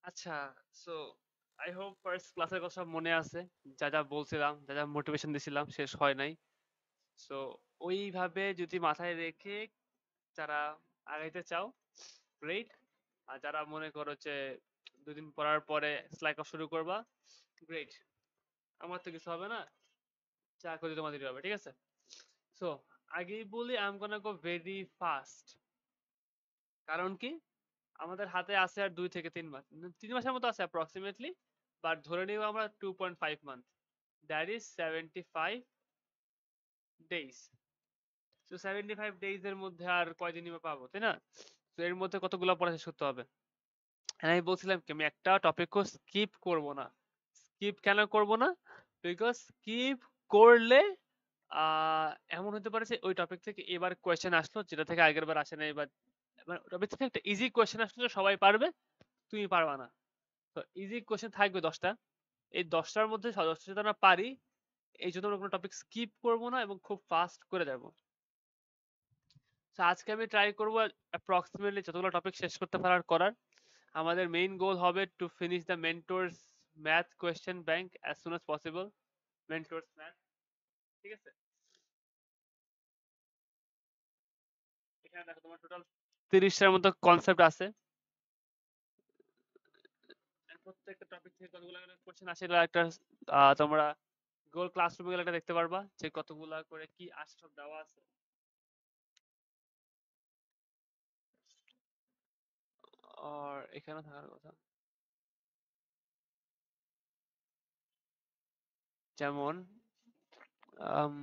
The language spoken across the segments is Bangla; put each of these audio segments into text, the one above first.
আচ্ছা, সো আই হোপ ফার্স্ট ক্লাসের কথা সব মনে আছে। যা যা বলছিলাম, যা যা মোটিভেশন দিছিলাম শেষ হয় নাই। সো ওইভাবে যদি মাথায় রেখে যারা আগাইতে চাও, গ্রেট। আর যারা মনে করো যে 2 দিন পড়ার পরে স্লাইক অফ শুরু করবা, গ্রেট। আমার তো কিছু হবে না, যা করি তোমাদের হবে, ঠিক আছে? সো আগেই বলি I am gonna go very fast. কারণ কি, আমাদের হাতে আছে আর 2 থেকে 3 মাস, 3 মাসের মতো আছে অ্যাপ্রক্সিমেটলি। বাট ধরে নিব আমরা 2.5 মান্থ, দ্যাট ইজ 75 ডেজ। তো 75 ডেজ এর মধ্যে আর কয়দিনই বা পাবো, তাই না? তো এর মধ্যে কতগুলো পড়া শেষ করতে হবে। আর আমি বলছিলাম কি, আমি একটা টপিকও স্কিপ করব না। স্কিপ কেন করব না? বিকজ স্কিপ করলে এমন হতে পারে যে ওই টপিক থেকে এবার কোয়েশ্চেন আসলো যেটা থেকে আগের বার আসে নাই, বা টপিক থেকে একটা ইজি কোয়েশ্চেন আসলো যে সবাই পারবে, তুমি পারবা না। তো ইজি কোয়েশ্চেন থাকবে 10টা, এই 10টার মধ্যে 10টা যদি আমরা পারি, এই জন্য আমরা কোনো টপিক স্কিপ করব না এবং খুব ফাস্ট করে যাব। তো আজকে আমি ট্রাই করবো অ্যাপ্রক্সিমেটলি যতগুলো টপিক শেষ করতে পারার করার। আমাদের মেইন গোল হবে to finish the mentors math question bank as soon as possible. Mentors math, ঠিক আছে? এখানে দেখো তোমার টোটাল 30টার মতো কনসেপ্ট আছে। প্রত্যেকটা টপিক থেকে কতগুলো করে কোয়েশ্চেন আসে এগুলো একটা তোমরা গুগল ক্লাসরুমে গেলে একটা দেখতে পারবা যে কতগুলা করে কি আসে, সব দেওয়া আছে। আর এখানে থাকার কথা, যেমন আম,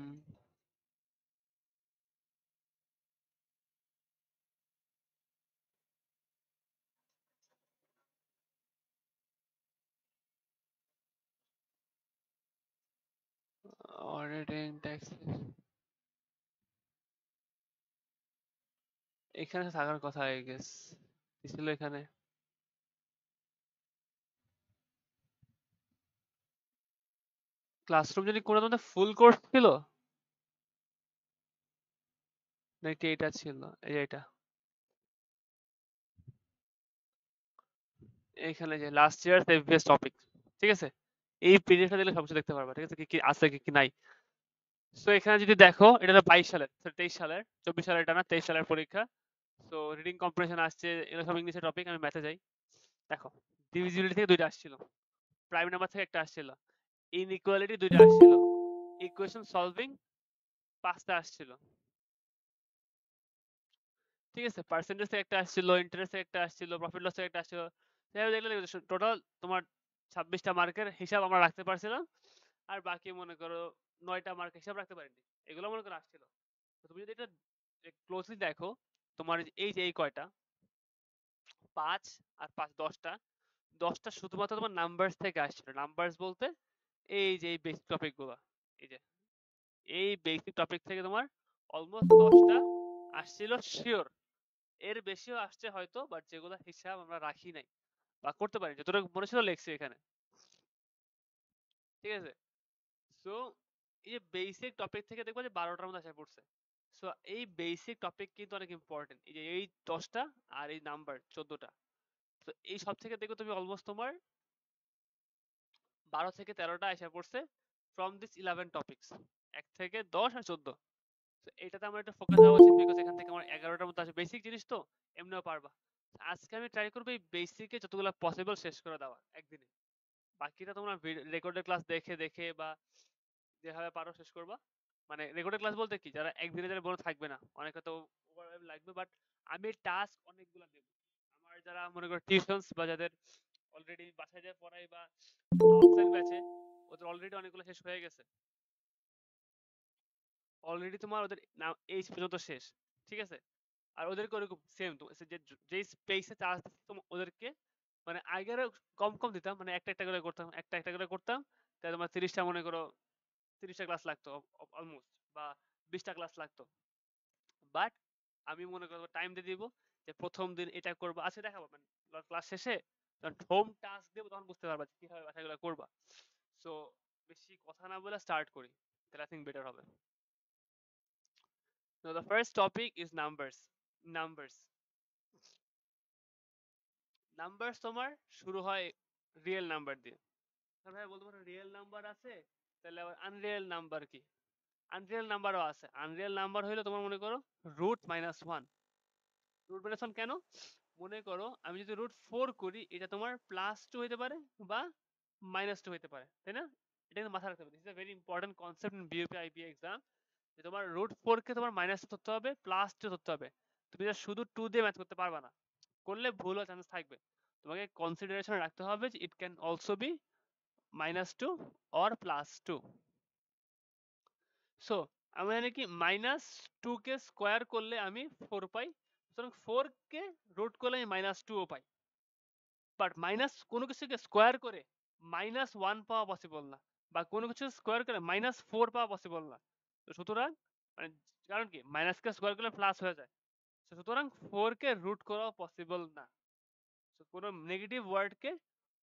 অডিটিং ট্যাক্সেস, এখানে থাকার কথা আই গেস ছিল এখানে। ক্লাসরুম যদি কোনো তোমাদের ফুল কোর্স ছিল নাকি এটা ছিল, এই যে এটা এখানে যে লাস্ট ইয়ার এফবিএস টপিক, ঠিক আছে? এই পিডিএফটা দিলে সবকিছু দেখতে পারবা, ঠিক আছে? কি কি আছে কি কি নাই। সো এখানে যদি দেখো এটা হলো 22 সালের, 23 সালের, 24 সালের, এটা না 23 সালের পরীক্ষা। সো রিডিং কম্প্রিহেনশন আসছে, এগুলো সব ইংলিশের টপিক। আমি ম্যাথে যাই। দেখো, ডিভিজিবিলিটি থেকে 2টা আসছিল, প্রাইম নাম্বার থেকে একটা আসছিল, ইনইকুয়ালিটি 2টা আসছিল, ইকুয়েশন সলভিং 5টা আসছিল, ঠিক আছে? পার্সেন্টেজ থেকে একটা আসছিল, ইন্টারেস্ট থেকে একটা আসছিল, প্রফিট লস থেকে একটা আসছিল। দেখলে টোটাল তোমার 26টা মার্কের হিসাব আমরা রাখতে পারছিলাম। আর বাকি মনে করো 9টা মার্ক হিসাব রাখতে পারিনি। এগুলো মনে করো আসছিল। তো তুমি যদি এটা ক্লোজলি দেখো, তোমার এই কয়টা 5 আর 5 10টা, 10টা শুধুমাত্র তোমার নাম্বারস থেকে আসছিল। নাম্বারস বলতে এই যে এই বেসিক টপিক গুলো, এই যে এই বেসিক টপিক থেকে তোমার অলমোস্ট 10টা আসছিল শিওর। এর বেশিও আসছে হয়তো, বাট যেগুলো হিসাব আমরা রাখি নাই বা করতে পারি, যতটুকু মনে ছিল লেখছি এখানে, ঠিক আছে? সো এই যে বেসিক টপিক থেকে দেখবো যে 12টার মধ্যে আসা পড়ছে। সো এই বেসিক টপিক কিন্তু অনেক ইম্পর্টেন্ট, এই যে এই 10টা আর এই নাম্বার 14টা। তো এই সব থেকে দেখো তুমি অলমোস্ট তোমার 12 থেকে 13টা আসা পড়ছে ফ্রম দিস 11 টপিকস, 1 থেকে 10 আর 14। তো এটাতে আমার একটা ফোকাস দেওয়া উচিত, বিকজ এখান থেকে আমার 11টার মধ্যে আসে বেসিক জিনিস, তো এমনিও পারবা। আজকে আমি ট্রাই করবো এই বেসিকে যতগুলো পসিবল শেষ করে দেওয়া একদিনে। বাকিটা তোমরা রেকর্ডের ক্লাস দেখে দেখে বা যেভাবে পারো শেষ করবা। মানে রেকর্ডের ক্লাস বলতে কি, যারা একদিনে যারা মনে থাকবে না, অনেকে তো ওভারওয়েল লাগবে, বাট আমি টাস্ক অনেকগুলো দেবো। আমার যারা মনে করো টিউশনস বা যাদের অলরেডি বাসায় যায় পড়াই বা অফলাইন ব্যাচে, ওদের অলরেডি অনেকগুলো শেষ হয়ে গেছে। অলরেডি তোমার ওদের এই পর্যন্ত শেষ, ঠিক আছে? আর ওদেরকে ওরকম সেম তো যে যে স্পেসে চার্জ দিতাম ওদেরকে, মানে আগের কম কম দিতাম, মানে একটা একটা করে করতাম, একটা একটা করে করতাম। তাই তোমার 30টা মনে করো, 30টা ক্লাস লাগতো অলমোস্ট, বা 20টা ক্লাস লাগতো। বাট আমি মনে করবো টাইম দিয়ে দিব যে প্রথম দিন এটা করবো, আজকে দেখাবো, মানে ক্লাস শেষে যখন হোম টাস্ক দেবো তখন বুঝতে পারবা যে কিভাবে বাসাগুলো করবা। সো বেশি কথা না বলে স্টার্ট করি, তাহলে আই থিঙ্ক বেটার হবে। So the first topic is numbers. Numbers. Number তোমার শুরু হয় রিয়েল নাম্বার দিয়ে। ভাই বলতে পারো রিয়েল নাম্বার আছে, তাহলে আবার আনরিয়েল নাম্বার কি? আনরিয়েল নাম্বারও আছে। আনরিয়েল নাম্বার হইলো তোমার মনে করো √-1। √-1 কেন? মনে করো আমি যদি √4 করি, এটা তোমার +2 হইতে পারে বা -2 হইতে পারে, তাই না? এটা কিন্তু মাথায় রাখতে হবে। This is a very important concept in BUP IBA exam, যে তোমার √4 কে তোমার -2 ধরতে হবে, +2 ধরতে হবে। তুমি যা শুধু 2 দিয়ে ম্যাথ করতে পারবা না, করলে ভুল হওয়ার চান্স থাকবে। তোমাকে কনসিডারেশনে রাখতে হবে যে it can also be -2 or +2। So আমি জানি কি -2 কে স্কোয়ার করলে আমি 4 পাই, সুতরাং 4 কে রুট করলে আমি -2 পাই। বাট কোনো কিছুকে স্কোয়ার করে -1 পাওয়া পসিবল না, বা কোনো কিছু স্কোয়ার করে -4 পাওয়া পসিবল না। তো সুতরাং মানে কারণ কি মাইনাস কে স্কোয়ার করলে প্লাস হয়ে যায়, সুতরাং 4 কে রুট করা পসিবল না। কোনো নেগেটিভ ওয়ার্ড কে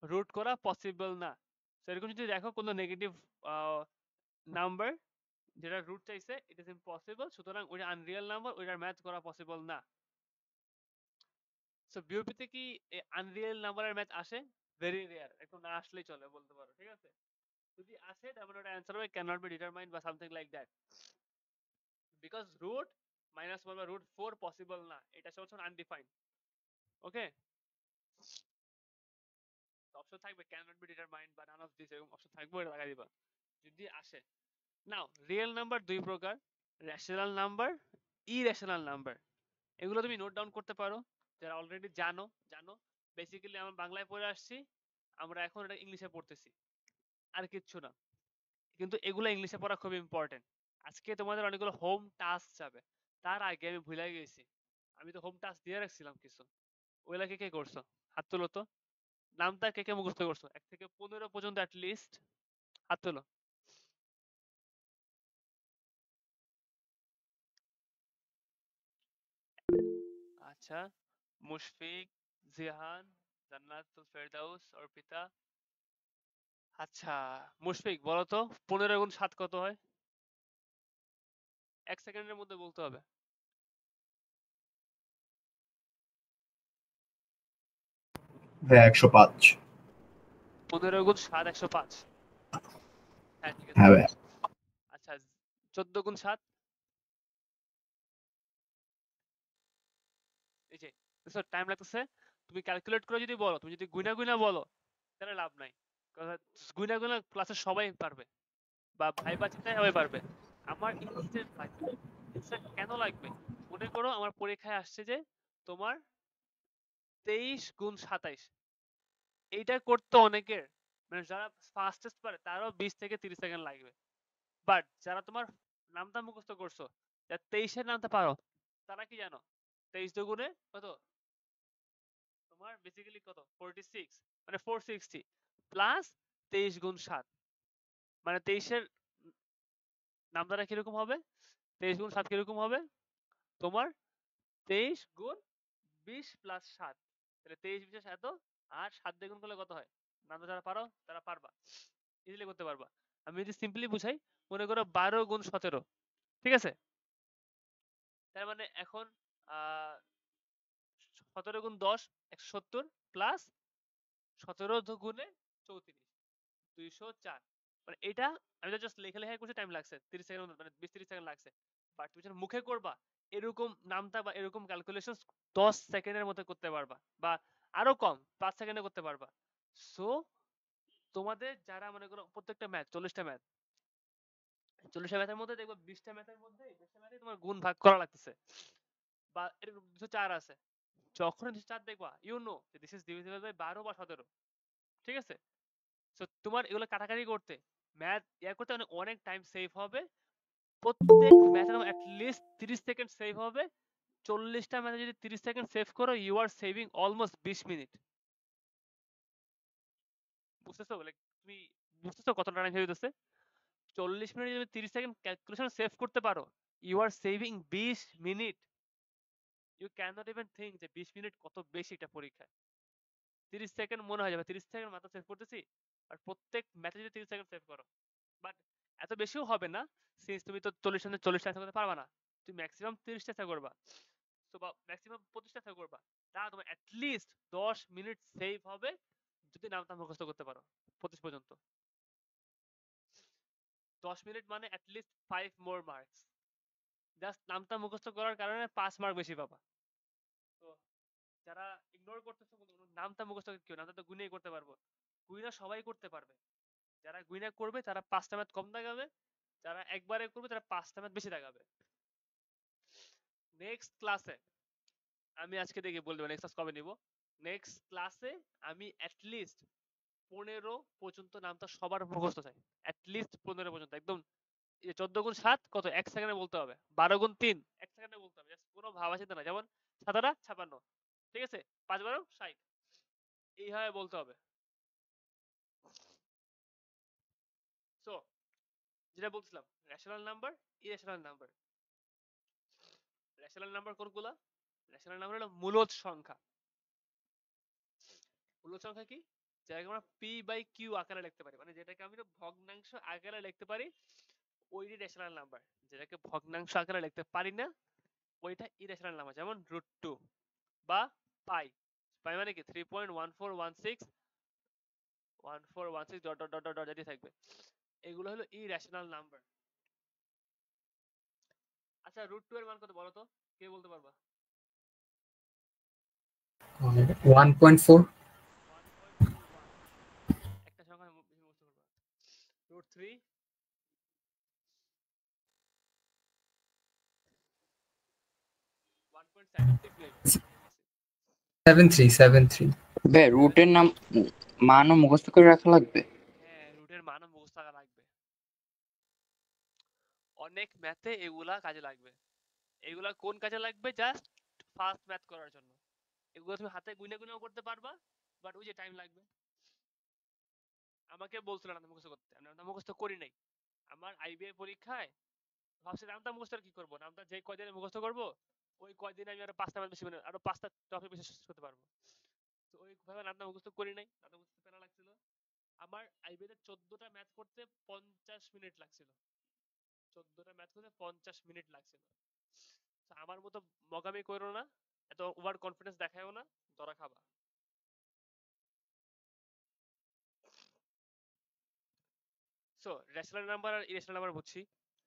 রুট করা পসিবল না। সেরকম যদি দেখো কোনো নেগেটিভ নাম্বার যেটা রুট চাইছে, ইট ইজ ইম্পসিবল, সুতরাং ওইটা আনরিয়েল নাম্বার, ওইটার ম্যাচ করা পসিবল না। সো বিওপিতে কি আনরিয়েল নাম্বারের ম্যাচ আসে? ভেরি রেয়ার, একটু না আসলেই চলে বলতে পারো, ঠিক আছে? যদি আসে তারপরে ওটা অ্যান্সার হবে ক্যান নট বি ডিটারমাইন্ড বা সামথিং লাইক দ্যাট, বিকজ √-1 বা √4 পসিবল না, এটা হচ্ছে আনডিফাইন্ড। ওকে, অপশন থাকবে ক্যান নট বি ডিটারমাইন্ড বা নান অফ দিস, এরকম অপশন থাকবে, ওটা লাগাই দিবা যদি আসে। নাও রিয়েল নাম্বার দুই প্রকার, রেশনাল নাম্বার, ইরেশনাল নাম্বার। এগুলো তুমি নোট ডাউন করতে পারো, যারা অলরেডি জানো জানো। বেসিক্যালি আমরা বাংলায় পড়ে আসছি, আমরা এখন এটা ইংলিশে পড়তেছি, আর কিচ্ছু না। কিন্তু এগুলো ইংলিশে পড়া খুব ইম্পর্টেন্ট। আজকে তোমাদের অনেকগুলো হোম টাস্ক যাবে, তার আগে আমি ভুলে গেছি, আমি তো হোম টাস্ক দিয়ে রাখছিলাম কিছু, ওইগুলা কে কে করছো? হাত তুলো তো। নামটা কে কে মুখস্থ করছো 1 থেকে 15 পর্যন্ত অ্যাট লিস্ট? হাত তুলো। আচ্ছা, মুশফিক, জিহান, জান্নাতুল ফেরদাউস, অর্পিতা। আচ্ছা মুশফিক বলো তো 15 × 7 কত হয়? 1 সেকেন্ডের মধ্যে বলতে হবে। হ্যাঁ 105। 15 × 7 105। হ্যাঁ ঠিক আছে। হ্যাঁ ভাইয়া। আচ্ছা 14 × 7? এই যে টাইম লাগতেছে, তুমি ক্যালকুলেট করে যদি বলো, তুমি যদি গুইনা গুইনা বলো তাহলে লাভ নাই। গুইনা গুইনা ক্লাসে সবাই পারবে, বা ভাইবা চিন্তায় সবাই পারবে। আমার ইনস্ট্যান্ট লাগবে। ইনস্ট্যান্ট কেন লাগবে? মনে করো আমার পরীক্ষায় আসছে যে তোমার 23 × 27, এইটা করতে অনেকের মানে যারা ফাস্টেস্ট পারে তারও 20 থেকে 30 সেকেন্ড লাগবে। বাট যারা তোমার নামটা মুখস্থ করছো, যারা 23-এর নামটা পারো, তারা কি জানো 23 × 2 কত? তোমার বেসিক্যালি কত 46, মানে 460 প্লাস 23 × 7, মানে 23-এর নামটা কিরকম হবে? 23 × 7 কিরকম হবে তোমার? 23 × 20 + 7, তাহলে 23 × 20 এত, আর 7 দিয়ে গুণ করলে কত হয়? নামটা যারা পারো তারা পারবা, ইজিলি করতে পারবা। আমি যদি সিম্পলি বুঝাই, মনে করো 12 × 17, ঠিক আছে? তার মানে এখন 17 × 10 170 প্লাস 17 × 34 204, মানে এটা আমি তো জাস্ট লেখা লেখা করছি, টাইম লাগছে 30 সেকেন্ড, মানে 20-30 সেকেন্ড লাগছে। বাট তুমি যখন মুখে করবা, এরকম নামটা বা এরকম ক্যালকুলেশন 10 সেকেন্ডের মধ্যে করতে পারবা, বা আরো কম 5 সেকেন্ডে করতে পারবা। সো তোমাদের যারা মনে করো প্রত্যেকটা ম্যাথ 40টা ম্যাথ, 40টা ম্যাথের মধ্যে দেখবো 20টা ম্যাথের মধ্যে 20টা ম্যাথে তোমার গুণ ভাগ করা লাগতেছে, বা এরকম 204 আছে। যখন 204 দেখবা you know this is divisible by 12 বা 17, ঠিক আছে? সো তোমার এগুলো কাটাকাটি করতে, ম্যাথ করতে অনেক অনেক টাইম সেভ হবে। প্রত্যেক ম্যাথে তোমার লিস্ট 30 সেকেন্ড সেভ হবে। 40টা ম্যাথে যদি 30 সেকেন্ড সেভ করো, you are saving almost 20 minute. বুঝতেছো? লাইক তুমি বুঝতেছো কতটা টাইম সেভ হইতেছে? 40 মিনিটে যদি 30 সেকেন্ড ক্যালকুলেশন সেভ করতে পারো, you are saving 20 minute. You can not even think যে 20 মিনিট কত বেশি একটা পরীক্ষায়। 30 সেকেন্ড মনে হয়ে যাবে 30 সেকেন্ড মাত্র সেভ করতেছি, আর প্রত্যেক ম্যাথে যদি 30 সেকেন্ড সেভ করো। বাট এত বেশিও হবে না, সিন্স তুমি তো 40টা অ্যান্সার করতে পারবা না, তুমি ম্যাক্সিমাম 30টা অ্যান্সার করবা, তো বা ম্যাক্সিমাম 25টা অ্যান্সার করবা। তা তোমার অ্যাটলিস্ট 10 মিনিট সেভ হবে যদি নামটা মুখস্থ করতে পারো 25 পর্যন্ত। 10 মিনিট মানে অ্যাটলিস্ট 5 মোর মার্কস। জাস্ট নামটা মুখস্থ করার কারণে 5 মার্ক বেশি পাবা। তো যারা ইগনোর করতেছো নামটা মুখস্থ কেউ নামটা তো গুনেই করতে পারবো, গুইনা সবাই করতে পারবে। যারা গুইনা করবে তারা 5টা ম্যাথ কম দাগাবে, যারা একবারে করবে তারা 5টা ম্যাথ বেশি দাগাবে। নেক্সট ক্লাসে আমি আজকে দেখে বলবো নেক্সট ক্লাস কবে নিব। নেক্সট ক্লাসে আমি অ্যাটলিস্ট 15 পর্যন্ত নামটা সবার মুখস্থ চাই, অ্যাটলিস্ট 15 পর্যন্ত একদম। 14 গুণ 7 কত 1 সেকেন্ডে বলতে হবে, 12 গুণ 3 1 সেকেন্ডে বলতে হবে, কোনো ভাবা চিন্তা না। যেমন 7 56, ঠিক আছে, 5 12 60, এইভাবে বলতে হবে। সো যেটা বলছিলাম, rational number, irrational number. Rational number কোনগুলা? রেশনাল নাম্বার হলো মূলদ সংখ্যা। মূলদ সংখ্যা কি? যেটাকে আমরা পি বাই কিউ আকারে লিখতে পারি, মানে যেটাকে আমি ভগ্নাংশ আকারে লিখতে পারি ওইটি রেশনাল নাম্বার। যেটাকে ভগ্নাংশ আকারে লিখতে পারি না ওইটা ইরেশনাল নাম্বার। যেমন √2 বা পাই। পাই মানে কি 3.1416 ডট ডট ডট ডট যেটি থাকবে, এগুলো হলো ইরেশনাল নাম্বার। আচ্ছা √2 এর মান কত বলো তো, কে বলতে পারবা? 1.4। 1.41। একটা সংখ্যা বেশি মুখস্থ করবা। √3 1.76 7373। ভাই রুটের মানও মুখস্থ করে রাখা লাগবে। হ্যাঁ রুটের মানও মুখস্থ থাকা লাগবে। অনেক ম্যাথে এগুলা কাজে লাগবে। এগুলা কোন কাজে লাগবে? জাস্ট ফাস্ট ম্যাথ করার জন্য। এগুলো তুমি হাতে গুনে গুনেও করতে পারবা, বাট ওই যে টাইম লাগবে। আমাকে বলছিল না মুখস্থ করতে, আমি নামটা মুখস্থ করি নাই। আমার আইবিএ পরীক্ষায় ভাবছি নামটা মুখস্থ কি করবো, নামটা যে কয়দিনে মুখস্থ করবো ওই কয়দিনে আমি আরো 5টা ম্যাথ বেশি, আরো 5টা টপিক বেশি শেষ করতে পারবো। তো ওই ভাবে নামটা মুখস্থ করি নাই, নামটা মুখস্থ প্যারা লাগছিল। আমার আইবিএতে 14টা ম্যাথ করতে 50 মিনিট লাগছিল। 14টা ম্যাথ করতে 50 মিনিট লাগছিল। আমার মতো মগামি করো না, এত ওভার কনফিডেন্স দেখায়ও না, ধরা খাবা। সো রেশনাল নাম্বার আর ইরেশনাল নাম্বার বুঝছি।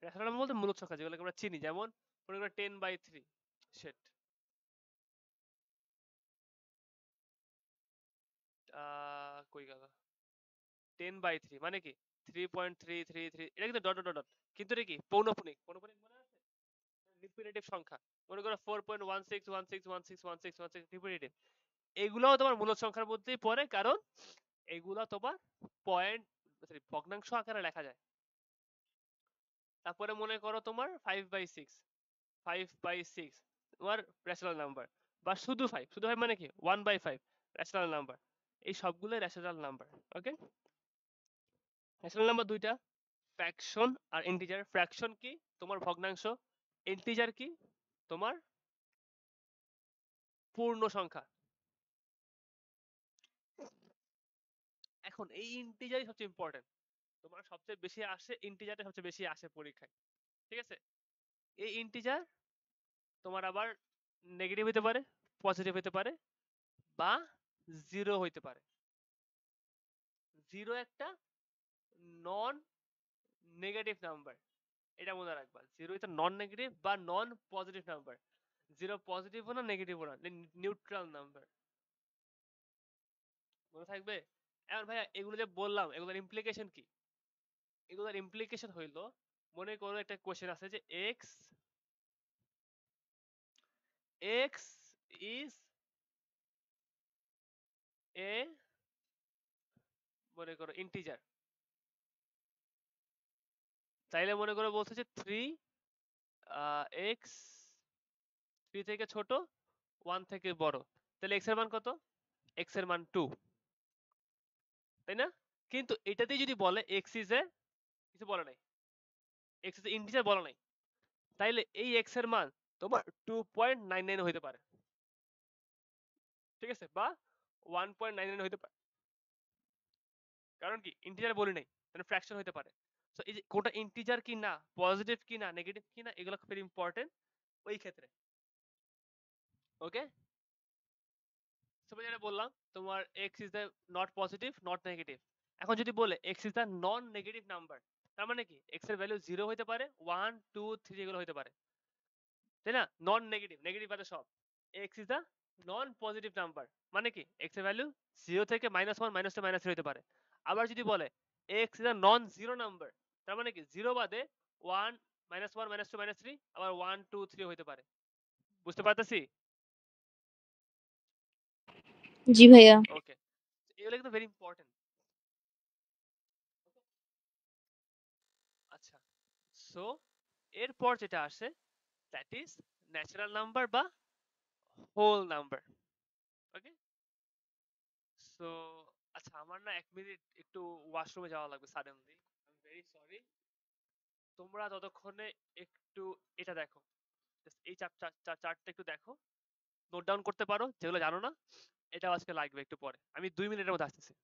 রেশনাল নাম্বার বলতে মূলদ সংখ্যা যেগুলোকে আমরা চিনি, যেমন মনে করো 10/3 সেট, কই গেল 10/3 মানে কি 3.333, এটা কিন্তু ডট ডট ডট, কিন্তু এটা কি পৌনঃপুনিক। পৌনঃপুনিক মনে আছে? রিপিটেটিভ সংখ্যা। মনে করো 4.1616161616 রিপিটেটিভ। এগুলাও তোমার মূলদ সংখ্যার মধ্যেই পড়ে, কারণ এগুলা তোমার পয়েন্ট ভগ্নাংশ আকারে লেখা যায়। তারপরে মনে করো তোমার 5/6, 5/6 তোমার রেশনাল নাম্বার, বা শুধু 5, শুধু 5 মানে কি 1/5 রেশনাল নাম্বার। এই সবগুলো রেশনাল নাম্বার। ওকে, রেশনাল নাম্বার দুইটা, ফ্র্যাকশন আর ইন্টিজার। ফ্র্যাকশন কি? তোমার ভগ্নাংশ। ইন্টিজার কি? তোমার পূর্ণ সংখ্যা। এখন এই ইন্টিজারই সবচেয়ে ইম্পর্টেন্ট, তোমার সবচেয়ে বেশি আসে, ইন্টিজারটা সবচেয়ে বেশি আসে পরীক্ষায়, ঠিক আছে? এই ইন্টিজার তোমার আবার নেগেটিভ হতে পারে, পজিটিভ হতে পারে, বা জিরো হইতে পারে। জিরো একটা নন নেগেটিভ নাম্বার, এটা মনে রাখবা। জিরো ইজ নন নেগেটিভ বা নন পজিটিভ নাম্বার। জিরো পজিটিভও না নেগেটিভও না, নিউট্রাল নাম্বার। মনে থাকবে? এখন ভাইয়া এগুলো যে বললাম এগুলোর ইমপ্লিকেশন কি? এগুলোর ইমপ্লিকেশন হইলো, মনে করো একটা কোশ্চেন আছে যে এক্স ইজ এ, মনে করো ইন্টিজার। তাইলে মনে করো বলছে যে 3x 3 থেকে ছোট 1 থেকে বড়, তাহলে x এর মান কত? x এর মান 2, তাই না? কিন্তু এটাতেই যদি বলে x ইজ এ, কিছু বলে নাই, x ইজ ইন্টিজার বলে নাই, তাইলে এই x এর মান তোমার 2.99 হইতে পারে, ঠিক আছে, বা 1.99 হইতে পারে। কারণ কি ইন্টিজার বলি নাই, তাহলে ফ্র্যাকশন হইতে পারে। সো এই যে কোনটা ইন্টিজার কি না, পজিটিভ কি না, নেগেটিভ কি না, এগুলো খুব ইম্পর্টেন্ট ওই ক্ষেত্রে। ওকে, সবাই যেটা বললাম তোমার x is the not positive not negative. এখন যদি বলে x is the non negative number, তার মানে কি x এর ভ্যালু 0 হতে পারে, 1 2 3 এগুলো হতে পারে, তাই না? নন নেগেটিভ, নেগেটিভ বাদে সব। x is the non positive number, মানে কি x এর ভ্যালু 0 থেকে -1 -2 -3 হতে পারে। আবার যদি বলে x is the non zero number, তার মানে কি 0 বাদে 1 -1 -2 -3 আবার 1 2 3 হতে পারে। বুঝতে পারতেছি? জি ভাইয়া। ওকে, এগুলো কিন্তু ভেরি ইম্পর্টেন্ট। আচ্ছা, সো এরপর যেটা আসে দ্যাট ইজ ন্যাচারাল নাম্বার বা হোল নাম্বার। ওকে, সো আচ্ছা আমার না 1 মিনিট একটু ওয়াশরুমে যাওয়া লাগবে suddenly, I am very sorry. তোমরা ততক্ষণে একটু এটা দেখো, Just এই চারটা একটু দেখো, নোট ডাউন করতে পারো যেগুলো জানো না, এটাও আজকে লাগবে একটু পরে। আমি 2 মিনিটের মধ্যে আসতেছি।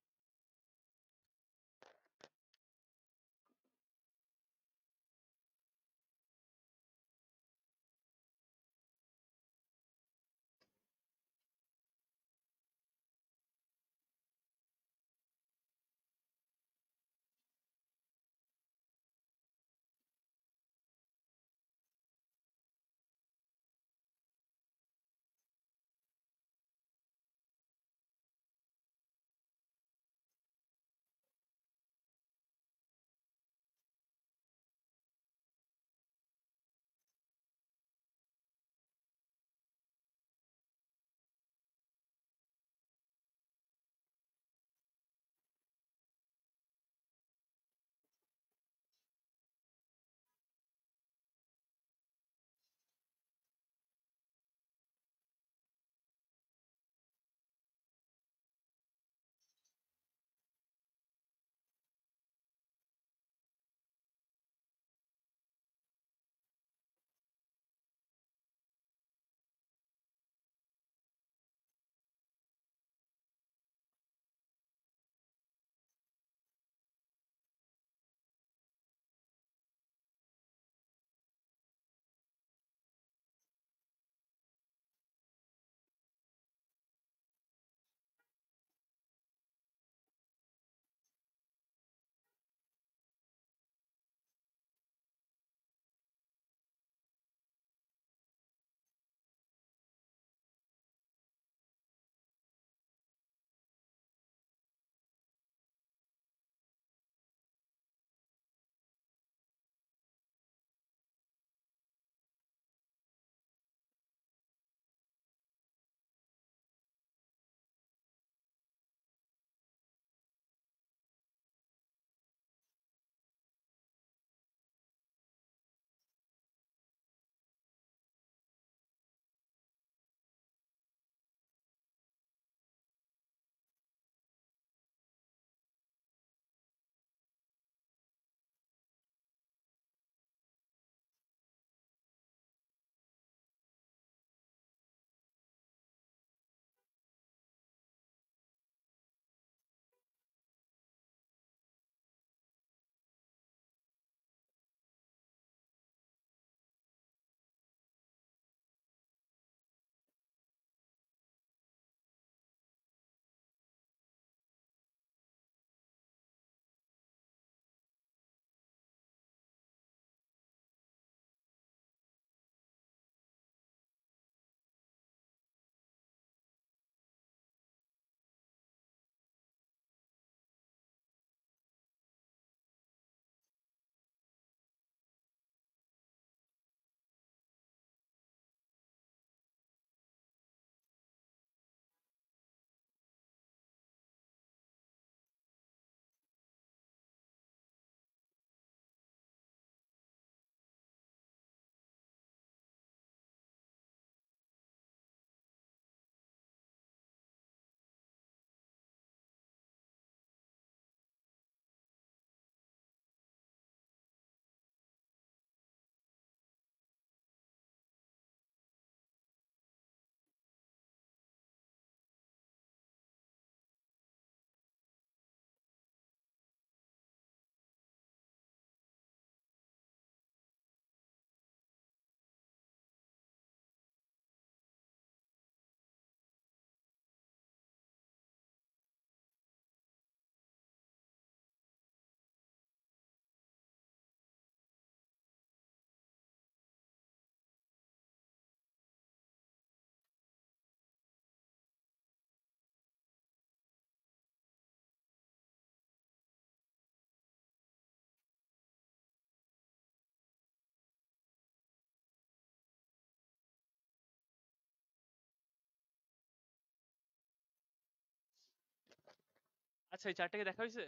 আচ্ছা এই চারটাকে দেখা হয়েছে?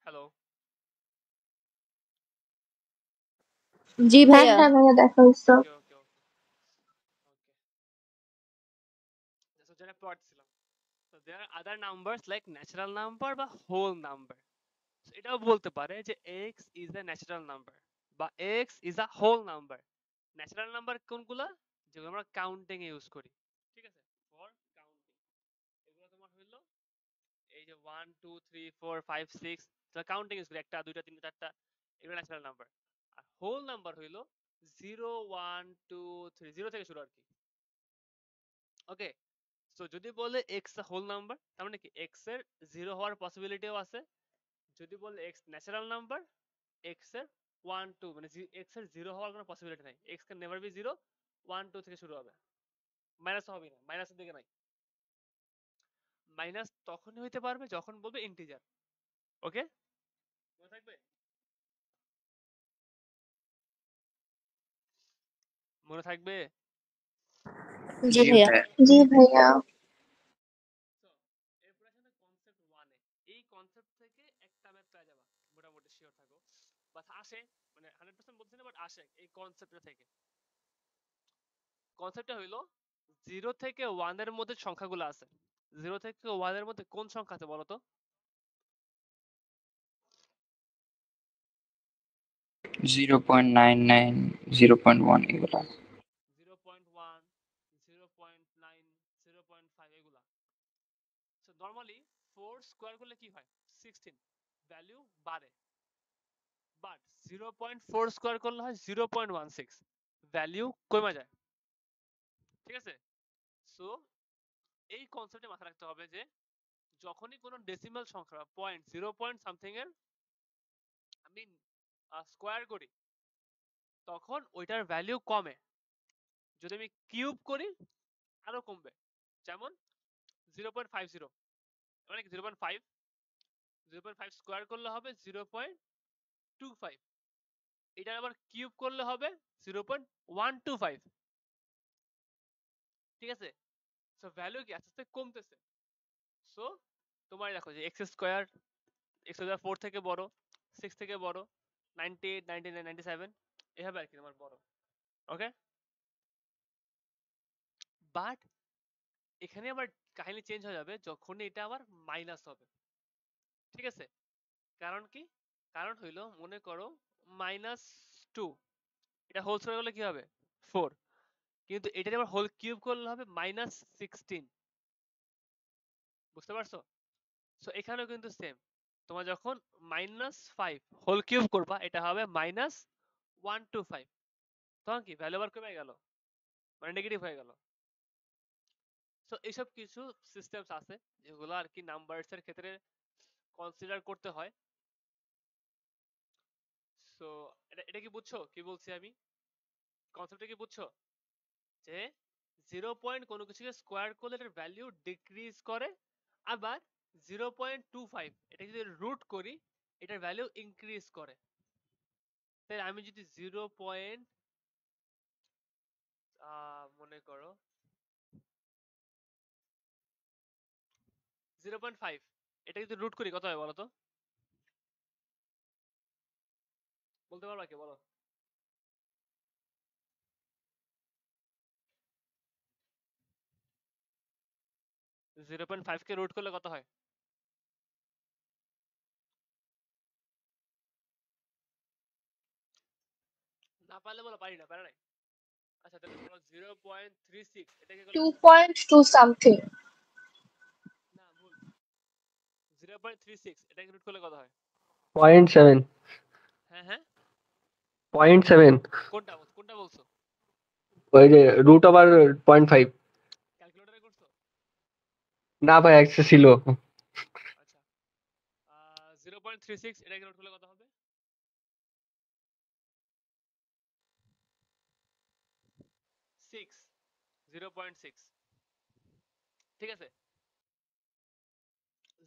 হ্যালো? জি হ্যাঁ ভাইয়া। হ্যাঁ ভাইয়া দেখা হয়েছে। ওকে ওকে ওকে ওকে। যেটা পড়ছিলাম, so there are other numbers like natural number বা whole number. So এটাও বলতে পারে যে x is a natural number বা x is a whole number. Natural number কোনগুলা? যেগুলো আমরা কাউন্টিং এ ইউজ করি, ঠিক আছে, ফর কাউন্টিং। এগুলো তোমার হইলো এই যে 1 2 3 4 5 6, কাউন্টিং ইউজ করি, একটা দুইটা তিনটা চারটা, এগুলো ন্যাচারাল নাম্বার। আর হোল নাম্বার হইলো 0 1 2 3, 0 থেকে শুরু আর কি। ওকে, সো যদি বলে x এ হোল নাম্বার, তার মানে কি x এর 0 হওয়ার পসিবিলিটিও আছে। যদি বলে x ন্যাচারাল নাম্বার, x এর 1 2 মানে x এর 0 হওয়ার কোনো পসিবিলিটি নাই, x ক্যান নেভার বি 0, 1 2 থেকে শুরু হবে, মাইনাস হবে না, মাইনাসের দিকে নাই। মাইনাস তখনই হইতে পারবে যখন বলবে ইন্টিজার। ওকে, মনে থাকবে? মনে থাকবে? জি জি ভাইয়া। ভাইয়া। জি ভাইয়া। So, এরপর আসলে কনসেপ্ট 1 এ, এই কনসেপ্ট থেকে একটা ম্যাথ পেয়ে যাবা, মোটামুটি শিওর থাকো। বাট আসে, মানে 100% বলছি না, বাট আসে এই কনসেপ্টটা থেকে। কনসেপ্টটা হইলো 0 থেকে 1 এর মধ্যে সংখ্যাগুলো আছে। 0 থেকে 1 এর মধ্যে কোন সংখ্যা আছে বলো তো? 0.99, 0.1 এগুলা। 0.1, 0.9, 0.5 এগুলা। সো নরমালি 4 স্কয়ার করলে কি হয়? 16, ভ্যালু বাড়ে। বাট 0.4 স্কয়ার করলে হয় 0.16, ভ্যালু কমে যায়। ঠিক আছে? সো এই কনসেপ্টে মাথায় রাখতে হবে যে যখনই কোনো ডেসিমাল সংখ্যা পয়েন্ট 0 পয়েন্ট সামথিং এর আমি স্কয়ার করি, তখন ওইটার ভ্যালু কমে। যদি আমি কিউব করি আরো কমবে। যেমন 0.50, মানে কি 0.5, 0.5 স্কয়ার করলে হবে 0.25, এটা আবার কিউব করলে হবে 0.125। ঠিক আছে? সো ভ্যালু কি আস্তে আস্তে কমতেছে। সো তোমার দেখো যে এক্স স্কয়ার, এক্স স্কয়ার 4 থেকে বড়, 6 থেকে বড়, 98 99 97, এভাবে আর কি তোমার বড়। ওকে, বাট এখানে আবার কাহিনী চেঞ্জ হয়ে যাবে যখন এটা আবার মাইনাস হবে। ঠিক আছে? কারণ কি? কারণ হইলো মনে করো -2, এটা হোল স্কয়ার করলে কি হবে? 4, কিন্তু এটা আবার হোল কিউব করলে হবে -16। বুঝতে পারছো? সো এখানেও কিন্তু সেম, তোমার যখন -5 হোল কিউব করবা, এটা হবে -125, তখন কি ভ্যালু আবার কমে গেল, মানে নেগেটিভ হয়ে গেল। সো এইসব কিছু সিস্টেমস আছে যেগুলো আর কি নাম্বারস এর ক্ষেত্রে কনসিডার করতে হয়। সো এটা কি বুঝছো কি বলছি আমি? কনসেপ্টটা কি বুঝছো? যে 0 পয়েন্ট কোনো কিছুকে স্কোয়ার করলে এটার ভ্যালু ডিক্রিজ করে, আবার 0.25 এটা যদি রুট করি এটার ভ্যালু ইনক্রিজ করে। তাই আমি যদি 0 পয়েন্ট মনে করো 0.5, এটা যদি রুট করি কত হয় বলো তো? বলতে পারবা কি? বলো। 0.5 কে রুট করলে কত হয়? না পারলে বলো, পারি না, পারে নাই। আচ্ছা তাহলে বলো 0.36, এটাকে করলে কত হয়? 2.2 সামথিং। না ভুল, 0.36 এটাকে রুট করলে কত হয়? 0.7, হ্যাঁ হ্যাঁ, 0.7, কোনটা কোনটা বলছো? ওই যে √/0.5। ক্যালকুলেটরে করছো? না ভাই, অ্যাক্সেস ছিল। আচ্ছা, 0.36 এটাকে রুট করলে কত হবে? 6, 0.6। ঠিক আছে,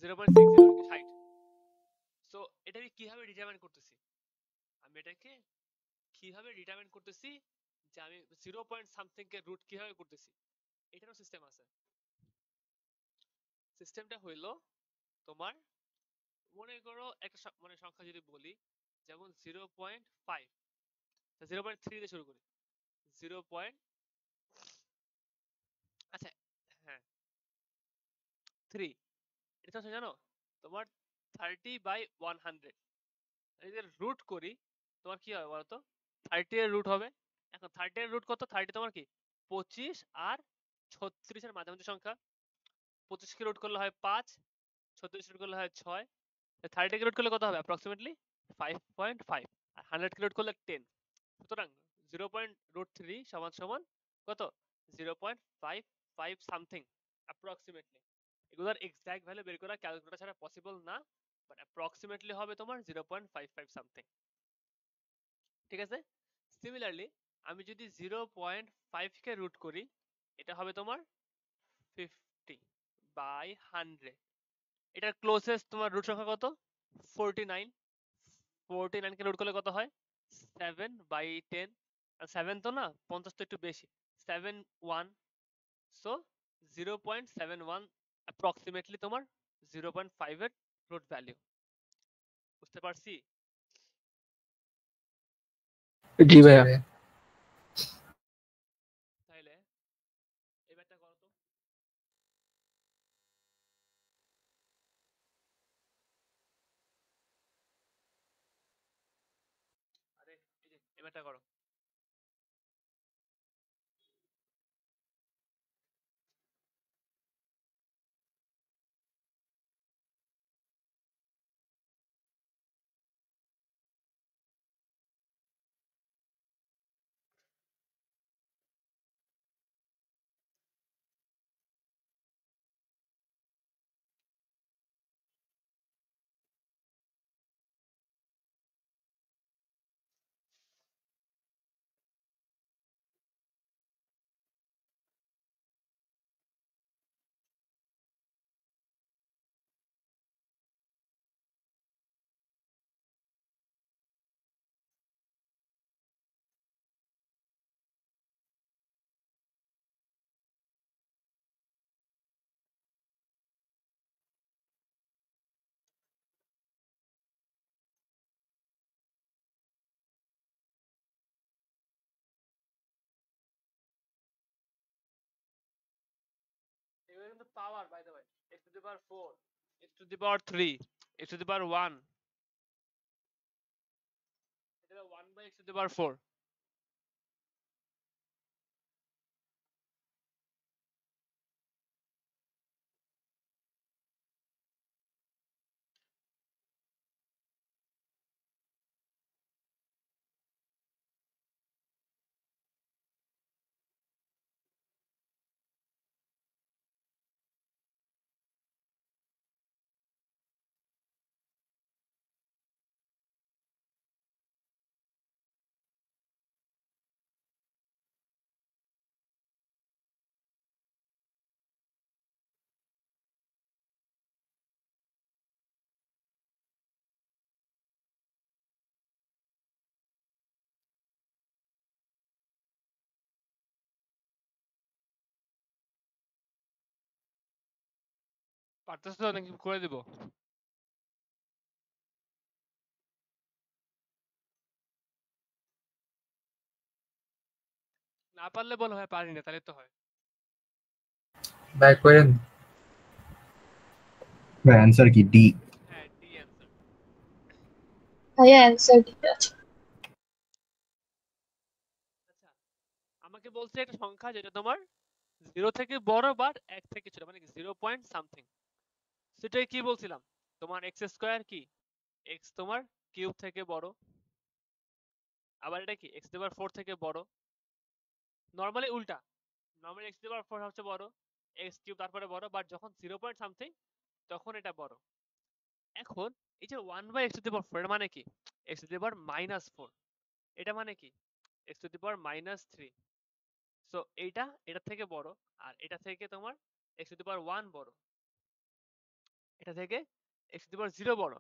0.60 কি 60। সো এটাকে কিভাবে ডিটারমাইন করতেছি? আমি এটাকে কিভাবে ডিটারমাইন করতেছি যে আমি 0 পয়েন্ট সামথিং কে রুট কিভাবে করতেছি, এটারও সিস্টেম আছে। সিস্টেমটা হইলো তোমার মনে করো একটা মানে সংখ্যা যদি বলি যেমন 0.5, 0.3 দিয়ে শুরু করি। 0. আচ্ছা হ্যাঁ 3, এটা হচ্ছে জানো তোমার 30/100। যদি রুট করি তোমার কি হবে বলতো? 30 এর রুট হবে। এখন 30 এর রুট কত? 30 তোমার কি 25 আর 36 এর মাঝামাঝি সংখ্যা। 25 কে রুট করলে হয় 5, 36 রুট করলে হয় 6, 30 কে রুট করলে কত হবে অ্যাপ্রক্সিমেটলি 5.5, আর 100 কে রুট করলে 10। সুতরাং 0.3 সমান সমান কত? 0.55 সামথিং অ্যাপ্রক্সিমেটলি। এগুলোর এক্সাক্ট ভ্যালু বের করা ক্যালকুলেটর ছাড়া পসিবল না, বাট অ্যাপ্রক্সিমেটলি হবে তোমার 0.55 সামথিং। ঠিক আছে? সিমিলারলি আমি যদি 0.5 কে রুট করি, এটা হবে তোমার 50/100। এটার ক্লোজেস্ট তোমার রুট সংখ্যা কত? 49। 49 কে রুট করলে কত হয়? 7/10। আর 7 তো না, 50 তো একটু বেশি। 71। সো 0.71 অ্যাপ্রক্সিমেটলি তোমার 0.5 এর রুট ভ্যালু। বুঝতে পারছি? জি জি ভাইয়া। ভাইয়া। তাইলে এবারটা করো তো। আরে এই যে এবারটা করো। এগুলো কিন্তু power by the way. x to the power 4, x to the power 3, x to the power 1। এটা 1/x to the power 4। পারতেছ তো নাকি করে দিব? না পারলে বলো হয় পারি না, তাহলে তো হয়। ভাই করেন। ভাই অ্যান্সার কি ডি? হ্যাঁ ডি অ্যান্সার। ভাইয়া অ্যান্সার দিতে আছে। আচ্ছা আমাকে বলছে একটা সংখ্যা যেটা তোমার 0 থেকে বড় বাট 1 থেকে ছোট, মানে 0 পয়েন্ট সামথিং। সেটাই কি বলছিলাম তোমার এক্স স্কয়ার কি এক্স তোমার কিউব থেকে বড়, আবার এটা কি এক্স টু দি পাওয়ার 4 থেকে বড়। নরমালি উল্টা, নরমালি এক্স টু দি পাওয়ার 4 সবচেয়ে বড়, এক্স কিউব তারপরে বড়, বাট যখন 0 পয়েন্ট সামথিং তখন এটা বড়। এখন এই যে 1/x টু দি পাওয়ার 4 এর মানে কি x টু দি পাওয়ার -4, এটা মানে কি x two the power -3। So এইটা এটা থেকে বড়, আর এটা থেকে তোমার x টু দি পাওয়ার 1 বড়, এটা থেকে x টু দি পাওয়ার 0 বড়।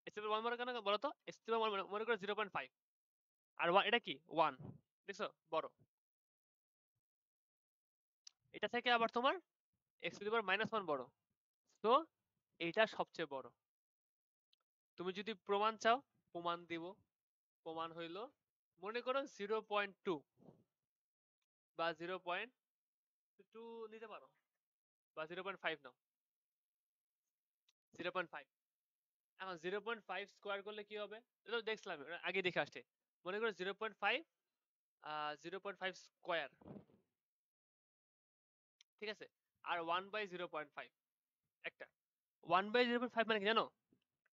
x টু দি পাওয়ার 1 বড় কেন বলো তো? x টু দি পাওয়ার মনে করো 0.5, আর এটা কি 1, দেখছো বড়। এটা থেকে আবার তোমার x টু দি পাওয়ার -1 বড়। তো এটা সবচেয়ে বড়। তুমি যদি প্রমাণ চাও প্রমাণ দিব। প্রমাণ হইল মনে করো 0.2 বা 0.2 নিতে পারো বা 0.5 নাও। 0.5 এখন 0.5 স্কোয়ার করলে কি হবে? এটা তো দেখছিলাম আগে দেখে আসছে। মনে করো 0.5 0.5 স্কোয়ার, ঠিক আছে, আর 1/0.5 একটা 1/0.5 মানে কি জানো?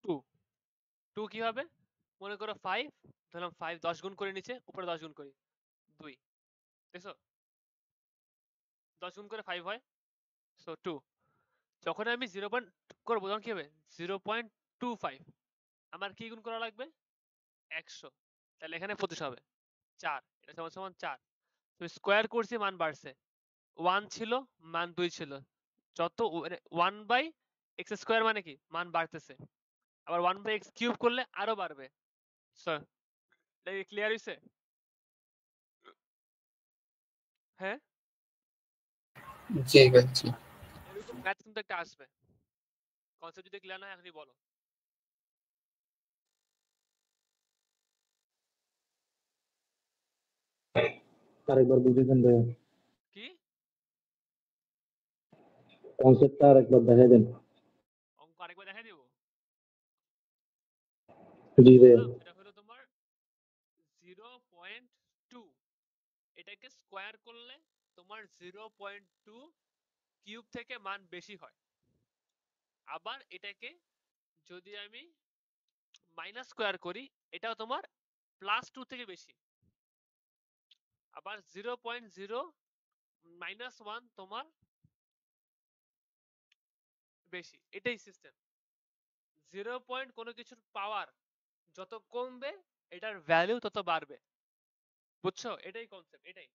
2 2 কি হবে? মনে করো 5 ধরলাম 5 10 গুণ করে নিচে উপরে 10 গুণ করি 2, দেখছো 10 গুণ করে 5 হয়, সো 2। যখন আমি 0 করবো তখন কি হবে? 0.25 আমার কি গুণ করা লাগবে? 100। তাহলে এখানে 25 হবে 4, এটা সমান সমান 4। তুমি স্কোয়ার করছি মান বাড়ছে, 1 ছিল মান 2 ছিল, যত 1/x² মানে কি মান বাড়তেছে, আবার 1/x কিউব করলে আরো বাড়বে। স্যার এটা কি ক্লিয়ার হইছে? হ্যাঁ, জি বলছি। এরকম ম্যাথ কিন্তু একটা আসবে। কনসেপ্ট যদি ক্লিয়ার না হয় এখনই বলো। আরেকবার বুঝেছেন ভাইয়া, কি কনসেপ্টটা আরেকবার দেখাই দেন। অঙ্ক আরেকবার দেখাই দিব? জি ভাইয়া। বললাম সেটা হলো তোমার 0.2, এটাকে স্কোয়ার করলে তোমার 0.2 কিউব থেকে মান বেশি হয়। আবার এটাকে যদি আমি মাইনাস স্কোয়ার করি এটাও তোমার +2 থেকে বেশি। আবার 0.0 -1 তোমার বেশি। এটাই সিস্টেম। 0 পয়েন্ট কোনো কিছুর পাওয়ার যত কমবে এটার ভ্যালু তত বাড়বে। বুঝছো? এটাই কনসেপ্ট, এটাই।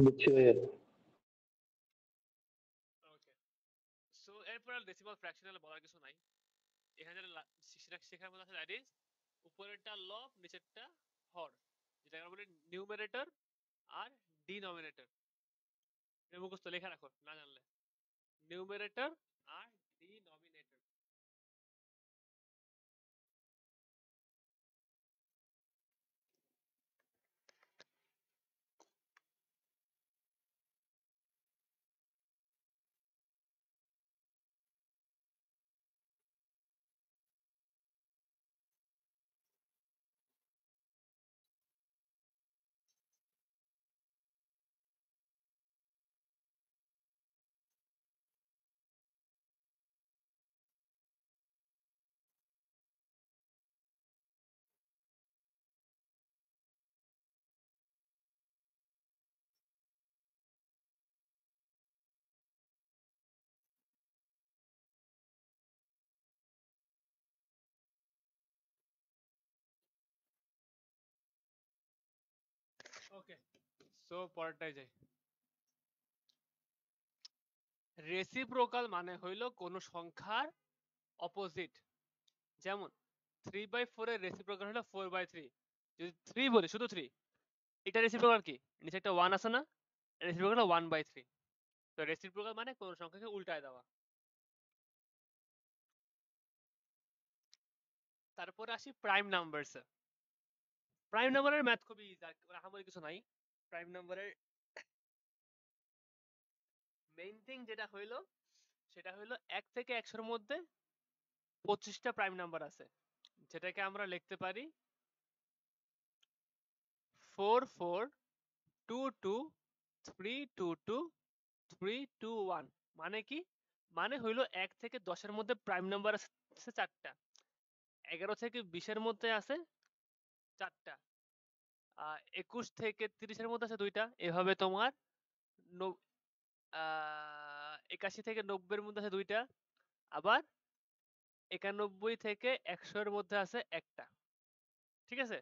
বুঝছি ভাইয়া। ওকে, সো এরপর আর ডেসিমাল ফ্র্যাকশনাল বলার কিছু নাই। এখানে যেটা শেখার মতো আছে দ্যাট ইজ উপরেরটা লব নিচেরটা হর, যেটা আমরা বলি নিউমারেটর আর ডিনোমিনেটর। এটা মুখস্থ লেখা রাখো না জানলে। নিউমারেটর আর ডিনোমিনেটর। ওকে, সো পরেরটাই যাই। রেসিপ্রোকাল মানে হইল কোন সংখ্যার অপোজিট। যেমন 3/4 এর রেসিপ্রোকাল হলো 4/3। যদি 3 বলি শুধু 3, এটা রেসিপ্রোকাল কি? নিচে একটা 1 আছে না, রেসিপ্রোকাল 1/3। তো রেসিপ্রোকাল মানে কোন সংখ্যাকে উল্টায় দেওয়া। তারপরে আসি প্রাইম নাম্বারস। প্রাইম নাম্বারের ম্যাথ খুবই ইজি, আহামরি কিছু নাই। প্রাইম নাম্বারের মেইন থিং যেটা হইলো সেটা হইলো 1 থেকে 100 এর মধ্যে 25টা প্রাইম নাম্বার আছে, যেটাকে আমরা লিখতে পারি 4 4 2 2 3 2 2 3 2 1। মানে কি? মানে হইলো 1 থেকে 10 এর মধ্যে প্রাইম নাম্বার আছে 4টা, 11 থেকে 20 এর মধ্যে আছে 4টা, 21 থেকে 30 এর মধ্যে আছে 2টা। এভাবে তোমার 81 থেকে 90 এর মধ্যে আছে 2টা, আবার 91 থেকে 100 এর মধ্যে আছে একটা। ঠিক আছে,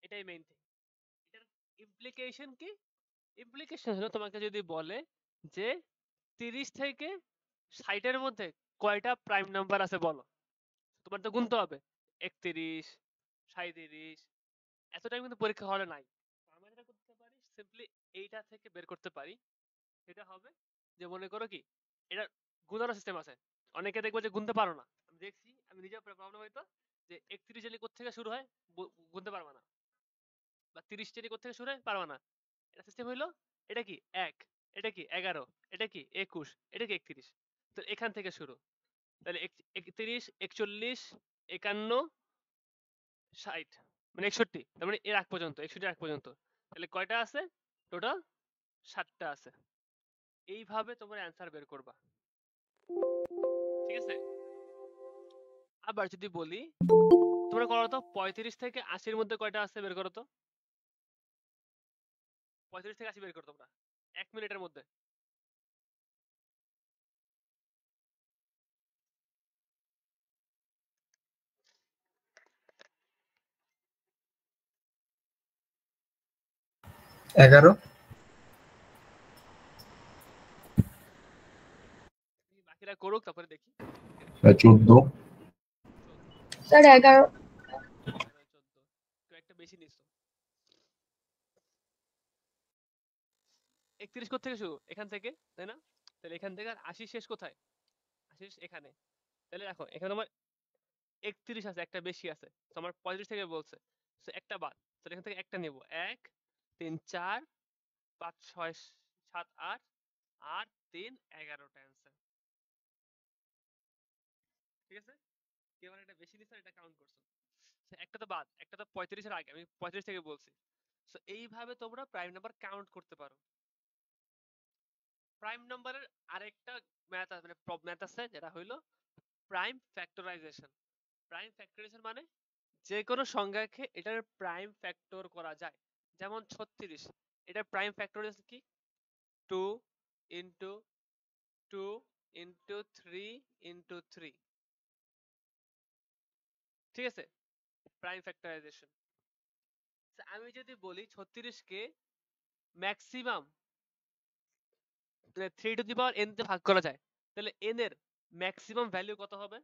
এটাই মেইন থিং। এটার ইমপ্লিকেশন কি? ইমপ্লিকেশন হলো তোমাকে যদি বলে যে 30 থেকে 60 এর মধ্যে কয়টা প্রাইম নাম্বার আছে বলো, তোমার তো গুনতে হবে 31 37। এত টাইম কিন্তু পরীক্ষা হলে নাই। আমরা যেটা করতে পারি সিম্পলি এইটা থেকে বের করতে পারি, সেটা হবে যে মনে করো কি এটা গুণানোর সিস্টেম আছে, অনেকে দেখবো যে গুনতে পারো না, আমি দেখছি, আমি নিজেও প্রবলেম হইতো যে 31 জানি কোত্থেকে শুরু হয় গুনতে পারবা না, বা 30 জানি কোত্থেকে শুরু হয় পারবা না। এটা সিস্টেম হইলো, এটা কি 1, এটা কি 11, এটা কি 21, এটা কি 31, তো এখান থেকে শুরু। তাহলে 31, 41, 51, 60, মানে 61, তার মানে এর আগ পর্যন্ত, 61 এর আগ পর্যন্ত। তাহলে কয়টা আছে টোটাল? 7টা আছে। এইভাবে তোমরা অ্যান্সার বের করবা, ঠিক আছে? আবার যদি বলি তোমরা করো তো 35 থেকে 80 এর মধ্যে কয়টা আছে বের করো তো। 35 থেকে 80 বের করো তোমরা 1 মিনিটের মধ্যে। এগারো। বাকিরা করুক তারপরে দেখি। 14, স্যার 11। 14, কেউ একটা বেশি নিছো। 31 কোথা থেকে শুরু? এখান থেকে, তাই না? তাহলে এখান থেকে আর 80 শেষ কোথায়? 80 এখানে। তাহলে দেখো এখানে তোমার 31 আছে, একটা বেশি আছে, তো আমার 35 থেকে বলছে, তো একটা বাদ, তো এখান থেকে একটা নেব। 1, 3, 4, 5, 6, 7, 8, 8, 3, 11টা অ্যান্সার। ঠিক আছে? কেউ একটা বেশি নিছে, এটা কাউন্ট করছো। একটা তো বাদ, একটা তো 35 এর আগে, আমি 35 থেকে বলছি। সো এইভাবে তোমরা প্রাইম নাম্বার কাউন্ট করতে পারো। প্রাইম নাম্বারের আরেকটা ম্যাথ আছে, মানে ম্যাথ আছে, যেটা হইলো প্রাইম ফ্যাক্টরাইজেশন। প্রাইম ফ্যাক্টরাইজেশন মানে যে কোনো সংখ্যাকে এটার প্রাইম ফ্যাক্টর করা যায়। যেমন 36, এটার প্রাইম ফ্যাক্টরাইজেশন কি? 2 ইনটু 2 ইনটু 3 ইনটু 3। ঠিক আছে? Prime factorization. আমি যদি বলি 36 কে maximum 3 to the power n তে ভাগ করা যায়, তাহলে n এর ম্যাক্সিমাম ভ্যালু কত হবে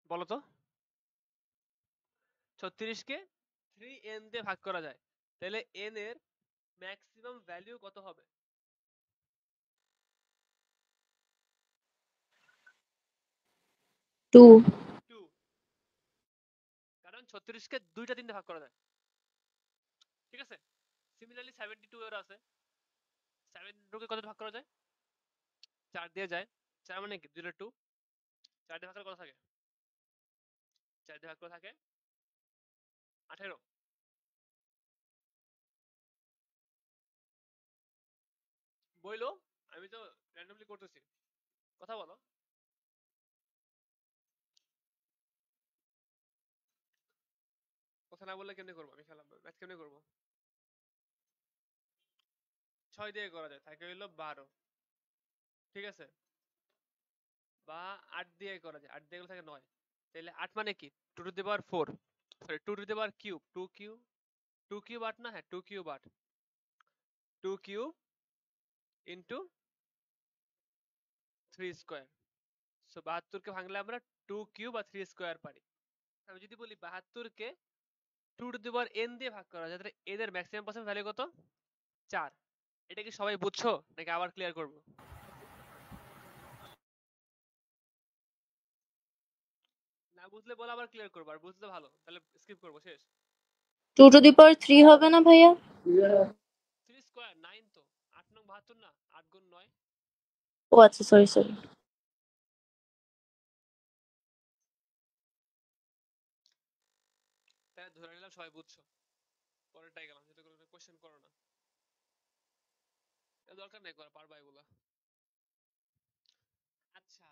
বলো তো? 36 কে 3n দিয়ে ভাগ করা যায়, তাহলে n এর ম্যাক্সিমাম ভ্যালু কত হবে? 2। 2, কারণ 36 কে দুইটা দিন দিয়ে ভাগ করা যায়। ঠিক আছে? সিমিলারলি 72 এর আছে, 72 কে কত দিয়ে ভাগ করা যায়? 4 দিয়ে যায়। 4 মানে কি 2 2, 4 দিয়ে ভাগ করলে কত থাকে? 4 দিয়ে ভাগ করে থাকে 18। বইলো, আমি তো র্যান্ডমলি করতেছি, কথা বলো। কথা না বললে কেমনে করবো? আমি খেলাম ম্যাথ কেমনে করবো? 6 দিয়ে করা যায়, থাকে হইলো 12। ঠিক আছে? বা 8 দিয়ে করা যায়, 8 দিয়ে গেলে থাকে 9। তাহলে 8 মানে কি 2 two the power 4, sorry 2 two the power cube, 2 cube, 2 cube 8 না? হ্যাঁ 2 cube 8, 2 cube into 3 square. So 72 কে ভাঙলে আমরা 2 কিউব আর 3 স্কয়ার পারি। আমি যদি বলি 72 কে 2 টু দি পাওয়ার n দিয়ে ভাগ করা যায়, তাহলে n এর ম্যাক্সিমাম পার্সেন্ট ভ্যালু কত? 4। এটা কি সবাই বুঝছো নাকি আবার ক্লিয়ার করব? না বুঝলে বল, আবার ক্লিয়ার করব, আর বুঝলে ভালো, তাহলে স্কিপ করব, শেষ। 2 to the power 3 হবে না ভাইয়া? 3 স্কয়ার 9, তো 8 নং 72 না, 8 গুণ 9। ও আচ্ছা, সরি সরি। তাই ধরে নিলাম সবাই বুঝছো, পরেরটাই গেলাম, যেটা কোনো কোশ্চেন করো না, এর দরকার নেই করা, পারবা এগুলা। আচ্ছা,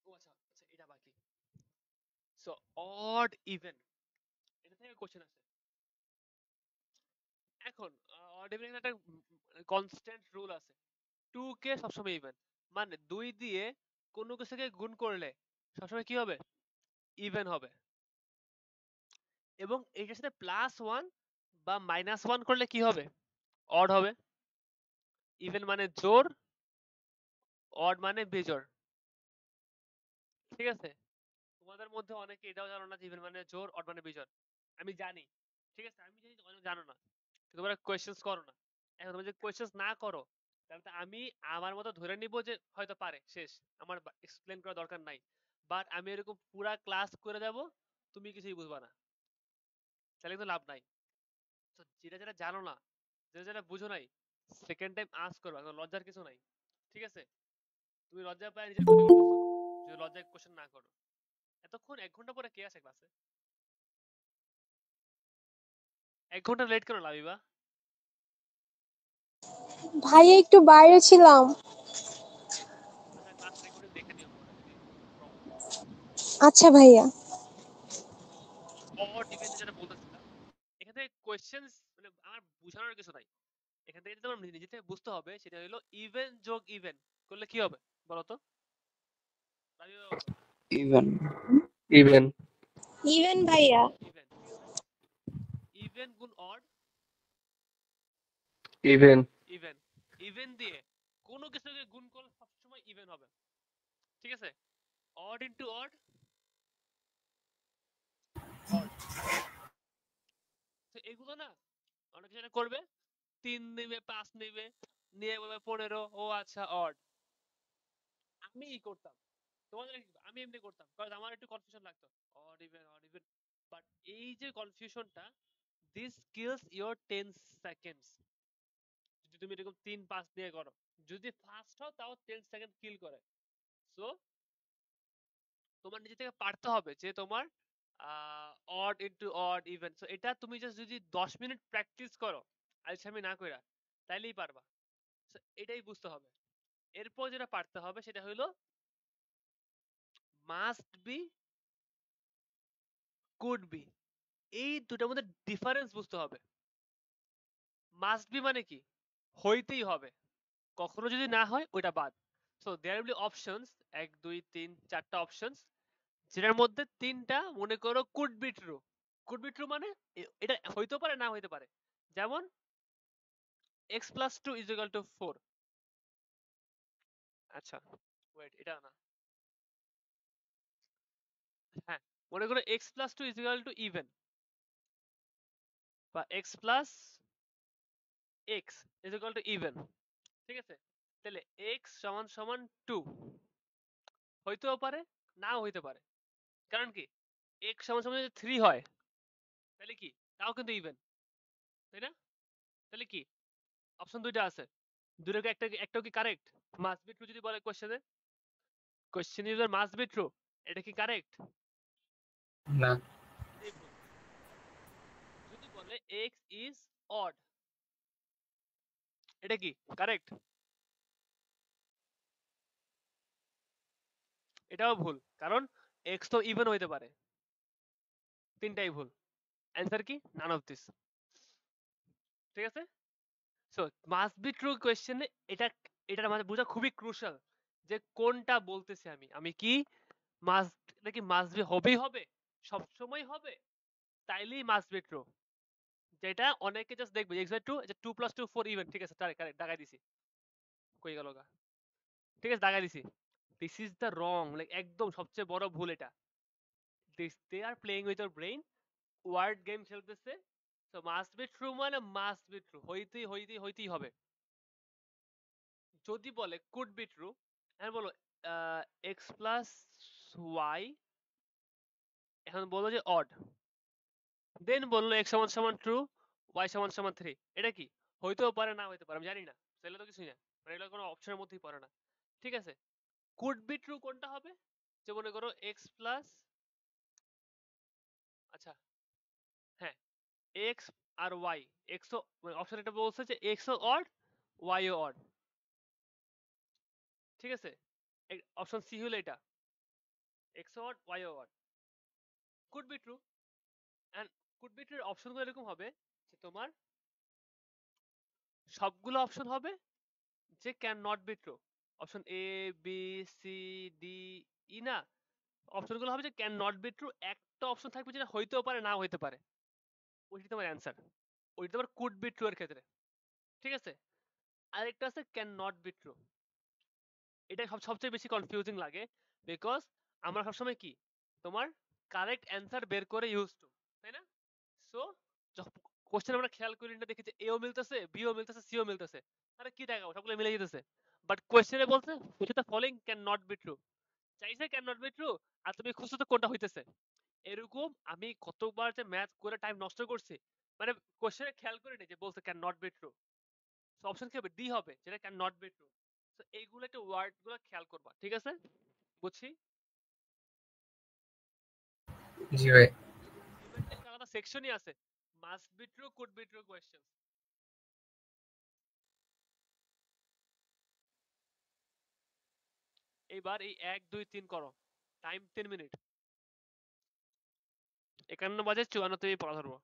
ও আচ্ছা আচ্ছা, এটা বাকি। সো অড ইভেন, এটা থেকে কোশ্চেন আছে। এখন অড ইভেন একটা কনস্ট্যান্ট রুল আছে, 2 কে সবসময় ইভেন, মানে 2 দিয়ে কোনো কিছুকে গুণ করলে সবসময় কি হবে? ইভেন হবে। এবং এটার সাথে +1 বা -1 করলে কি হবে? অড হবে। ইভেন মানে জোড়, অড মানে বিজোড়। ঠিক আছে? তোমাদের মধ্যে অনেকে এটাও জানো না যে ইভেন মানে জোড়, অড মানে বিজোড়। আমি জানি, ঠিক আছে, আমি জানি, তোমরা জানো না, তোমরা কোয়েশ্চেন্স করো না। এখন তুমি যদি কোয়েশ্চেন না করো তাহলে তো আমি আমার মতো ধরে নিব যে হয়তো পারে, শেষ, আমার এক্সপ্লেন করার দরকার নাই। বাট আমি এরকম পুরা ক্লাস করে যাব, তুমি কিছুই বুঝবা না, তাহলে কিন্তু লাভ নাই। তো যেটা যেটা জানো না, যেটা যেটা বুঝো নাই, সেকেন্ড টাইম আস্ক করবা, কোনো লজ্জার কিছু নাই, ঠিক আছে? তুমি লজ্জা পায় নিজের ক্ষতি করতেছো যদি লজ্জায় কোশ্চেন না করো। এতক্ষণ 1 ঘন্টা পরে কে আছে ক্লাসে? 1 ঘন্টা লেট কেন লাভিবা? ভাইয়া একটু বাইরে ছিলাম। আচ্ছা, ক্লাস রেকর্ডিং দেখে নিও পরে যদি প্রবলেম হয়। আচ্ছা ভাইয়া। অড ইভেন যেটা বলতেছিলাম, এখান থেকে কোয়েশ্চেন্স মানে আমার বোঝানোর কিছু নাই, এখান থেকে তোমার নিজে থেকে বুঝতে হবে। সেটা হলো ইভেন যোগ ইভেন করলে কি হবে বলো তো, রাবিবা বলো। ইভেন। ইভেন। ইভেন ভাইয়া। ইভেন, ঠিক আছে? ইভেন গুণ অড ইভেন। ইভেন, ইভেন দিয়ে কোনো কিছুকে গুণ করলে সবসময় ইভেন হবে, ঠিক আছে? Odd into odd odd. তো এগুলো না অনেক কিছু করবে, 3 নেবে 5 নেবে, নিয়ে বলবে 15, ও আচ্ছা অড। আমি করতাম, তোমাদের আমি এমনি করতাম, কারণ আমার একটু কনফিউশন লাগতো, odd even odd even. But এই যে কনফিউশনটা, দিস কিলস ইওর 10 সেকেন্ডস। যদি তুমি এরকম 3-5 দিয়ে করো, যদি ফাস্ট হও তাও 10 সেকেন্ড কিল করে। সো তোমার নিজে থেকে পারতে হবে যে তোমার odd into odd even. So এটা তুমি জাস্ট যদি 10 মিনিট প্র্যাকটিস করো আলসামি না কইরা, তাইলেই পারবা। সো এটাই বুঝতে হবে। এরপর যেটা পারতে হবে সেটা হলো মাস্ট বি, কুড বি, এই দুটার মধ্যে ডিফারেন্স বুঝতে হবে। মাস্ট বি মানে কি, হইতেই হবে, কখনো যদি না হয় ওইটা বাদ। So there will be options, 1 2 3 4টা অপশনস, যেটার মধ্যে 3টা মনে করো could be true. Could be true মানে এটা হইতে পারে না হইতে পারে। যেমন x plus 2 is equal to 4। আচ্ছা ওয়েট, এটা না, হ্যাঁ, মনে করো x plus 2 is equal to even, বা x plus x is equal to even, ঠিক আছে? তাহলে x সমান সমান 2 হইতেও পারে নাও হইতে পারে। কারণ কি, x সমান সমান যদি 3 হয় তাহলে কি, তাও কিন্তু ইভেন, তাই না? তাহলে কি, অপশন দুইটা আছে, দুটোকে একটাও কি কারেক্ট? মাস্ট বি ট্রু যদি বলে কোশ্চেনে, question user must be true, এটা কি কারেক্ট? না। এটাই ভুল। যদি বলে x is odd, এটা কি কারেক্ট? এটাও ভুল, কারণ x তো ইভেন হইতে পারে। তিনটাই ভুল। অ্যান্সার কি, নান অফ দিস, ঠিক আছে? সো মাস্ট বি ট্রু কোয়েশ্চেনে এটার মাঝে বোঝা খুবই ক্রুশাল যে কোনটা বলতেছি আমি। আমি কি মাস্ট, নাকি মাস্ট বি হবেই হবে, সব সময় হবে, তাইলেই মাস্ট বি ট্রু। যেটা অনেকে জাস্ট দেখবে x/2, যে 2 + 2 4 ইভেন, ঠিক আছে, কারেক্ট, দাগাই দিছি, কই গেল গা, ঠিক আছে, দাগাই দিছি। This is the wrong, like একদম সবচেয়ে বড় ভুল এটা। They are playing with your brain, word game খেলতেছে। সো মাস্ট বি ট্রু মানে মাস্ট বি ট্রু, হইতেই হবে। যদি বলে কুড বি ট্রু, এখন বলো x প্লাস ওয়াই, এখন বলো যে অড, দেন বললো x সমান সমান ট্রু, y সমান সমান 3, এটা কি, হইতেও পারে না হইতে পারে, আমি জানি না, তাহলে তো কিছুই না, মানে এগুলো কোনো অপশনের মধ্যেই পড়ে না, ঠিক আছে? কুড বি ট্রু কোনটা হবে, যে মনে করো x প্লাস, আচ্ছা হ্যাঁ, x আর y, x ও অপশন এটা বলছে যে x ও অড y ও অড, ঠিক আছে? অপশন সি হলো এটা, x ও অড y ও odd, could be true. And could be ট্রুর অপশনগুলো এরকম হবে যে তোমার সবগুলো অপশন হবে যে can not be true. Option A B C D E না, অপশনগুলো হবে যে ক্যান নট বি ট্রু, একটা অপশন থাকবে যেটা হইতেও পারে না হইতে পারে, ওইটা তোমার অ্যান্সার, ওইটা তোমার কুড বি ট্রু এর ক্ষেত্রে, ঠিক আছে? আরেকটা আছে ক্যান নট বি ট্রু, এটা সবচেয়ে বেশি কনফিউজিং লাগে, বিকজ আমরা সবসময় কি তোমার কারেক্ট অ্যান্সার বের করে ইউজ টু, তাই না? সো কোশ্চেন আমরা খেয়াল করি না, দেখি যে এও মিলতেছে, বিও মিলতেছে, সিও মিলতেছে, আরে কি দেখাবো, সবগুলো মিলে যেতেছে। বাট কোশ্চেনে বলছে which of the following can not be true, চাইছে ক্যান নট বি ট্রু, আর তুমি খুঁজছো তো কোনটা হইতেছে। এরকম আমি কতবার যে ম্যাথ করে টাইম নষ্ট করছি, মানে কোশ্চেনে খেয়াল করি না যে বলছে can not be true, so option কি হবে, ডি হবে, যেটা can not be true. So এইগুলো একটু ওয়ার্ড গুলো খেয়াল করবা, ঠিক আছে? বুঝছি। জি ভাই। হুইমেনটা একটা আলাদা সেকশনই আছে, must be true, could be true question. এইবার এই 1 2 3 করো, টাইম 3 মিনিট। 51 বাজে 54 তে পড়া ধরবো।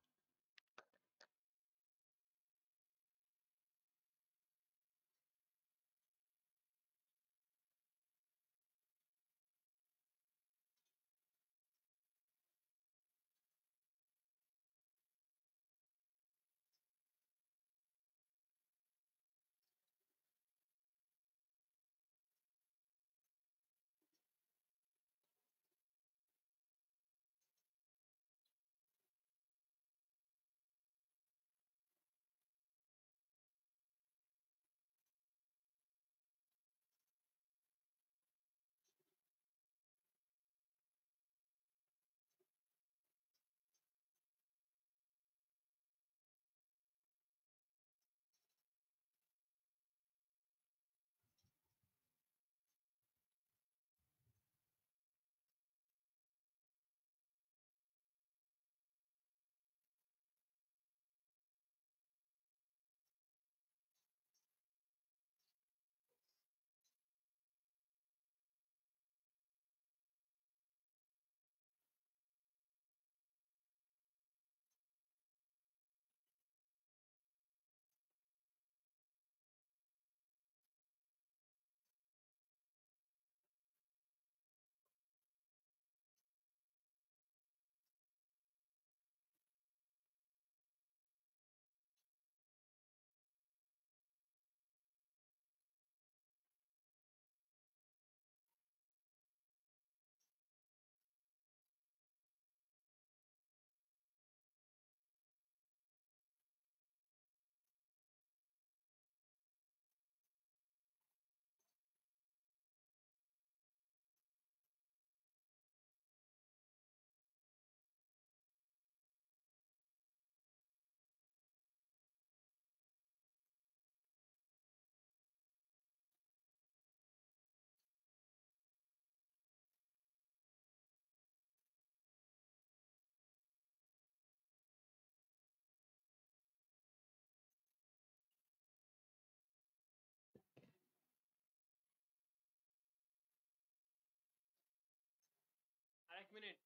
আর 1 মিনিট।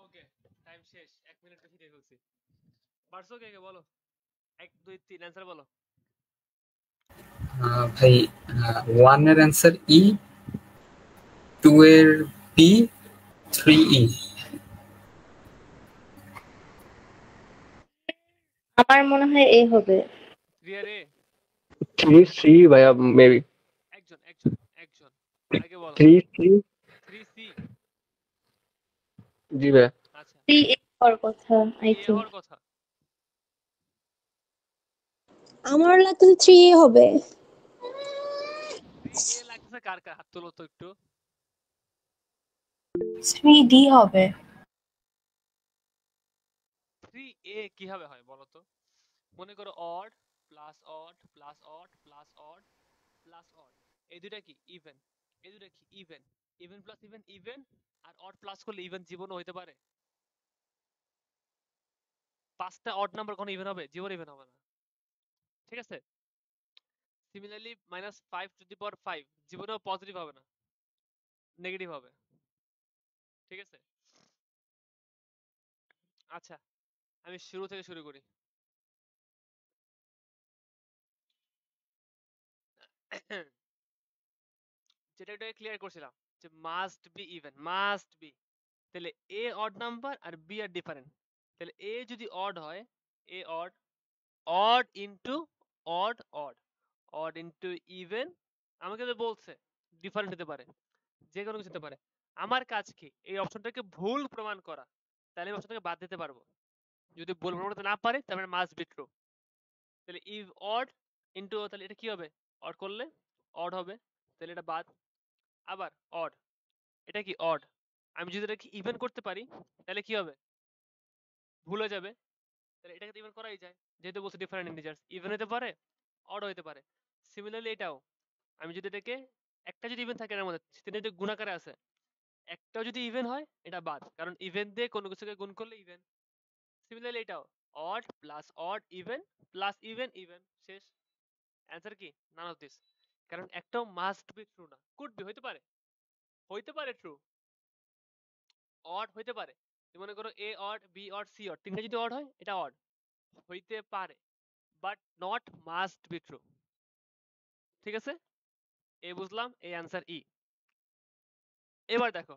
ওকে, টাইম শেষ, 1 মিনিট বেশি দিয়ে ফেলছি। পারছো কে কে বলো, 1 2 3 অ্যান্সার বলো। ভাই 1 এর অ্যান্সার ই, 2 এর বি, 3 ই। আমার মনে হয় এ হবে। 3 আর a? 3 ভাইয়া মেবি। একজন একজন একজন আগে বলো। 3 3c। জি ভাইয়া। আচ্ছা 3A হওয়ার কথা আই a থিংক। হওয়ার কথা। আমার লাগতেছে 3A হবে। 3a লাগতেছে কার কার? হাত তোলো তো একটু। 3D হবে। 3a কিভাবে হয় বলো তো? মনে করো odd plus odd plus odd plus odd plus odd, এই দুইটা কি ইভেন, এই দুইটা কি even, even plus even even, আর অড প্লাস করলে ইভেন জীবনও হইতে পারে? পাঁচটা অড নাম্বার কোনো ইভেন হবে? জীবন ইভেন হবে না, ঠিক আছে? সিমিলারলি -5 জীবনেও পজিটিভ হবে না, নেগেটিভ হবে, ঠিক আছে? আচ্ছা আমি শুরু থেকে শুরু করি। যেটা এটা ক্লিয়ার করছিলাম যে must be even, must be, তাহলে এ অড নাম্বার আর বি আর ডিফারেন্ট, তাহলে এ যদি অড হয়, A odd, odd into odd, odd odd into even, আমাকে তো বলছে ডিফারেন্ট হতে পারে, যে কোনো কিছু হতে পারে। আমার কাজ কি এই অপশনটাকে ভুল প্রমাণ করা, তাহলে আমি অপশনটাকে বাদ দিতে পারবো। যদি ভুল প্রমাণ করতে না পারে তাহলে মাস্ট বি ট্রু। তাহলে ইফ অড ইনটু, তাহলে এটা কি হবে? অড করলে অড হবে, তাহলে এটা বাদ। আবার অড, এটা কি অড, আমি যদি এটাকে ইভেন করতে পারি তাহলে কি হবে? ভুল হয়ে যাবে, তাহলে এটাকে ইভেন করাই যায়, যেহেতু বলছে ডিফারেন্ট ইন্টিজার্স, ইভেন হতে পারে অড হতে পারে। সিমিলারলি এটাও, আমি যদি এটাকে, একটা যদি ইভেন থাকে এর মধ্যে, সেটা যদি গুণাকারে আছে, একটাও যদি ইভেন হয় এটা বাদ, কারণ ইভেন দিয়ে কোনো কিছুকে গুণ করলে ইভেন। সিমিলারলি এটাও odd plus odd even plus even even, শেষ। অ্যান্সার কি? নান অফ দিস, কারণ একটাও মাস্ট বি ট্রু না, কুড বি, হইতে পারে, হইতে পারে ট্রু, অড হইতে পারে। মনে করো A odd, B odd, C odd, তিনটা যদি অড হয় এটা অড হইতে পারে, but not must be true, ঠিক আছে? এ বুঝলাম, এই অ্যান্সার ই। এবার দেখো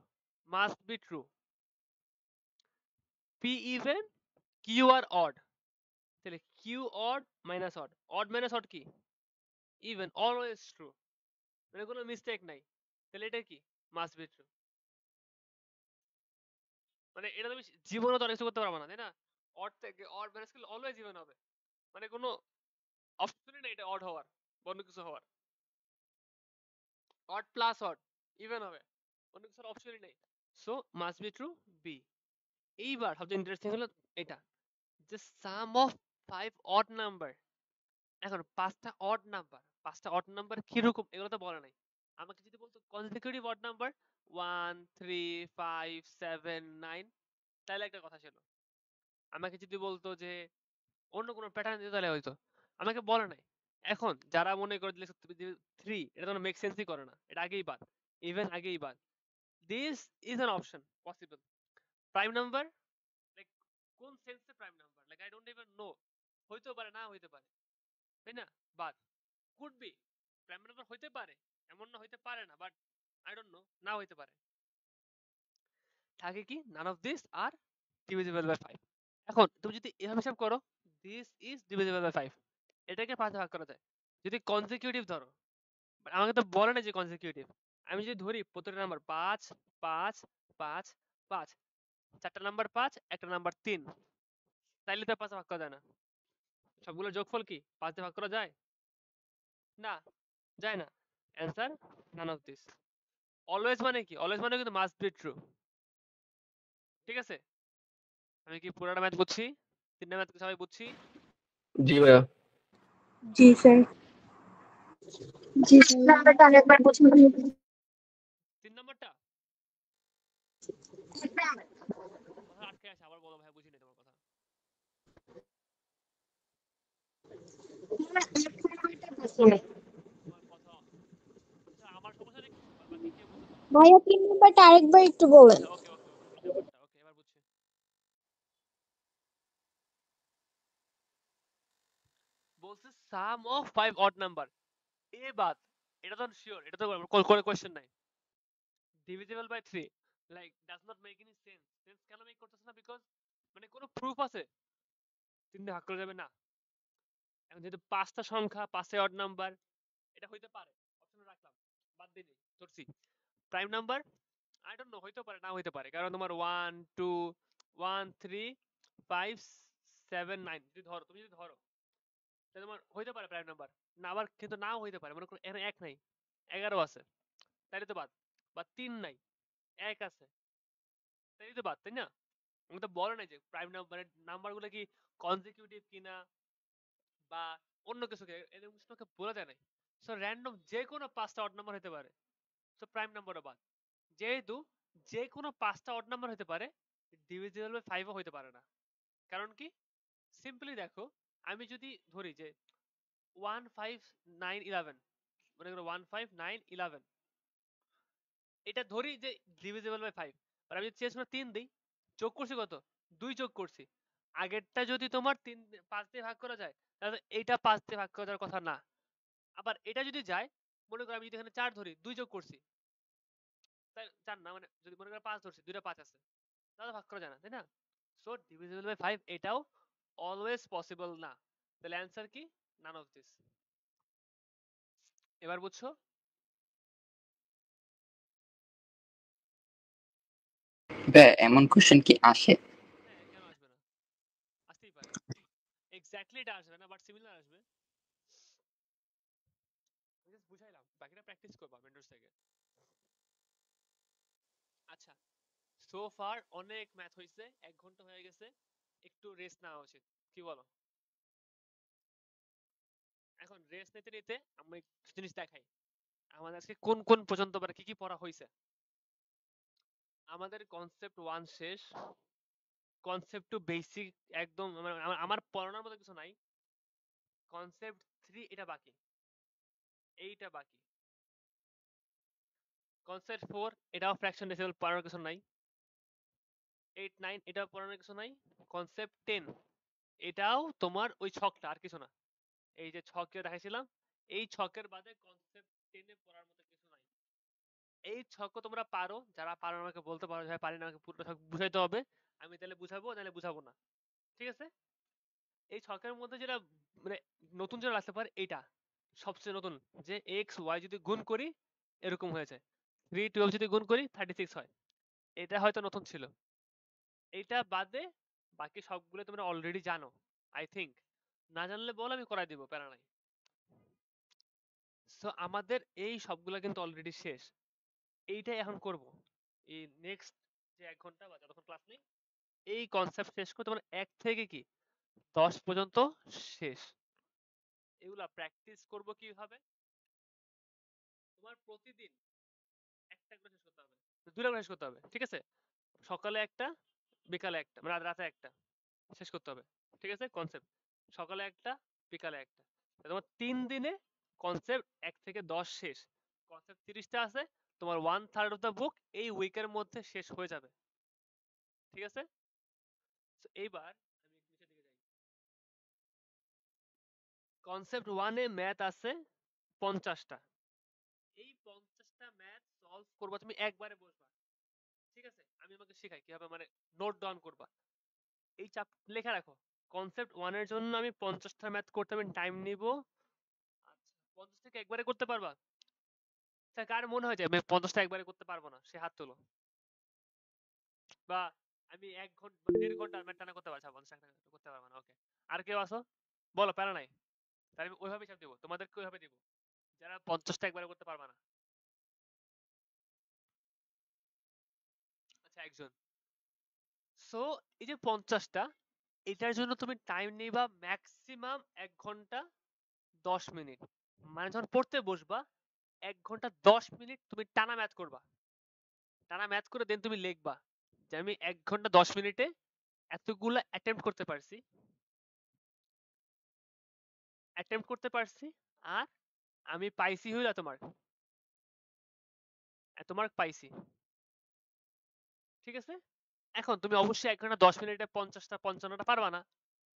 must be true, P even Q আর অড, তাহলে Q odd minus odd, odd minus odd কি? ইভেন, অলওয়েজ ট্রু, মানে কোনো মিস্টেক নাই, তাহলে এটা কি? Must be true. মানে এটা তুমি জীবনে তো অনেক কিছু করতে পারবে না, তাই না? অড থেকে অড মাইনাস করলে অলওয়েজ ইভেন হবে, মানে কোনো অপশনই নেই এটা অড হওয়ার, অন্য কিছু হওয়ার। অড প্লাস অড ইভেন হবে, অন্য কিছুর অপশনই নেই। So must be true, B. এইবার সবচেয়ে ইন্টারেস্টিং হলো এটা, যে সাম অফ 5 অড নাম্বার। এখন পাঁচটা অড নাম্বার কিরকম এগুলো তো বলে নাই। আমাকে যদি বলতো কনজিকিউটিভ অড নাম্বার 1 3 5 7 9, তাহলে একটা কথা ছিল। আমাকে যদি বলতো যে অন্য কোনো প্যাটার্ন দিতে, তাহলে হয়তো। আমাকে বলে নাই। এখন যারা মনে করে দিলে 3, এটা তো মেক সেন্সই করে না, এটা আগেই বাদ, ইভেন আগেই বাদ। This is an option possible. Prime number, like কোন সেন্সে prime number, like I don't even know, হইতেও পারে না হইতে পারে, তাই না? বাদ। কুড বি, প্রাইম নাম্বার হইতে পারে, এমন না হইতে পারে না, বাট আই ডোন্ট নো, না হইতে পারে। থাকে কি? None of this are divisible by 5। এখন তুমি যদি এভাবে হিসাব করো, দিস ইজ ডিভিজিবল বাই 5, এটাকে 5 ভাগ করা যায় যদি কনজিকিউটিভ ধরো। But আমাকে তো বলে না যে কনজিকিউটিভ। আমি যদি ধরি প্রত্যেকটা নাম্বার 5 5 5 5, চারটা নাম্বার 5, একটা নাম্বার 3, তাইলে তো 5 ভাগ করা যায় না। সবগুলোর যোগফল কি 5 দিয়ে ভাগ করা যায়? না, যায় না। Answer naan of this. Always মানে কি? অলওয়েজ মানে কিন্তু মাস্ট বি ট্রু, ঠিক আছে? আমি কি পুরাটা ম্যাথ বুঝছি? তিনটা ম্যাথ সবাই বুঝছি? জি ভাইয়া। জি স্যার। জি স্যার, নাম্বারটা আরেকবার বুঝুন। 3 নাম্বারটা কথা আটকে আছে, আবার বলো ভাই, বুঝিনি তোমার কথা। তোমার কথা, আচ্ছা আমার সমস্যা নাকি, বাকি কেউ বুঝতে পারো? ভাইয়া 3 নাম্বারটা আরেকবার একটু বলেন। আচ্ছা ওকে ওকে ওকে, 3 নাম্বারটা ওকে, এবার বুঝছি। বলছে sum of 5 odd number, A বাদ, এটা তো শিওর, এটা তো কোনো কোশ্চেন নাই। Divisible by 3, like does not make any sense. Sense কেন মেক করতেছে না? বিকজ মানে কোনো প্রুফ আছে? 3 দিয়ে ভাগ করা যাবে না। এখন যেহেতু 5টা সংখ্যা, 5 অড নাম্বার, এটা হইতে পারে, অপশনে রাখলাম, বাদ দিই ধরছি। Prime number I don't know, হইতে পারে না হইতে পারে, কারণ তোমার 1 2 1 3 5 7 9 যদি ধরো, তুমি যদি ধরো তাহলে তোমার হইতে পারে প্রাইম নাম্বার, না আবার কিন্তু নাও হইতে পারে। মনে করো এখানে 1 নাই, 11 আছে, তাইলে তো বাদ। বা 3 নাই, 1 আছে, তাইলে তো বাদ, তাই না? আমি তো বলে নাই যে প্রাইম নাম্বারের নাম্বারগুলো কি কনজিকিউটিভ কিনা বা অন্য কিছু কি, এরকম কিছু তোকে বলে দেয় নাই। সো র্যান্ডম যে কোনো 5টা অড নাম্বার হতে পারে, সো প্রাইম নাম্বারও বাদ। যেহেতু যে কোনো 5টা অড নাম্বার হতে পারে, ডিভিজিবল বাই 5 ও হতে পারে না। কারণ কি? সিম্পলি দেখো, আমি যদি ধরি যে 1 5 9 11, মনে করো 1 5 9 11, এটা ধরি যে ডিভিজিবল বাই 5, আর আমি চেঞ্জ করে 3 দিই, যোগ করছি কত? 2 যোগ করছি। আগেরটা যদি তোমার 5 দিয়ে ভাগ করা যায়, তাহলে এইটা 5 দিয়ে ভাগ করা যাওয়ার কথা না। আবার এটা যদি যায়, মনে করো আমি যদি এখানে 4 ধরি, 2 যোগ করছি, তাই 4 না, মানে যদি মনে করো 5 ধরছি, দুইটা 5 আছে, তাহলে ভাগ করা যায় না, তাই না? সো ডিভিজিবল বাই 5 এটাও অলওয়েজ পসিবল না। তাহলে অ্যান্সার কি? None of this. এবার বুঝছো? ভাইয়া এমন কোশ্চেন কি আসে? হ্যাঁ, কেন আসবে না? আসতেই পারে। এক্স্যাক্টলি এটা আসবে না, বাট সিমিলার আসবে। জাস্ট বুঝাইলাম, বাকিটা প্র্যাকটিস করবা মেন্টরস থেকে। আচ্ছা, সো ফার অনেক ম্যাথ হইছে, 1 ঘন্টা হয়ে গেছে, একটু রেস্ট নেওয়া উচিত, কি বলো? এখন রেস্ট নিতে নিতে আমি কিছু জিনিস দেখাই আমাদের আজকে কোন কোন পর্যন্ত কি কি পড়া হয়েছে। আমাদের কনসেপ্ট 1 শেষ, কনসেপ্ট 2 বেসিক একদম, আমার পড়ানোর মতো কিছু নাই। কনসেপ্ট 3 এটা বাকি, এইটা বাকি। কনসেপ্ট 4 এটাও ফ্র্যাকশন ডেসিমাল পড়ানোর কিছু নাই। 8 9 এটাও পড়ানোর কিছু নাই। কনসেপ্ট 10 এটাও তোমার ওই ছকটা, আর কিছু না। এই যে ছকে দেখাইছিলাম, এই ছকের বাদে কনসেপ্ট 10 এ পড়ার মতো কিছু নাই। এই ছকও তোমরা পারো, যারা পারো আমাকে বলতে পারো, যারা পারি না আমাকে পুরোটা ছক বুঝাইতে হবে, আমি তাহলে বুঝাবো, নাহলে বুঝাবো না, ঠিক আছে? এই ছকের মধ্যে যেটা মানে নতুন যেটা আসতে পারে, এইটা সবচেয়ে নতুন, যে এক্স ওয়াই যদি গুণ করি এরকম হয়েছে, 3 12 যদি গুণ করি 36 হয়, এটা হয়তো নতুন ছিল। এইটা বাদে বাকি সবগুলো তোমরা অলরেডি জানো আই থিংক, না জানলে বল আমি করাই দিব, প্যারা নাই। সো আমাদের এই সবগুলো কিন্তু অলরেডি শেষ, এইটাই এখন করব। এই নেক্সট যে 1 ঘন্টা বা যতক্ষণ ক্লাস নেই, এই কনসেপ্ট শেষ করে তোমার 1 থেকে কি 10 পর্যন্ত শেষ। এগুলা প্র্যাকটিস করব কিভাবে? তোমার প্রতিদিন একটা করে শেষ করতে হবে, দুইটা করে শেষ করতে হবে, ঠিক আছে? সকালে একটা, বিকালে একটা, মানে রাতে একটা শেষ করতে হবে, ঠিক আছে? কনসেপ্ট সকালে একটা, বিকালে একটা, তোমার 3 দিনে কনসেপ্ট 1 থেকে 10 শেষ। কনসেপ্ট 30টা আছে, তোমার 1/3 অফ দ্য বুক এই উইকের মধ্যে শেষ হয়ে যাবে, ঠিক আছে? So, এইবার আমি একটু নিচের দিকে যাই। কনসেপ্ট 1 এ ম্যাথ আছে 50টা। এই 50টা ম্যাথ সলভ করবা তুমি একবারে বসবা, ঠিক আছে? আমি তোমাকে শেখাই কিভাবে, মানে নোট ডাউন করবা। এই চাপ লেখা রাখো, কনসেপ্ট 1 এর জন্য আমি 50টা ম্যাথ করতে আমি টাইম নিব। আচ্ছা, 50 থেকে একবারে করতে পারবা? আচ্ছা, কার মনে হয় যে আমি 50টা একবারে করতে পারবো না, সে হাত তোলো। বা আমি 1 ঘন্টা 1.5 ঘন্টা ম্যাথ টানা করতে পারছি, 50টা করতে পারবো না, ওকে। আর কেউ আসো, বলো, প্যারা নাই। তাহলে আমি ওইভাবে হিসাব দিব, তোমাদেরকে ওইভাবে দিব, যারা 50টা একবারে করতে পারবা না। আচ্ছা, একজন। সো এই যে 50টা, এটার জন্য তুমি টাইম নিবা ম্যাক্সিমাম 1 ঘন্টা 10 মিনিট। মানে যখন পড়তে বসবা 1 ঘন্টা 10 মিনিট তুমি টানা ম্যাথ করবা, টানা ম্যাথ করে দেন তুমি লিখবা যে আমি 1 ঘন্টা 10 মিনিটে এতগুলা অ্যাটেম্প্ট করতে পারছি, আর আমি পাইছি হইলো তোমার পাইছি, ঠিক আছে? এখন তুমি অবশ্যই 1 ঘন্টা 10 মিনিটে 50টা 55টা পারবা না,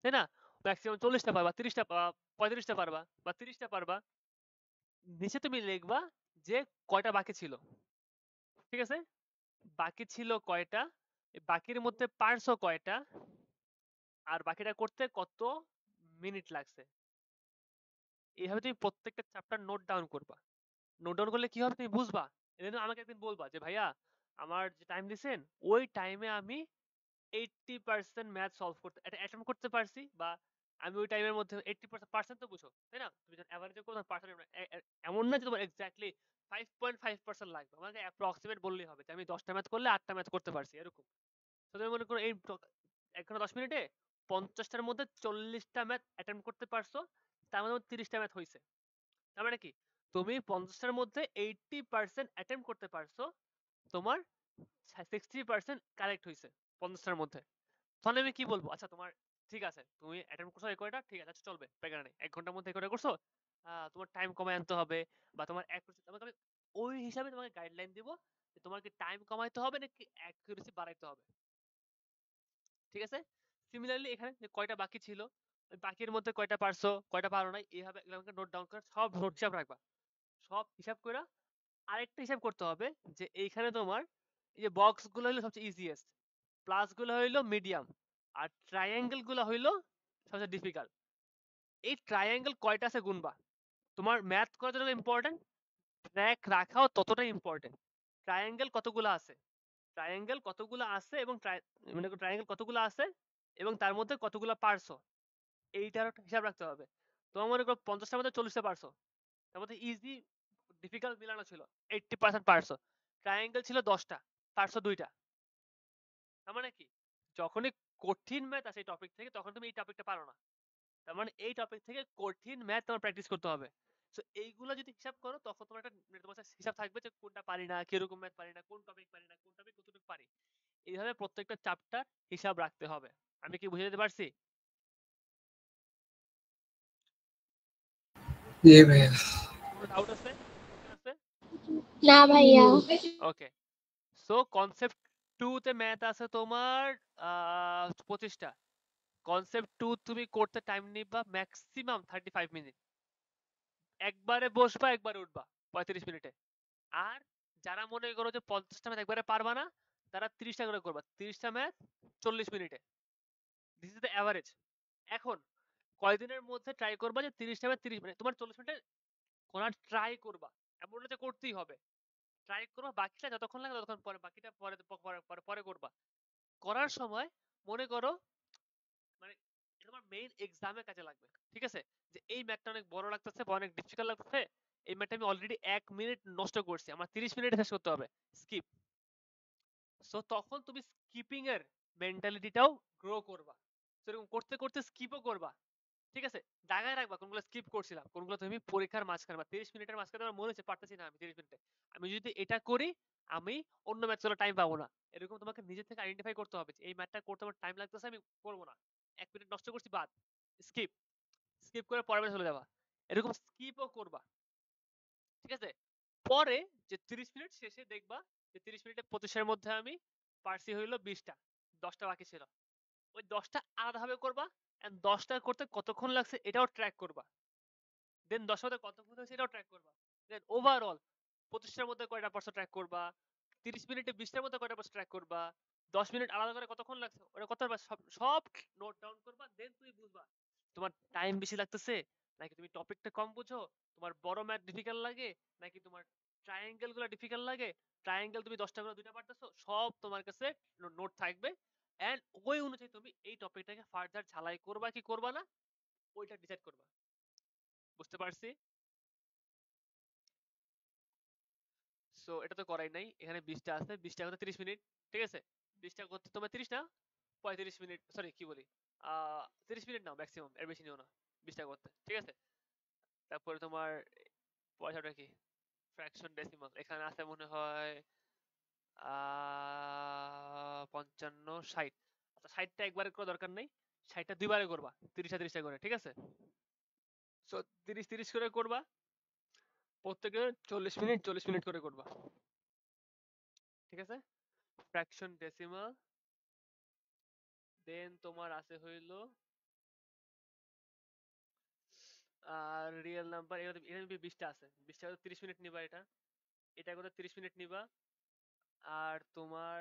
তাই না? ম্যাক্সিমাম 40টা পারবা, 30টা পারবা, 35টা পারবা, বা 30টা পারবা। নিচে তুমি লিখবা যে কয়টা বাকি ছিল, ঠিক আছে? বাকি ছিল কয়টা, এই বাকির মধ্যে পারছো কয়টা, আর বাকিটা করতে কত মিনিট লাগছে। এইভাবে তুমি প্রত্যেকটা চ্যাপ্টার নোট ডাউন করবা। নোট ডাউন করলে কি হবে তুমি বুঝবা। এজন্য আমাকে একদিন বলবা যে ভাইয়া আমার যে টাইম দিছেন ওই টাইমে আমি 80% ম্যাথ সলভ করতে অ্যাটেম্প্ট করতে পারছি, বা আমি ওই টাইমের মধ্যে 80% তো বুঝো তাই না, তুমি যখন অ্যাভারেজে করো পার্সেন্ট এমন না যে তোমার এক্স্যাক্টলি 5.5% লাগবে, আমাকে অ্যাপ্রক্সিমেট বললেই হবে যে আমি 10টা ম্যাথ করলে 8টা ম্যাথ করতে পারছি এরকম। তো তুমি মনে করো এই 1 ঘন্টা 10 মিনিটে 50টার মধ্যে 40টা ম্যাথ অ্যাটেম্প্ট করতে পারছো, তার মধ্যে 30টা ম্যাথ হয়েছে। তার মানে কি তুমি 50টার মধ্যে 80% অ্যাটেম্প্ট করতে পারছো, তোমার 60% কারেক্ট হয়েছে 50টার মধ্যে। তাহলে আমি কি বলবো, আচ্ছা তোমার ঠিক আছে তুমি অ্যাটেম্প্ট করছো এই কয়টা, ঠিক আছে আচ্ছা চলবে প্যারা নেই, 1 ঘন্টার মধ্যে এই কয়টা করছো, তোমার টাইম কমায় আনতে হবে, বা তোমার তোমাকে আমি ওই হিসাবে তোমাকে গাইডলাইন দিব যে তোমার কি টাইম কমাইতে হবে নাকি অ্যাকুরেসি বাড়াইতে হবে। ঠিক আছে, সিমিলারলি এখানে যে কয়টা বাকি ছিল ওই বাকির মধ্যে কয়টা পারছো কয়টা পারো নাই এইভাবে এগুলোকে নোট ডাউন করে সব নোট হিসাব রাখবা। সব হিসাব করে আরেকটা হিসাব করতে হবে যে এইখানে তোমার এই যে বক্স গুলো হলো সবচেয়ে ইজিয়েস্ট, প্লাস গুলো হইলো মিডিয়াম, আর ট্রায়াঙ্গেল গুলো হইলো সবচেয়ে ডিফিকাল্ট। এই ট্রায়াঙ্গেল কয়টা আছে গুনবা। তোমার ম্যাথ করা যতটা ইম্পর্টেন্ট, ট্র্যাক রাখাও ততটাই ইম্পর্টেন্ট। ট্রায়াঙ্গেল কতগুলো আছে, ট্রায়াঙ্গেল কতগুলো আছে এবং মানে ট্রায়াঙ্গেল কতগুলো আছে এবং তার মধ্যে কতগুলো পারছো, এইটার একটা হিসাব রাখতে হবে। তোমার মনে করো 50টার মধ্যে 40টা পারছো, তার মধ্যে ইজি ডিফিকাল্ট মিলানো ছিল 80% পারছো, ট্রায়াঙ্গেল ছিল 10টা, পারছো 2টা। তার মানে কি যখনই কঠিন ম্যাথ আসে এই টপিক থেকে তখন তুমি এই টপিকটা পারো না, তার মানে এই টপিক থেকে কঠিন ম্যাথ তোমার প্র্যাকটিস করতে হবে। সো এইগুলো যদি হিসাব করো তখন তোমার একটা তোমার কাছে হিসাব থাকবে যে কোনটা পারি না, কিরকম ম্যাথ পারি না, কোন টপিক পারি না, কোন টপিক কতটুকু পারি। এইভাবে প্রত্যেকটা চ্যাপ্টার হিসাব রাখতে হবে। আমি কি বুঝে দিতে পারছি? ভাইয়া। কোনো ডাউট আছে? আছে? না ভাইয়া। ওকে, সো কনসেপ্ট 2 তে ম্যাথ আছে তোমার 25টা। কনসেপ্ট 2 তুমি করতে টাইম নিবা ম্যাক্সিমাম 35 মিনিট। একবারে বসবা একবারে উঠবা 35 মিনিটে। আর যারা মনে করো যে 50টা ম্যাথ একবারে পারবা না, তারা 30টা করে করবা, 30টা ম্যাথ 40 মিনিটে। This is the average. এখন কয়দিনের মধ্যে ট্রাই করবা যে 30টা ম্যাথ 30 মিনিট তোমার 40 মিনিটে করার ট্রাই করবা, এমন না যে করতেই হবে। ট্রাই করবা, বাকিটা যতক্ষণ লাগে ততক্ষণ পরে, বাকিটা পরে পরে পরে পরে করবা। করার সময় মনে করো মানে এটা তোমার মেইন এক্সামে কাজে লাগবে। ঠিক আছে, যে এই ম্যাথটা অনেক বড় লাগতেছে বা অনেক ডিফিকাল্ট লাগতেছে, এই ম্যাথটা আমি অলরেডি 1 মিনিট নষ্ট করছি, আমার 30 মিনিটে শেষ করতে হবে, স্কিপ। সো তখন তুমি স্কিপিং এর মেন্টালিটিটাও গ্রো করবা, সেরকম করতে করতে স্কিপও করবা। ঠিক আছে, দাগায় রাখবা কোনগুলো স্কিপ করছিলাম, কোনগুলো তুমি পরীক্ষার মাঝখানে বা 30 মিনিটের মাঝখানে আমার মনে হচ্ছে পারতেছি না আমি 30 মিনিটে, আমি যদি এটা করি আমি অন্য ম্যাথগুলো টাইম পাবো না। এরকম তোমাকে নিজে থেকে আইডেন্টিফাই করতে হবে যে এই ম্যাথটা করতে আমার টাইম লাগতেছে আমি করবো না, 1 মিনিট নষ্ট করছি বাদ, স্কিপ। স্কিপ করে পরের ম্যাথে চলে যাবা, এরকম স্কিপও করবা। ঠিক আছে, পরে যে 30 মিনিট শেষে দেখবা যে 30 মিনিটে 25 মধ্যে আমি পারছি হইলো 20টা, 10টা বাকি ছিল, ওই 10টা আলাদাভাবে করবা, এন্ড 10টা করতে কতক্ষণ লাগছে এটাও ট্র্যাক করবা। দেন 10টার মধ্যে কতক্ষণ হয়েছে এটাও ট্র্যাক করবা। দেন ওভারঅল 25টার মধ্যে কয়টা পারছো ট্র্যাক করবা, 30 মিনিটে 20টার মধ্যে কয়টা পারছো ট্র্যাক করবা, 10 মিনিট আলাদা করে কতক্ষণ লাগছে ওটা কত সব সব নোট ডাউন করবা। দেন তুমি বুঝবা তোমার টাইম বেশি লাগতেছে নাকি তুমি টপিকটা কম বুঝো, তোমার বড় ম্যাথ ডিফিকাল্ট লাগে নাকি তোমার ট্রায়াঙ্গেল গুলো ডিফিকাল্ট লাগে, ট্রায়াঙ্গেল তুমি 10টা করে 2টা পারতেছো, সব তোমার কাছে নোট থাকবে। এন্ড ওই অনুযায়ী তুমি এই টপিকটাকে ফার্দার ঝালাই করবা কি করবা না ওইটা ডিসাইড করবা। বুঝতে পারছি? সো এটা তো করাই নাই, এখানে 20টা আছে, 20টা করতে 30 মিনিট। ঠিক আছে, 20টা করতে তোমার 30 না 35 মিনিট, সরি কি বলি 30 মিনিট নাও ম্যাক্সিমাম, এর বেশি নিও না 20টা করতে। ঠিক আছে, তারপরে তোমার পয়সাটা কি ফ্র্যাকশন ডেসিমাল এখানে আছে মনে হয় 55 60। আচ্ছা 60টা একবারে করা দরকার নেই, 60টা দুইবারে করবা, 30টা 30টা করে। ঠিক আছে, সো 30 30 করে করবা, প্রত্যেকে 40 মিনিট 40 মিনিট করে করবা। ঠিক আছে, ফ্র্যাকশন ডেসিমাল, দেন তোমার আছে হইলো আর রিয়েল নাম্বার, এখানে 20টা আছে, 20টা 30 মিনিট নিবা, এটা এটা করে 30 মিনিট নিবা। আর তোমার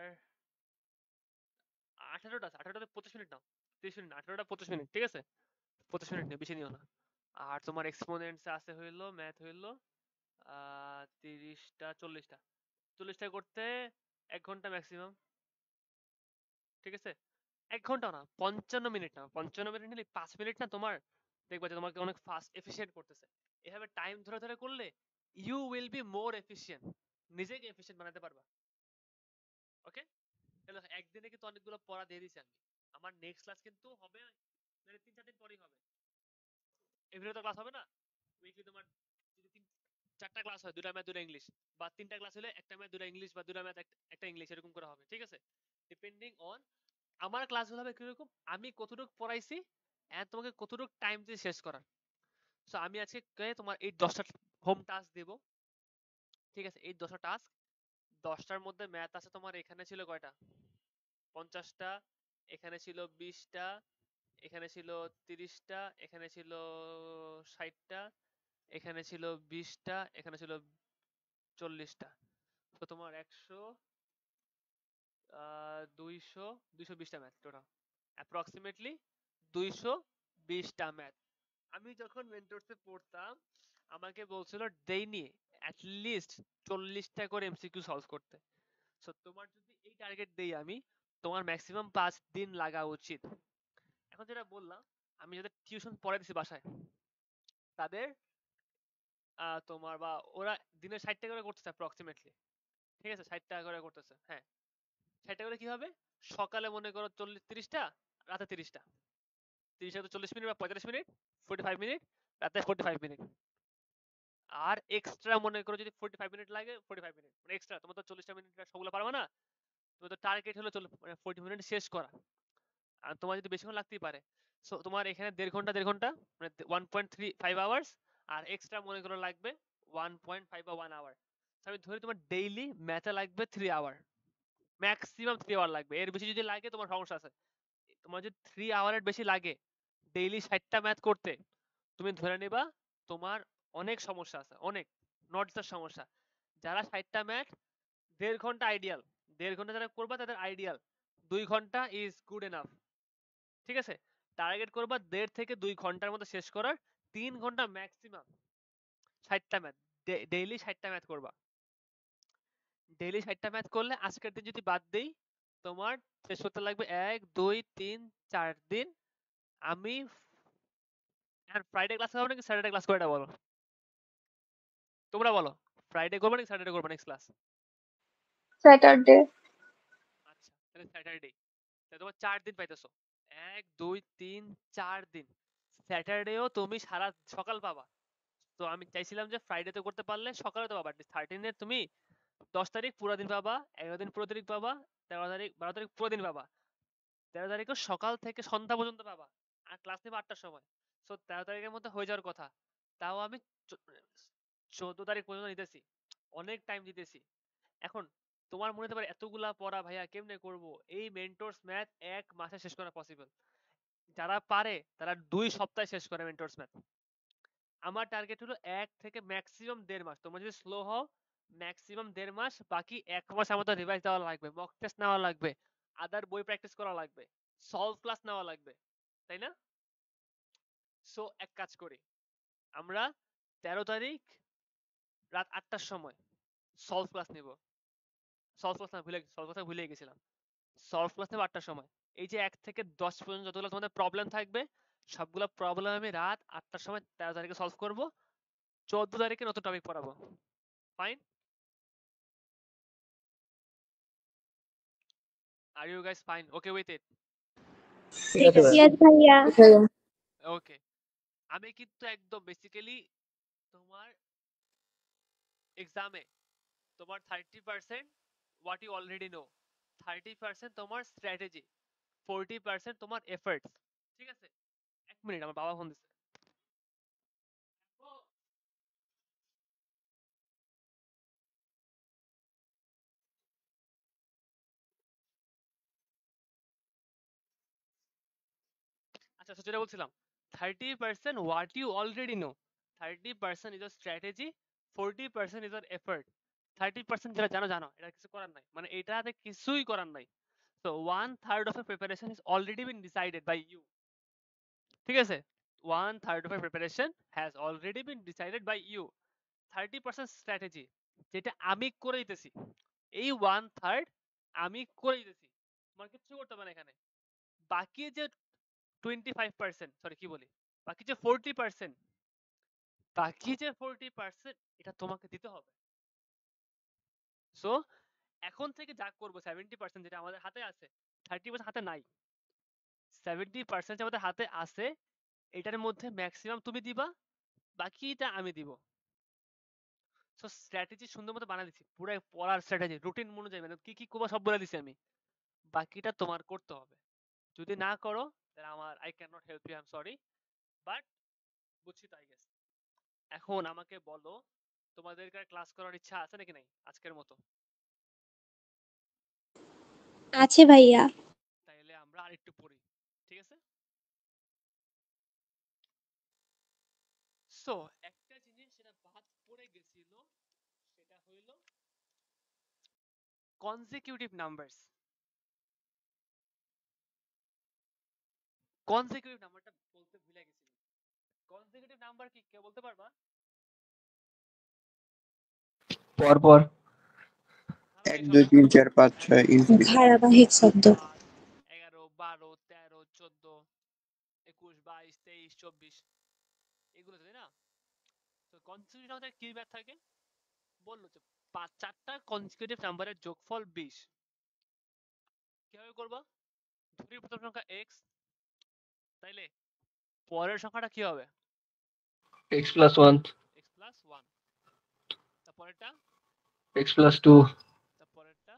18টা আছে, 18টাতে 25 মিনিট নাও, 30 মিনিট 18টা 25 মিনিট, ঠিক আছে? 25 মিনিট নিয়ে বেশি নিও না। আর তোমার এক্সপোনেন্টস আছে হইলো ম্যাথ হইলো 30টা 40টা করতে 1 ঘন্টা ম্যাক্সিমাম, ঠিক আছে? 1 ঘন্টা না, 55 মিনিট না, 55 মিনিট নিলে 5 মিনিট না তোমার, দেখবা যে তোমাকে অনেক ফাস্ট এফিশিয়েন্ট করতেছে। এভাবে টাইম ধরে ধরে করলে you will be more efficient, নিজেকে এফিশিয়েন্ট বানাতে পারবা। ওকে, তাহলে একদিনে কিন্তু অনেকগুলো পড়া দিয়ে দিছি আমি। আমার নেক্সট ক্লাস কিন্তু হবে মানে 3-4 দিন পরেই হবে। এভরিডে তো ক্লাস হবে না, উইকলি তোমার যদি 4টা ক্লাস হয়, 2টা ম্যাথ 2টা ইংলিশ, বা 3টা ক্লাস হলে 1টা ম্যাথ 2টা ইংলিশ, বা 2টা ম্যাথ একটা ইংলিশ, এরকম করে হবে, ঠিক আছে? ডিপেন্ডিং অন আমার ক্লাসগুলো হবে কিরকম, আমি কতটুকু পড়াইছি এন্ড তোমাকে কতটুকু টাইম দিয়ে শেষ করার। সো আমি আজকে তোমার এই 10টা হোম টাস্ক দেব, ঠিক আছে? এই 10টা টাস্ক, 10টার মধ্যে ম্যাথ আছে তোমার, এখানে ছিল কয়টা, 50টা, এখানে ছিল 20টা, এখানে ছিল 30টা, এখানে ছিল 60টা, এখানে ছিল 20টা, এখানে ছিল 40টা। তো তোমার 100 200 220টা ম্যাথ টোটাল, অ্যাপ্রক্সিমেটলি 220টা ম্যাথ। আমি যখন মেন্টরসে পড়তাম আমাকে বলছিল ডেইলি অ্যাটলিস্ট 40টা করে এমসিকিউ সলভ করতে। সো তোমার যদি এই টার্গেট দেই আমি, তোমার ম্যাক্সিমাম 5 দিন লাগা উচিত। এখন যেটা বললাম, আমি যাদের টিউশন পড়াই দিছি বাসায়, তাদের তোমার বা ওরা দিনে 60টা করে করতেছে অ্যাপ্রক্সিমেটলি, ঠিক আছে? 60টা করে করতেছে, হ্যাঁ। 60টা করে কি হবে, সকালে মনে করো 30টা, রাতে 30টা, 30টা তো 40 মিনিট বা 45 মিনিট, 45 মিনিট, রাতে 45 মিনিট। আর এক্সট্রা মনে করো যদি 45 মিনিট লাগে, 45 মিনিট মানে এক্সট্রা, তোমার তো 40টা মিনিট সবগুলো পারবে না, তোমার তো টার্গেট হলো 40 মিনিট শেষ করা, আর তোমার যদি বেশিক্ষণ লাগতেই পারে। সো তোমার এখানে 1.5 ঘন্টা মানে 1.35 আওয়ার্স, আর এক্সট্রা মনে করো লাগবে 1.5 বা 1 আওয়ার। আমি ধরি তোমার ডেইলি ম্যাথে লাগবে 3 আওয়ার, ম্যাক্সিমাম 3 আওয়ার লাগবে। এর বেশি যদি লাগে তোমার সমস্যা আছে। তোমার যদি 3 আওয়ারের বেশি লাগে ডেইলি 60টা ম্যাথ করতে, তুমি ধরে নিবা তোমার অনেক সমস্যা আছে, অনেক, নট জাস্ট সমস্যা। যারা 60টা ম্যাথ 1.5 ঘন্টা আইডিয়াল, 1.5 ঘন্টা যারা করবা তাদের আইডিয়াল, 2 ঘন্টা ইজ গুড এনাফ, ঠিক আছে? টার্গেট করবা 1.5 থেকে 2 ঘন্টার মধ্যে শেষ করার, 3 ঘন্টা ম্যাক্সিমাম 60টা ম্যাথ, ডেইলি 60টা ম্যাথ করবা। ডেইলি 60টা ম্যাথ করলে আজকের দিন যদি বাদ দেই, তোমার শেষ করতে লাগবে 1 2 3 4 দিন। আমি ফ্রাইডে ক্লাস হবে নাকি স্যাটারডে ক্লাস করে, এটা বলো, তোমরা বলো, ফ্রাইডে করবে নাকি স্যাটারডে করবে নেক্সট ক্লাস? স্যাটারডে। আচ্ছা, তাহলে স্যাটারডে, তাহলে তোমার 4 দিন পাইতেছো, 1 2 3 4 দিন। স্যাটারডেও তুমি সারা সকাল পাবা। তো আমি চাইছিলাম যে ফ্রাইডেতে করতে পারলে সকালে তো পাবা, 13 এর তুমি 10 তারিখ পুরো দিন পাবা, 11 দিন পুরো দিন পাবা, 13 তারিখ 12 তারিখ পুরো দিন পাবা, 13 তারিখও সকাল থেকে সন্ধ্যা পর্যন্ত পাবা, আর ক্লাস নেবে 8টার সময়। সো 13 তারিখের মধ্যে হয়ে যাওয়ার কথা, তাও আমি 14 তারিখ পর্যন্ত নিতেছি, অনেক টাইম দিতেছি। এখন তোমার মনে হতে পারে এতগুলা পড়া ভাইয়া কেমনে করব, এই মেন্টরস ম্যাথ 1 মাসে শেষ করা পসিবল। যারা পারে তারা 2 সপ্তাহে শেষ করে মেন্টরস ম্যাথ। আমার টার্গেট হলো 1 থেকে ম্যাক্সিমাম 1.5 মাস। তোমরা যদি স্লো হও ম্যাক্সিমাম 1.5 মাস, বাকি 1 মাস আমাদের রিভাইজ দেওয়া লাগবে, মক টেস্ট নেওয়া লাগবে, আদার বই প্র্যাকটিস করা লাগবে, সলভ ক্লাস নেওয়া লাগবে, তাই না? সো এক কাজ করি, আমরা 13 তারিখ রাত 8টার সময় সলভ ক্লাস নিব। সলভ ক্লাস না ভুলে, সলভ কথা ভুলে গেছিলাম। সলভ ক্লাস নেব 8টার সময়। এই যে 1 থেকে 10 পর্যন্ত যতগুলো তোমাদের প্রবলেম থাকবে, সবগুলো প্রবলেম আমি রাত 8টার সময় 13 তারিখে সলভ করব, 14 তারিখে নতুন টপিক পড়াবো। Fine? Are you guys fine? Okay with it? ঠিক আছে Yes, ভাইয়া। ওকে। আমি কিন্তু একদম বেসিক্যালি তোমার এক্সামে তোমার 30% হোয়াট ইউ অলরেডি নো, 30% তোমার স্ট্র্যাটেজি, 40% তোমার এফর্টস, ঠিক আছে? 1 মিনিট, আমার বাবা ফোন দিচ্ছে। আচ্ছা, যেটা বলছিলাম, 30% what you already know, 30% is your strategy, 40% is your effort। 30% যেটা জানো জানো, এটা কিছু করার নাই, মানে এটাতে কিছুই করার নাই। So 1/3 of your preparation has already been decided by you. ঠিক আছে? 1/3 of your preparation has already been decided by you. 30% strategy যেটা আমি করে দিতেছি। এই 1/3 আমি করে দিতেছি। তোমার কিছু করতে হবে না এখানে। বাকি যে 25%, সরি কি বলি? বাকি যে 40%, এটা তোমাকে দিতে হবে। সো এখন থেকে যা করবো 70% যেটা আমাদের হাতে আছে, 30% হাতে নাই। 70% আমাদের হাতে আছে, এটার মধ্যে ম্যাক্সিমাম তুমি দিবা, বাকিটা আমি দিব। সো স্ট্র্যাটেজি সুন্দর মতো বানিয়ে দিচ্ছি, পুরো পড়ার স্ট্র্যাটেজি রুটিন অনুযায়ী, মানে কি কি করবো সব বলে দিছি আমি। বাকিটা তোমার করতে হবে। যদি না করো তাহলে আমার I can not help you, I am sorry, but বুঝছি তো আই গেস। এখন আমাকে বলো, তোমাদের ক্লাস করার ইচ্ছা আছে নাকি নাই আজকের মতো? আছে ভাইয়া। তাইলে আমরা আরেকটু পড়ি, ঠিক আছে? সো একটা জিনিস সেটা বাদ পড়ে গেছিল, সেটা হইল consecutive numbers. consecutive নাম্বারটা বলতে ভুলে গেছি। consecutive নাম্বার কি কেউ বলতে পারবা? পরপর 1 2 3 4 5 6 ইনফিনিট। ধারাবাহিক শব্দ। 11 12 13 14 21 22 23 24 এগুলো তাই না? তো consecutive নাম্বার কি ব্যাপার থাকে বললো যে 4টা consecutive নাম্বারের যোগফল 20। কিভাবে করবা? ধরি প্রথম সংখ্যা x, তাইলে পরের সংখ্যাটা কি হবে? x plus 1 x plus 1, তারপরেরটা x plus 2 তারপরেরটা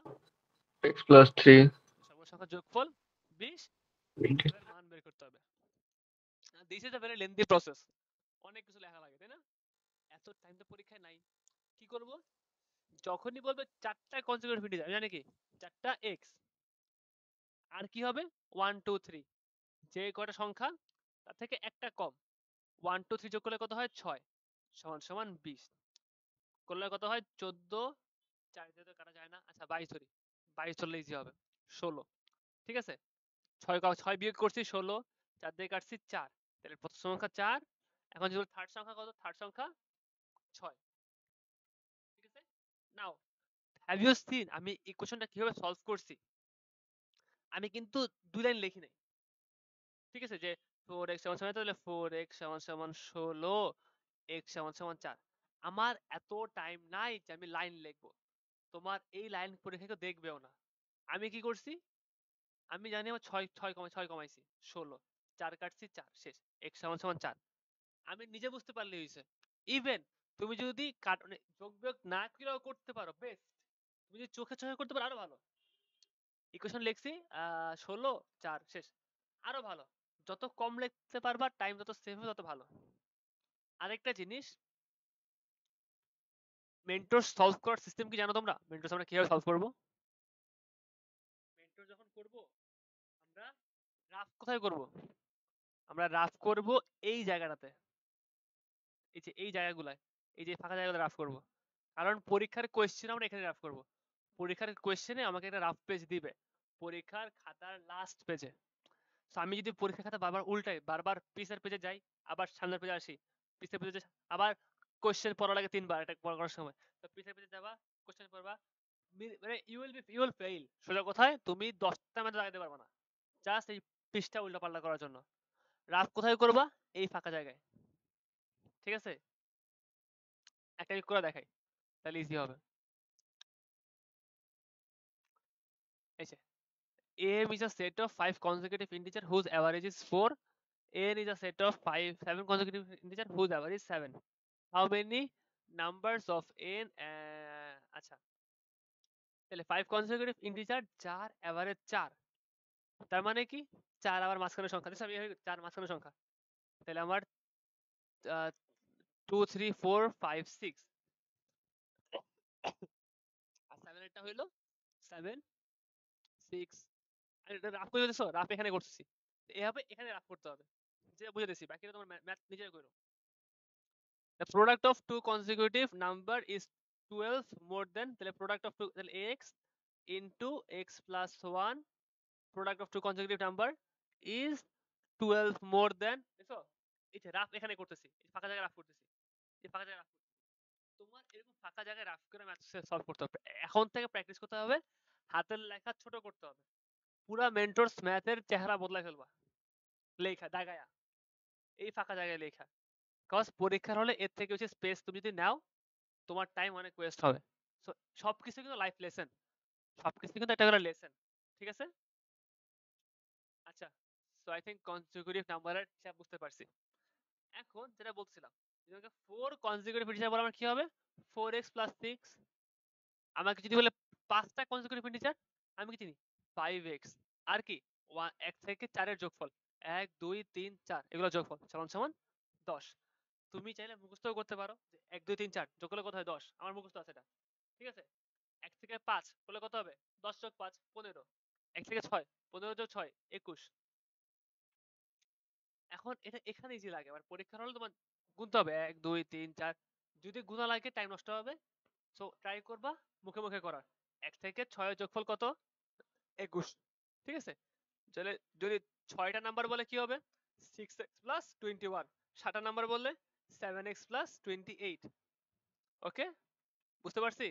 x plus 3 সর্ব সংখ্যা যোগফল 20, এবার মান বের করতে হবে। This is a very lengthy process, অনেক কিছু লেখা লাগে তাই না? এত টাইম তো পরীক্ষায় নাই। কি করব? যখনই বলবে 4টা কনসিকিউটিভ ইন্টিজার, জানি কি 4টা x, আর কি হবে 1 2 3, যে কয়টা সংখ্যা তার থেকে একটা কম, 1 2 3 যোগ করলে কত হয় 6 সমান সমান 20, করলে কত হয় 14, 4 দিয়ে তো কাটা যায় না, আচ্ছা 22 ধরি, 22 ধরলে ইজি হবে 16, ঠিক আছে? 6 বিয়োগ করছি 16, 4 দিয়ে কাটছি 4, তাহলে প্রথম সংখ্যা 4, এখন যদি থার্ড সংখ্যা কত? থার্ড সংখ্যা 6, ঠিক আছে? নাও হ্যাভ ইউ সিন আমি ইকুয়েশনটা কিভাবে সলভ করছি? আমি কিন্তু দুই লাইন লিখি নাই, ঠিক আছে? যে 4x সমান সমান, তাহলে 4x সমান সমান 16, x সমান সমান 4। আমার এত টাইম নাই যে আমি লাইন লিখবো, তোমার এই লাইন পরীক্ষা কেউ দেখবেও না। আমি কি করছি? আমি জানি আমার 6 কমাইছি 16, 4 কাটছি 4 শেষ, x সমান সমান 4। আমি নিজে বুঝতে পারলেই হইছে। ইভেন তুমি যদি যোগ বিয়োগ না করেও করতে পারো বেস্ট, তুমি যদি চোখে চোখে করতে পারো আরো ভালো। ইকুয়েশন লিখছি 16 4 শেষ, আরো ভালো। যত কম লিখতে পারবা, টাইম যত সেভ হবে তত ভালো। আরেকটা জিনিস, মেন্টর সলভ করার সিস্টেম কি জানো তোমরা? মেন্টর আমরা কিভাবে সলভ করব? মেন্টর যখন করব, আমরা রাফ কোথায় করব? আমরা রাফ করব এই জায়গাটাতে, এই যে এই জায়গাগুলায়, এই যে ফাঁকা জায়গাগুলো রাফ করব। কারণ পরীক্ষার কোয়েশ্চেন আমরা এখানে রাফ করব। পরীক্ষার কোয়েশ্চেনে আমাকে একটা রাফ পেজ দিবে পরীক্ষার খাতার লাস্ট পেজে। তো আমি যদি পরীক্ষার খাতা বারবার উল্টাই, বারবার পিসের পেজে যাই, আবার সামনের পেজে আসি, পিসের পেজে আবার কোয়েশ্চেন পড়া লাগে 3 বার এটা পড়া করার সময়, তো পিসের পেজে যাবা, কোয়েশ্চেন পড়বা, মানে ইউ উইল ফেইল। সোজা কথায় তুমি 10টা ম্যাথ লাগাতে পারবে না, জাস্ট এই পৃষ্ঠা উল্টাপাল্টা করার জন্য। রাফ কোথায় করবা? এই ফাঁকা জায়গায়, ঠিক আছে? একটা করে দেখাই, তাহলে ইজি হবে। এই যে AM is a set of 5 consecutive integer whose average is 4. N is a set of 7 consecutive integer whose average is 7. How many numbers of n? আচ্ছা, তাহলে 5 consecutive integer যার average 4, তার মানে কি 4 আবার মাঝখানের সংখ্যা, আমি 4 মাঝখানের সংখ্যা, তাহলে আমার 2 3 4 5 6 আর 7 এটা হইলো 7 6। এটা রাফ করে দিছো, রাফ এখানে করতেছি, এভাবে এখানে রাফ করতে হবে, যে বুঝে দিছি, বাকিটা তোমার ম্যাথ নিজে করো। The product of two consecutive number is 12 more than, তাহলে product of two, তাহলে x into x plus 1 product of two consecutive number is 12 more than, দেখো এই যে রাফ এখানে করতেছি, এই ফাঁকা জায়গায় রাফ করতেছি, এই ফাঁকা জায়গায় রাফ করতেছি। তোমার এরকম ফাঁকা জায়গায় রাফ করে ম্যাথ সলভ করতে হবে। এখন থেকে প্র্যাকটিস করতে হবে, হাতের লেখা ছোট করতে হবে, পুরা মেন্টরস ম্যাথের চেহারা বদলাই ফেলবা লেখা দাগায়া, এই ফাঁকা জায়গায় লেখা। কজ পরীক্ষার হলে এর থেকে হচ্ছে স্পেস তুমি যদি নাও তোমার টাইম অনেক ওয়েস্ট হবে। সো সবকিছু কিন্তু লাইফ লেসন, সবকিছু কিন্তু একটা করে লেসন, ঠিক আছে? আচ্ছা, সো আই থিংক কনসিকিউটিভ নাম্বারের হিসাব বুঝতে পারছি। এখন যেটা বলছিলাম, যদি 4 কনসিকিউটিভ ইন্টিজার বলে আমার কি হবে? 4x + 6। আমাকে যদি বলে 5টা কনসিকিউটিভ ইন্টিজার, আমি কি চিনি? 5x আর কি 1 থেকে 4 এর যোগফল, 1 2 3 4 এগুলো যোগফল সমান সমান 10। তুমি চাইলে মুখস্থও করতে পারো যে 1 2 3 4 যোগ করলে কত হয় 10, আমার মুখস্থ আছে এটা, ঠিক আছে? 1 থেকে 5 করলে কত হবে? 10 যোগ 5 15। 1 থেকে 6 15 যোগ 6 21। এখন এটা এখানে ইজি লাগে, আবার পরীক্ষার হলে তোমার গুনতে হবে 1 2 3 4, যদি গুণা লাগে টাইম নষ্ট হবে। সো ট্রাই করবা মুখে মুখে করার। 1 থেকে 6 এর যোগফল কত? 21, ঠিক আছে? তাহলে যদি 6টা নাম্বার বলে কি হবে? 6x + 21। 7টা নাম্বার বললে 7x + 28। ওকে, বুঝতে পারছি?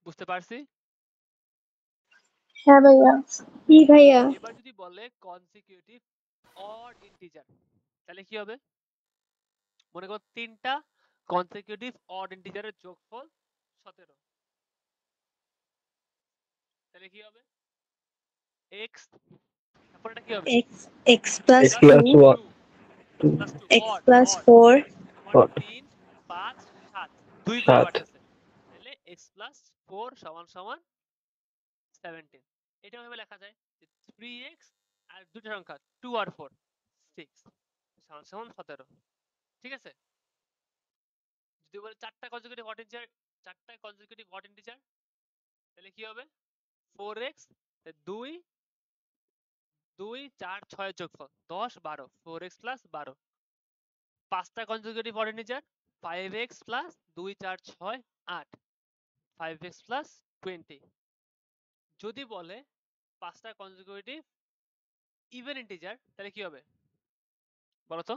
বুঝতে পারছি? হ্যাঁ ভাইয়া। জি ভাইয়া। এবার যদি বলে কনসিকিউটিভ অড ইন্টিজার, তাহলে কি হবে? মনে করো 3টা কনসিকিউটিভ অড ইন্টিজারের যোগফল 17, তাহলে কি হবে? x, তারপর এটা কি হবে? x plus X plus 2 1. 2 plus 2 x odd plus odd 4 তোমার 3 5 7 দুই করে 7. বাড়তেছে, তাহলে x plus 4 সমান সমান 17। এটা ভাবে লেখা যায় যে 3x আর দুটো সংখ্যা 2 আর 4 6 সমান সমান 17, ঠিক আছে? যদি বলে 4টা কনজিকিউটিভ অড ইন্টিজার, 4টা কনজিকিউটিভ অড ইন্টিজার, তাহলে কি হবে? 4x 2 2 4 6 এর যোগফল 10 12, 4x plus 12। 5টা consecutive odd integer, 5x plus 2 4 6 8, 5x plus 20। যদি বলে 5টা কনজিকিউটিভ ইভেন ইন্টিজার, তাহলে কি হবে বলো তো?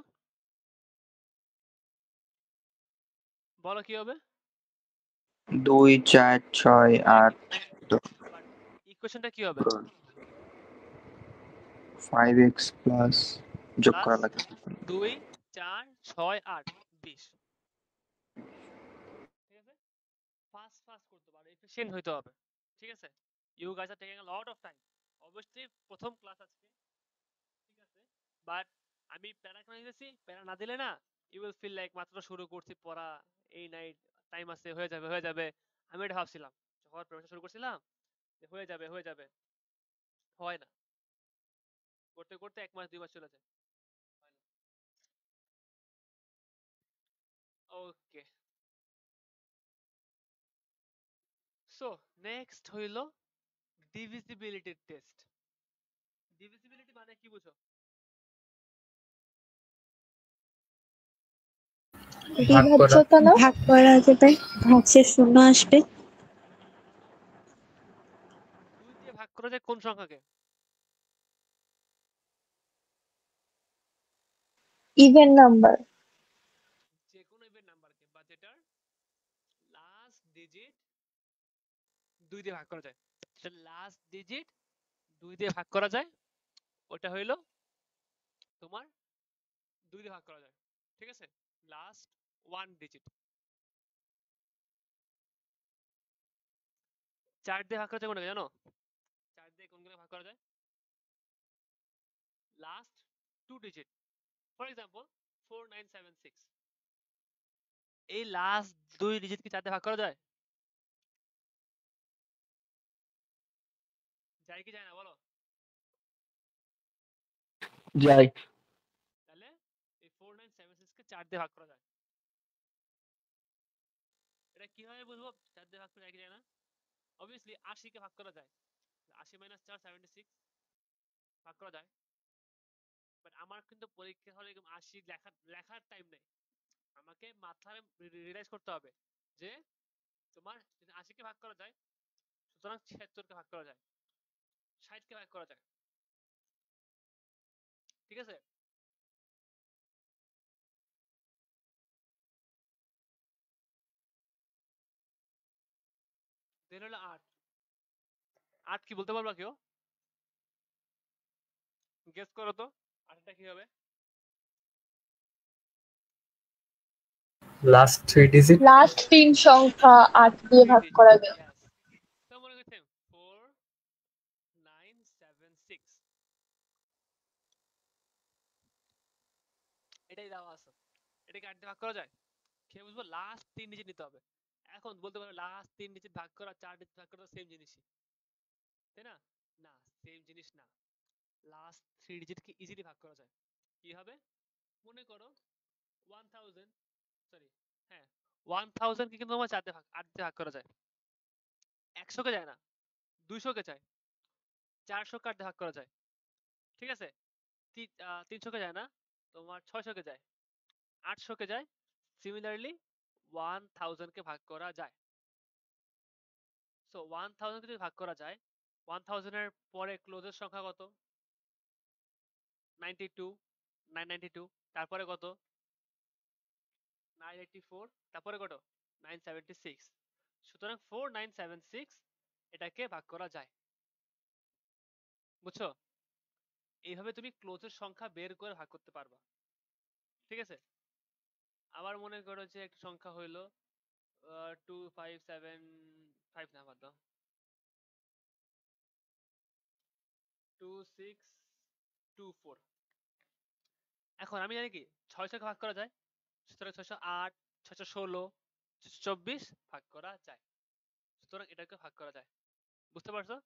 বলো কি হবে? 2 4 6 8 বাট ইকুয়েশনটা কি হবে? 5x প্লাস যোগ প্লাস করা লাগে 2 4 6 8 20, ঠিক আছে? ফাস্ট ফাস্ট করতে পারো, এফিশিয়েন্ট হইতে হবে, ঠিক আছে? You guys are taking a lot of time. অবশ্যই প্রথম ক্লাস আজকে, ঠিক আছে? বাট আমি প্যারা কেন দিতেছি, প্যারা না দিলে না ইউ উইল ফিল লাইক মাত্র শুরু করছি পড়া, এই নাইট টাইম আছে, হয়ে যাবে হয়ে যাবে। আমি এটা ভাবছিলাম যখন প্রিপারেশন শুরু করছিলাম যে হয়ে যাবে হয়ে যাবে, হয় না। করতে করতে 1 মাস 2 মাস চলে যায়, হয় না। ওকে, সো নেক্সট হইল ডিভিজিবিলিটি টেস্ট। ডিভিজিবিলিটি মানে কি বুঝো? ভাগ করা। বিভাজ্যতা না? ভাগ করা যাবে, ভাগশেষ শূন্য আসবে। 2 দিয়ে ভাগ করা যায় কোন সংখ্যাকে? Even number. যে কোনো ইভেন নাম্বারকে, বা যেটার লাস্ট ডিজিট 2 দিয়ে ভাগ করা যায়, সেটা লাস্ট ডিজিট 2 দিয়ে ভাগ করা যায়, ওটা হইলো তোমার 2 দিয়ে ভাগ করা যায়, ঠিক আছে? Last 1 digit. 4 দিয়ে ভাগ করা যায় কোনটাকে জানো? 4 দিয়ে কোনগুলো ভাগ করা যায়? Last 2 digit. ফর এক্সাম্পল 4976, এই লাস্ট 2 ডিজিট কি 4 দিয়ে ভাগ করা যায়? যায় কি যায় না বলো? যাই। তাহলে এই 4976 কে 4 দিয়ে ভাগ করা যায়। এটা কিভাবে বুঝবো 4 দিয়ে ভাগ করা যায় কি যায় না? অবভিয়াসলি 80 কে ভাগ করা যায়, 80 - 4 76 ভাগ করা যায়। বাট আমার কিন্তু পরীক্ষা হলে এরকম 80 লেখার টাইম নেই, আমাকে মাথায় রিয়েলাইজ করতে হবে যে তোমার যদি 80 কে ভাগ করা যায়, সুতরাং 76 কে ভাগ করা যায়, 60 কে ভাগ করা যায়। ঠিক আছে, দেন হলো 8। 8 কি বলতে পারবা কেউ? গেস করো তো 8টা কি হবে? Last 3 digit. লাস্ট 3 সংখ্যা 8 দিয়ে ভাগ করা যায়। Yes. তো মনে করছেন 4 9 7 6 এটাই দেওয়া আছে। এটাকে 8 দিয়ে ভাগ করা যায়? খেয়ে বুঝবো, লাস্ট 3 ডিজিট নিতে হবে। এখন বলতে পারো লাস্ট 3 ডিজিট ভাগ করা 4 ডিজিট ভাগ করা সেম জিনিসই, তাই না? না, সেম জিনিস না। লাস্ট 3 ডিজিট কি ইজিলি ভাগ করা যায়। কি হবে? মনে করো 1000, সরি হ্যাঁ 1000 কে কিন্তু তোমার 4 দিয়ে ভাগ 8 দিয়ে ভাগ করা যায়। 100 কে যায় না, 200 কে যায়, 400 কে 8 দিয়ে ভাগ করা যায়। ঠিক আছে, 300 কে যায় না, তোমার 600 কে যায়, 800 কে যায়। সিমিলারলি 1000 কে ভাগ করা যায়। সো 1000 কে যদি ভাগ করা যায়, 1000 এর পরে ক্লোজের সংখ্যা কত? 92, 992, তারপরে কত? 984, তারপরে কত? 976। সুতরাং 4976 এটাকে ভাগ করা যায়। বুঝছো? এইভাবে তুমি ক্লোজের সংখ্যা বের করে ভাগ করতে পারবা। ঠিক আছে, আবার মনে করো যে একটা সংখ্যা হইলো 2575, না বাদ দাও, 2624। এখন আমি জানি কি 600 কে ভাগ করা যায়, সুতরাং 608, 616, 624 ভাগ করা যায়। সুতরাং এটাকে ভাগ করা যায়। বুঝতে পারছো?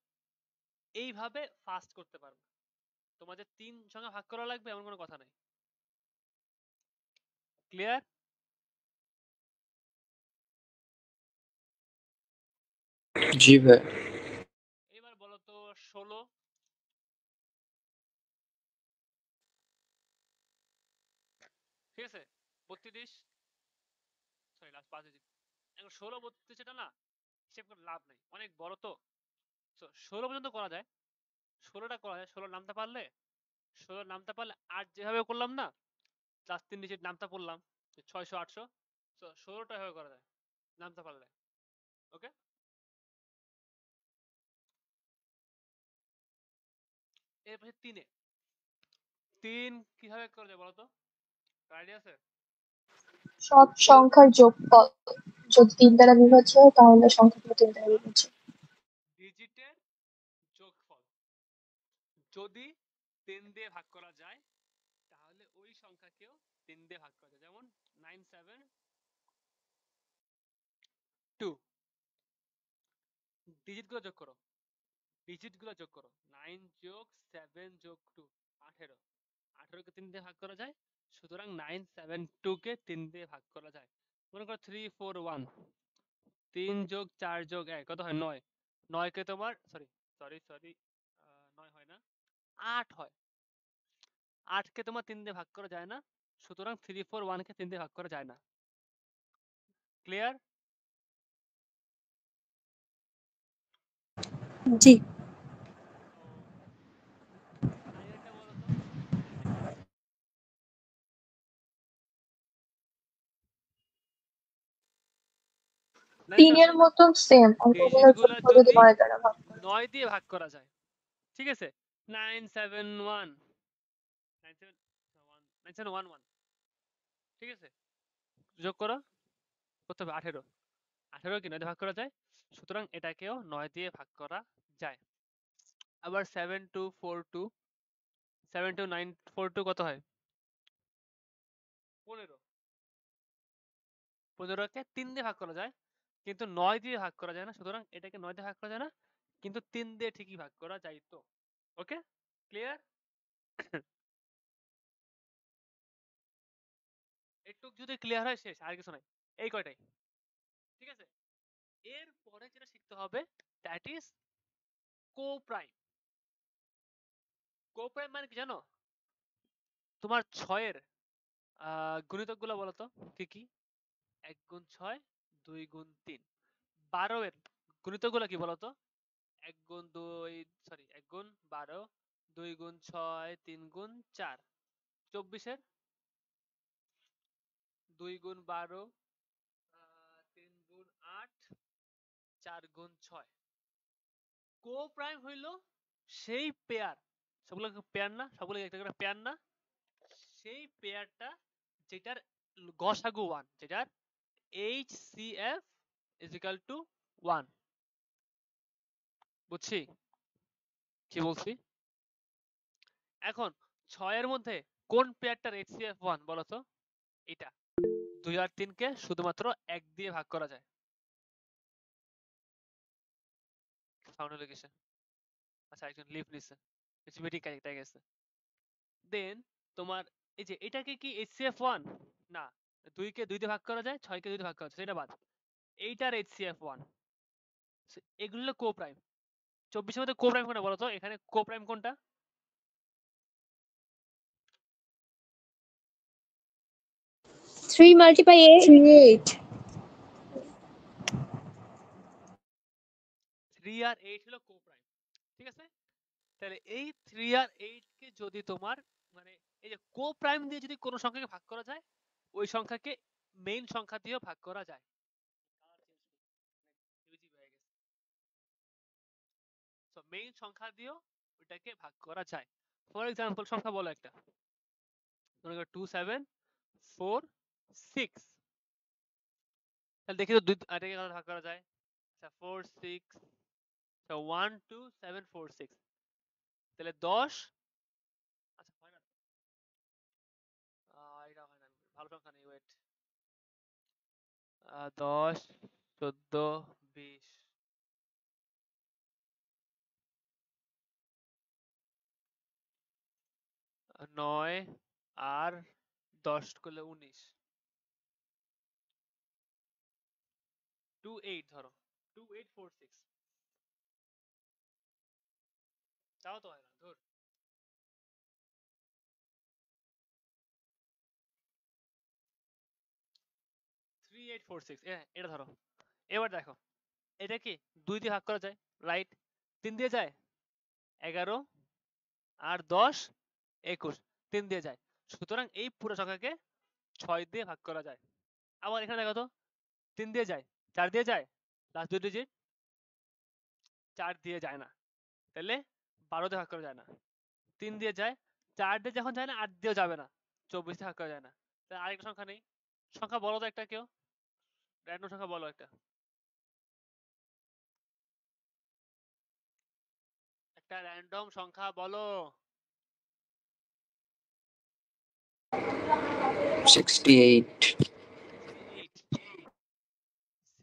এইভাবে ফাস্ট করতে পারবে। তোমাদের 3 সংখ্যা ভাগ করা লাগবে এমন কোনো কথা নাই। ক্লিয়ার? জি ভাই। এবার বলো তো 16, ঠিক আছে, 32, সরি লাস্ট 5 ডিজিট। এখন 16 32 এটা না হিসেব করে লাভ নাই, অনেক বড় তো। 16 পর্যন্ত করা যায়, 16টা করা যায়। 16 নামতে পারলে, 16 নামতে পারলে 8 যেভাবে করলাম না, লাস্ট 3 ডিজিট নামতে পড়লাম 600 800, তো 16টা এভাবে করা যায় নামতে পারলে। ওকে, এরপরে 3 কিভাবে করা যায় বলো তো? আইডিয়া আছে? সব সংখ্যার যোগফল যদি 3 দ্বারা বিভাজ্য হয় তাহলে সংখ্যাগুলো 3 দ্বারা বিভাজ্য। ডিজিটের যোগফল যদি 3 দিয়ে ভাগ করা যায় তাহলে ওই সংখ্যাকেও 3 দিয়ে ভাগ করা যায়। যেমন 972, ডিজিটগুলো যোগ করো, ডিজিটগুলো যোগ করো, 9 যোগ 7 যোগ 2 18, 18 কে 3 দিয়ে ভাগ করা যায়। সুতরাং 972 কে 3 দিয়ে ভাগ করা যায়। মনে করো 341, 3 যোগ 4 যোগ 1 কত হয়? 9, 9 কে তোমার সরি সরি সরি 9 হয় না, 8 হয়। 8 কে তোমার 3 দিয়ে ভাগ করা যায় না, সুতরাং 341 কে 3 দিয়ে ভাগ করা যায় না। ক্লিয়ার? জি। তো 9 এরটা বলো তো। 3 এর মতো সেম অঙ্কগুলো ডিজিটগুলো যোগফল যদি যদি 9 দ্বারা ভাগ করা যায়। 9 দিয়ে ভাগ করা যায়, ঠিক আছে, 971, 9711, ঠিক আছে, যোগ করো, কত হবে? 18, 18 কি 9 দিয়ে ভাগ করা যায়, সুতরাং এটাকেও 9 দিয়ে ভাগ করা যায়। আবার 7242, 72942 কত হয়? 15, 15 কে 3 দিয়ে ভাগ করা যায় কিন্তু 9 দিয়ে ভাগ করা যায় না, সুতরাং এটাকে 9 দিয়ে ভাগ করা যায় না কিন্তু 3 দিয়ে ঠিকই ভাগ করা যায়। তো ওকে, ক্লিয়ার? একটু যদি ক্লিয়ার হয় শেষ, আর কিছু নাই, এই কয়টাই। ঠিক আছে, এর পরে যেটা শিখতে হবে দ্যাট ইজ কোপ্রাইম। কোপ্রাইম মানে কি জানো? তোমার 6 এর গুণিতকগুলো বলো তো কি কি? 1 গুণ 6, 2 গুণ 3। 12 এর গুণিতকগুলো কি বলো তো? 1 গুণ 2 সরি 1 গুণ 12 2 গুণ 6 3 গুণ 4 24 এর 2 গুণ 12 3 গুণ 8 4 গুণ 6 কো প্রাইম হইল সেই পেয়ার, সবগুলো পেয়ার না, সবগুলো একটা করে পেয়ার না, সেই পেয়ারটা যেটার গসাগু 1, যেটার HCF is equal to 1। বুঝছি কি বলছি? এখন 6 এর মধ্যে কোন পেয়ারটার HCF 1 বলো তো? এটা 2 আর 3 কে শুধুমাত্র 1 দিয়ে ভাগ করা যায়। সাউন্ড হলো কিসে? আচ্ছা একজন লিভ নিছে, কিছু মিটিং কানেক্ট হয়ে গেছে। দেন তোমার এই যে এটাকে কি HCF 1 না, 2 কে 2 দিয়ে ভাগ করা যায়, 6 কে 2 দিয়ে ভাগ করা যায়, সেটা বাদ। এইটার HCF 1, এগুলো হলো কো প্রাইম। 24 এর মধ্যে কো প্রাইম কোনটা বলো তো? এখানে কো প্রাইম কোনটা? 3 multiply 8 8 3 আর 8 হলো কো প্রাইম, ঠিক আছে? তাহলে এই 3 আর 8 কে যদি তোমার মানে এই যে কো প্রাইম দিয়ে যদি কোনো সংখ্যাকে ভাগ করা যায়, ওই সংখ্যাকে মেইন সংখ্যা দিয়েও ভাগ করা যায়। সো মেইন সংখ্যা দিয়েও ওটাকে ভাগ করা যায়। ফর এক্সাম্পল সংখ্যা বলো একটা, মনে করো 2 7 4 6, তাহলে দেখি তো দুই এটাকে কত ভাগ করা যায়? আচ্ছা 4 6, আচ্ছা 1 2 7 4 6, তাহলে 10, আচ্ছা হয় না, এটা হয় না, ভালো সংখ্যা নেই, ওয়েট, 10 14 20, 9 আর 10 করলে 19, 2 8 ধরো, 2 8 4 6, তাও তো হয় না, ধর 3 8 4 6, এটা ধরো। এবার দেখো এটা কি 2 দিয়ে ভাগ করা যায়, রাইট? 3 দিয়ে যায়, 11 আর 10 21, 3 দিয়ে যায়। সুতরাং এই পুরো সংখ্যাকে 6 দিয়ে ভাগ করা যায়। আবার এখানে দেখো তো 3 দিয়ে যায়, 4 দিয়ে যায়, লাস্ট 2 ডিজিট 4 দিয়ে যায় না, তাহলে 12 দিয়ে ভাগ করা যায় না। 3 দিয়ে যায়, 4 দিয়ে যখন যায় না 8 দিয়েও যাবে না, 24 দিয়ে ভাগ করা যায় না। তাহলে আরেকটা সংখ্যা নেই, সংখ্যা বলো তো একটা, কেউ র্যান্ডম সংখ্যা বলো একটা, একটা র্যান্ডম সংখ্যা বলো। 68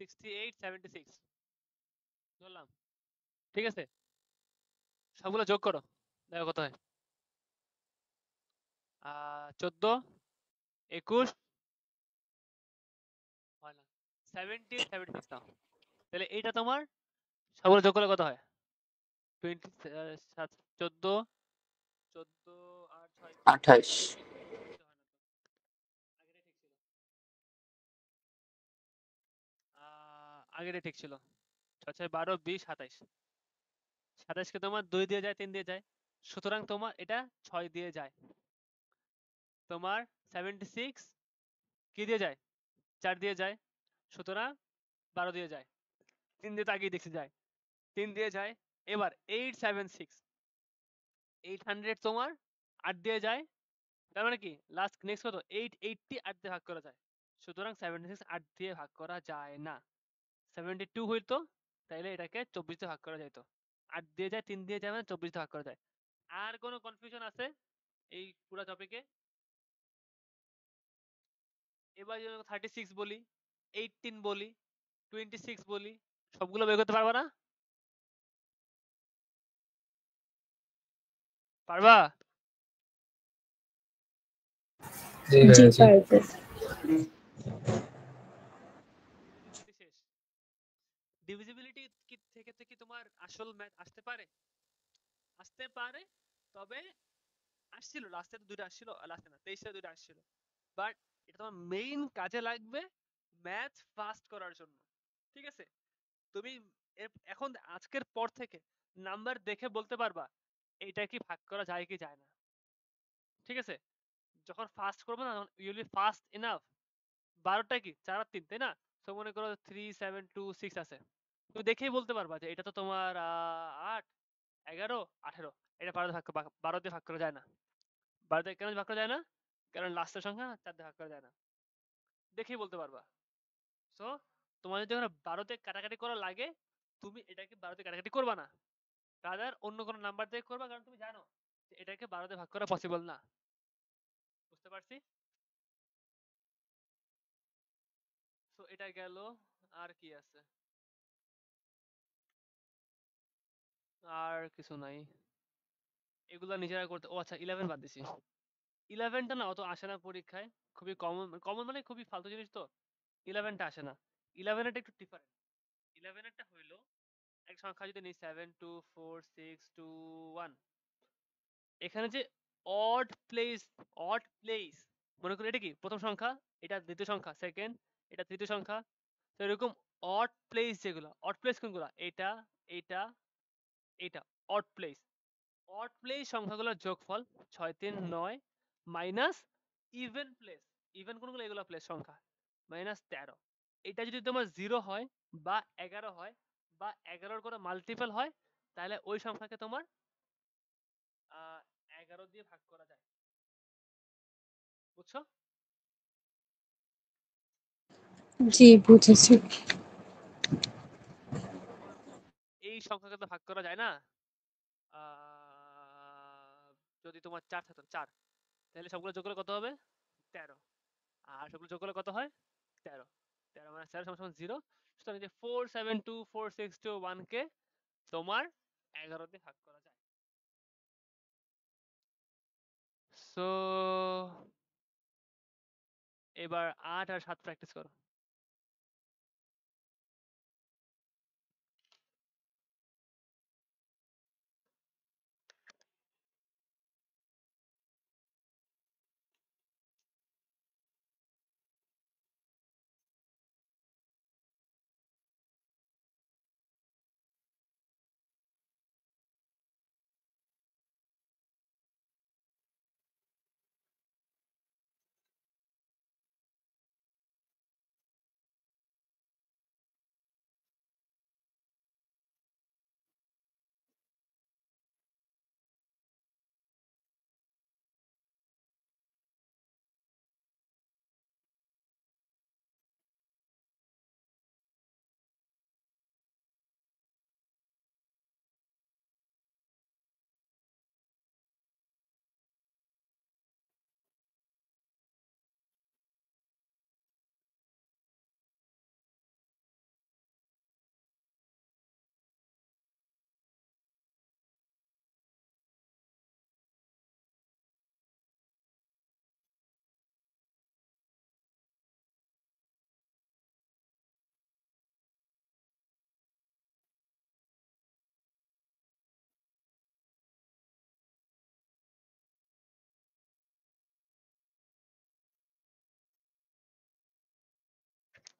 68 68 76 ধরলাম, ঠিক আছে? সবগুলো যোগ করো, দেখো কত হয়। 14 21 হয় না, 17 76 নাও। তাহলে এইটা তোমার সবগুলো যোগ করলে কত হয়? 20 14 14 আর 6 28 আগেরটা ঠিক ছিল। 6 6 12 20 27, 27 কে তোমার 2 দিয়ে যায়, 3 দিয়ে যায়, সুতরাং তোমার এটা 6 দিয়ে যায়। তোমার 76 কি দিয়ে যায়? 4 দিয়ে যায়, সুতরাং 12 দিয়ে যায়। 3 দিয়ে তো আগেই দেখতে যায়, 3 দিয়ে যায়। এবার 876 800 তোমার 8 দিয়ে যায়, তার মানে কি লাস্ট নেক্সট কত? 880 8 দিয়ে ভাগ করা যায়, সুতরাং 76 8 দিয়ে ভাগ করা যায় না। 72 হইতো, তাইলে এটাকে 24 দিয়ে ভাগ করা যেত। 8 দিয়ে যায়, 3 দিয়ে যায়, মানে 24 দিয়ে ভাগ করা যায়। আর কোনো কনফিউশন আছে এই পুরো টপিকে? এবার যদি 36 বলি, 18 বলি, 26 বলি, সবগুলো বের করতে পারবা না? পারবা? জি জি ভাইয়া, জি। পারবো। ডিভিজিবিলিটি শেষ। ডিভিজিবিলিটি কি থেকে কি তোমার আসল ম্যাথ আসতে পারে? আসতে পারে, তবে আসছিল লাস্টে তো দুটো আসছিল, লাস্টে না 23 দুটো আসছিল, বাট এটা তোমার মেইন কাজে লাগবে ম্যাথ ফাস্ট করার জন্য, ঠিক আছে? তুমি এখন আজকের পর থেকে নাম্বার দেখে বলতে পারবা এটা কি ভাগ করা যায় কি যায় না, ঠিক আছে? যখন ফার্স্ট করবো না, তখন ইউল বি ফাস্ট ইনাফ। 12টা কি 4 আর 3, তাই না? তো মনে করো 3 7 2 6 আছে, তুমি দেখেই বলতে পারবা যে এটা তো তোমার 8 11 18। এটা 12 দিয়ে ভাগ করা যায় না। 12 দিয়ে কেন ভাগ করা যায় না? কারণ লাস্টের সংখ্যা 4 দিয়ে ভাগ করা যায় না, দেখেই বলতে পারবা। সো তোমার যদি 12 দিয়ে কাটাকাটি করা লাগে, তুমি এটাকে 12 দিয়ে কাটাকাটি করবা না, রাদার অন্য কোনো নাম্বার দিয়ে করবা, কারণ তুমি জানো যে এটাকে 12 দিয়ে ভাগ করা পসিবল না। বুঝতে পারছি? সো এটা গেল। আর কি আছে? আর কিছু নাই, এগুলা নিজেরা করতে। ও আচ্ছা, 11 বাদ দিছি। 11টা না অত আসে না পরীক্ষায়, খুবই কমন। কমন মানে খুবই ফালতু জিনিস তো, 11টা আসে না। 11 একটু ডিফারেন্ট। 11টা হইলো এক সংখ্যা যদি নেই 7 2 4 6 2 1, এখানে যে অড প্লেস মনে করি এটা কি প্রথম সংখ্যা, এটা দ্বিতীয় সংখ্যা সেকেন্ড, এটা তৃতীয় সংখ্যা। তো এরকম অড প্লেস কোনগুলা? এটা, এটা, এটা অড প্লেস সংখ্যাগুলোর যোগফল 6 3 9 মাইনাস ইভেন প্লেস। ইভেন কোনগুলো? এগুলো প্লেস সংখ্যা মাইনাস 13। এটা যদি তোমার 0 হয় বা 11 হয় বা 11-র কোনো মাল্টিপল হয়, তাহলে ওই সংখ্যাকে তোমার 11 দিয়ে ভাগ করা যায়। বুঝছো? জি বুঝেছি। এই সংখ্যাকে তো ভাগ করা যায় না। যদি তোমার 4 থাকতো 4, তাহলে সবগুলো যোগ করলে কত হবে? 13। আর সবগুলো যোগ করলে কত হয়? 13। 13 মানে 13 সমান 0। সুতরাং যে 4 7 2 4 6 2 1 কে তোমার 11 দিয়ে ভাগ করা যায়। সো এবার 8 আর 7 প্র্যাকটিস করো।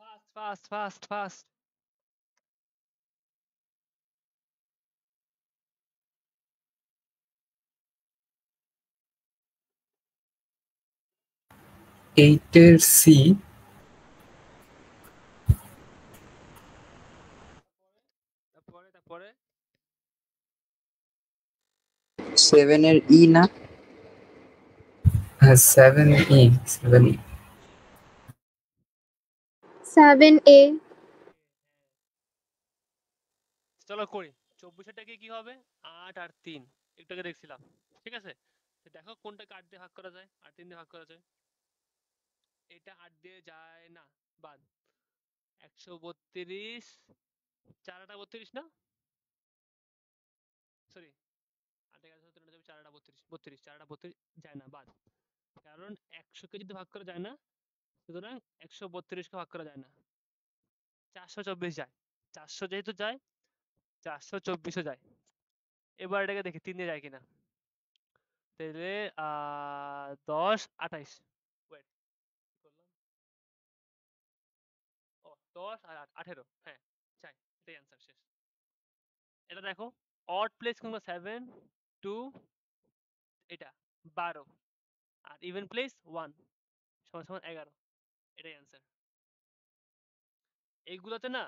Fast fast fast fast. 8-এর সি, তারপরে 7 এর ই না? 7E, 7E। 7A। চলো করি। 24-টাকে কি হবে? 8 আর 3 একটু আগে দেখছিলাম, ঠিক আছে? তো দেখো কোনটাকে 8 দিয়ে ভাগ করা যায় আর 3 দিয়ে ভাগ করা যায়। এটা 8 দিয়ে যায় না, বাদ। 132 4টা 32 না, সরি 8 11 17 যাবে 4টা 32 32 4টা 32 যায় না, বাদ। কারণ 100 কে যদি ভাগ করা যায় না, সুতরাং 132 কে ভাগ করা যায় না। 424 যায়। 400 যেহেতু যায়, 424ও যায়। এবার এটাকে দেখি 3 দিয়ে যায় কিনা। তাহলে 10 28। ওয়েট, কি করলাম? ও 10 আর 8 18। হ্যাঁ, চাই। এটাই অ্যান্সার, শেষ। এটা দেখো অড প্লেস কোনটা 7 2 এটা 12 আর ইভেন প্লেস 1 সমান সমান 11 এটাই অ্যান্সার। এইগুলোতে না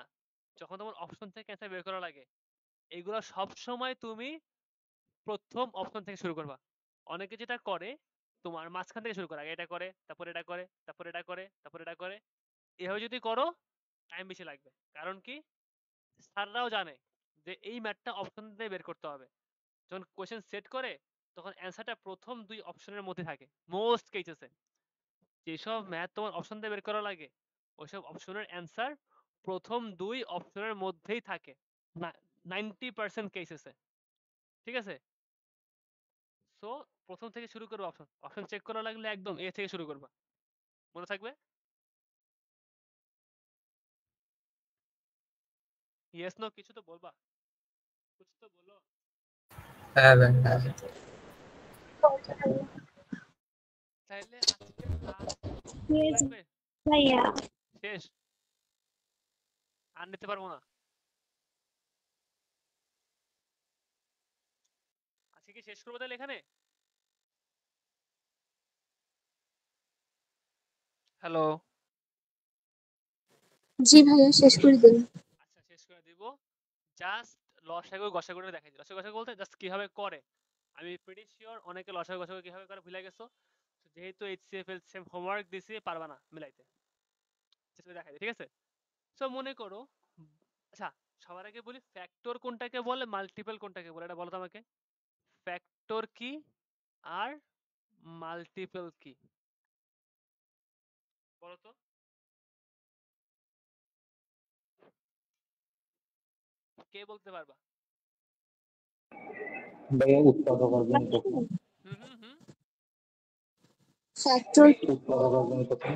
যখন তোমার অপশন থেকে অ্যান্সার বের করা লাগে এইগুলো সব সময় তুমি প্রথম অপশন থেকে শুরু করবা। অনেকে যেটা করে তোমার মাঝখান থেকে শুরু করে, আগে এটা করে তারপর এটা করে তারপর এটা করে তারপর এটা করে, এভাবে যদি করো টাইম বেশি লাগবে। কারণ কি স্যাররাও জানে যে এই ম্যাথটা অপশন দিয়ে বের করতে হবে। যখন কোয়েশ্চেন সেট করে তখন অ্যান্সারটা প্রথম দুই অপশনের মধ্যে থাকে মোস্ট কেসেসে। যেসব ম্যাথ তোমার অপশন দিয়ে বের করা লাগে ওইসব অপশনের অ্যান্সার প্রথম দুই অপশনের মধ্যেই থাকে 90% কেসেসে। ঠিক আছে, সো প্রথম থেকে শুরু করবো। অপশন অপশন চেক করা লাগলে একদম এ থেকে শুরু করবা, মনে থাকবে। ইয়েস নো কিছু তো বলবা, কিছু তো বলো। হ্যাঁ ভাই হ্যাঁ। তাইলে আজকে ক্লাস Yes, লাগবে, ভাইয়া। শেষ, আর নিতে পারবো না। আজকে কি শেষ করবো তাহলে এখানে? হ্যালো, জি ভাইয়া, শেষ করে দিন। আচ্ছা শেষ করে দিব। জাস্ট লসাগু গসাগুটা দেখাই দিই। লসাগু গসাগু বলতে জাস্ট কিভাবে করে আমি প্রিটি শিওর অনেকে লসাগু গসাগু কিভাবে করে ভুলে গেছো। তো যেহেতু এইচসিএফ এলসিএম হোমওয়ার্ক দিছি পারবা না মিলাইতে, চেষ্টা করে দেখাই দিই, ঠিক আছে? সো মনে করো, আচ্ছা সবার আগে বলি ফ্যাক্টর কোনটাকে বলে মাল্টিপল কোনটাকে বলে এটা বলো তো আমাকে। ফ্যাক্টর কি আর মাল্টিপল কি বলো তো? কে বলতে পারবা? ভাইয়া উৎপাদক অর্জনী প্রথম। হুম হুম হুম। ফ্যাক্টর উৎপাদক অর্জনী প্রথম।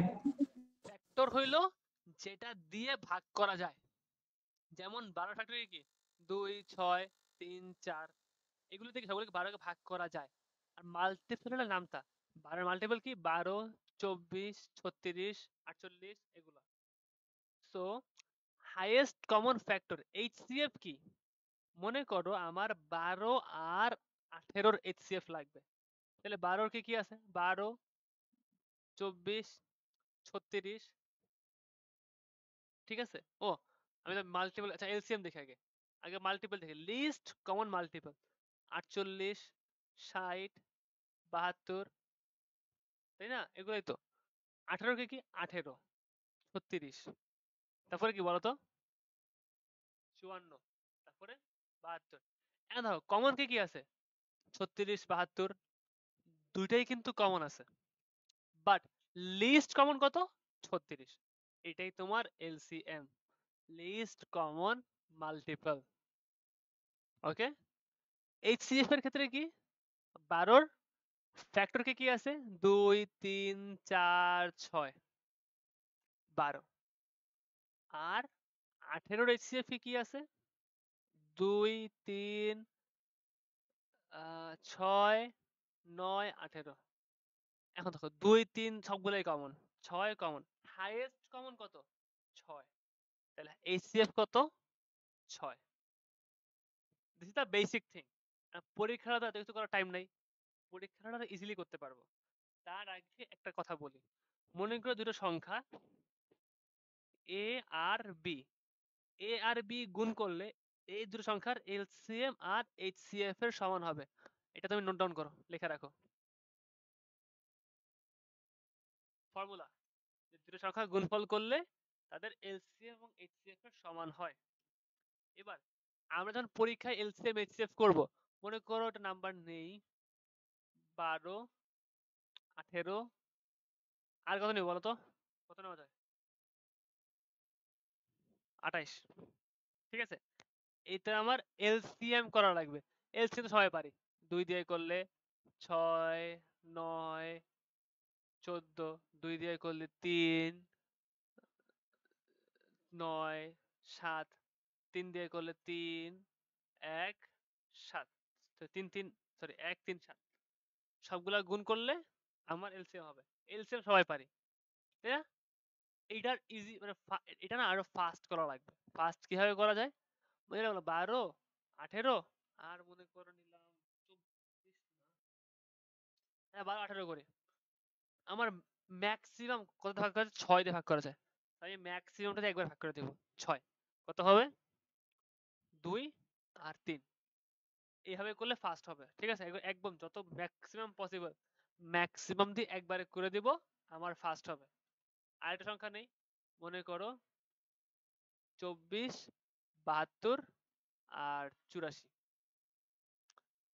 ফ্যাক্টর হইলো যেটা দিয়ে ভাগ করা যায়। যেমন 12 ফ্যাক্টর কি 2 6 3 4, এগুলো থেকে সবগুলোকে 12 কে ভাগ করা যায়। আর মাল্টিপল হলো নামতা, 12 মাল্টিপল কি 12 24 36 48 এগুলো। So highest common factor HCF কি? মনে করো আমার 12 আর 18 এর এইচসিএফ লাগবে, তাহলে 12 কি কি আছে 12 24 36, ঠিক আছে? ও আমি তো মাল্টিপল, আচ্ছা এলসিএম দেখি আগে, আগে মাল্টিপল দেখি। লিস্ট কমন মাল্টিপল 48 60 72, তাই না? এগুলোই তো। 18 কে কি 18 36, তারপরে কি বলতো 54, তারপরে 72। এখন দেখো কমন কি কি আছে 36 72, দুইটাই কিন্তু কমন আছে, বাট লিস্ট কমন কত 36। এটাই তোমার এলসিএম, লিস্ট কমন মাল্টিপল। ওকে, এইচসিএফ এর ক্ষেত্রে কি 12 ফ্যাক্টর কি কি আছে 2 3 4 6 12, আর 18 এইচসিএফ কি আছে 2 3 6 9 18। এখন দেখো 2 3 সবগুলাই কমন, 6 কমন, হাইয়েস্ট কমন কত 6, তাহলে এইচসিএফ কত 6। This is the basic thing. পরীক্ষাটা দেখতে করার টাইম নাই, পরীক্ষাটা ইজিলি করতে পারবো। তার আগে একটা কথা বলি, মনে করো দুটো সংখ্যা এ আর বি, এ আর বি গুণ করলে এই দুটো সংখ্যার এলসিএম আর এইচসিএফ এর সমান হবে। এটা তুমি নোট ডাউন করো, লিখে রাখো ফর্মুলা, যে দুটো সংখ্যা গুণফল করলে তাদের এলসিএম এবং এইচসিএফ এর সমান হয়। এবার আমরা যখন পরীক্ষায় এলসিএম এইচসিএফ করব, মনে করো একটা নাম্বার নেই 12 18, আর কত নেব বলো তো, কত নেওয়া যায় 28, ঠিক আছে? এটা আমার এলসিএম করা লাগবে। এলসিএম তো সবাই পারি, 2 দিয়ে করলে 6 9 14, 2 দিয়ে করলে 3 9 7, 3 দিয়ে করলে 3 1 7, তো 3 3 সরি 1 3 7, সবগুলা গুণ করলে আমার এলসিএম হবে। এলসিএম সবাই পারি, তাই না? এইটার ইজি মানে এটা না আরো ফাস্ট করা লাগবে। ফাস্ট কিভাবে করা যায়, বুঝে গেল 12 18 আর মনে করো নিলাম 24 না, হ্যাঁ 12 18 করে। আমার ম্যাক্সিমাম কত ভাগ করা যায়? 6 দিয়ে ভাগ করা যায়। তাই আমি ম্যাক্সিমামটা একবার ভাগ করে দেব 6। কত হবে? 2 আর 3। এইভাবে করলে ফাস্ট হবে, ঠিক আছে? একদম যত ম্যাক্সিমাম পসিবল ম্যাক্সিমাম দিয়ে একবারে করে দিব, আমার ফাস্ট হবে। আরেকটা সংখ্যা নেই, মনে করো 24 72 আর 84।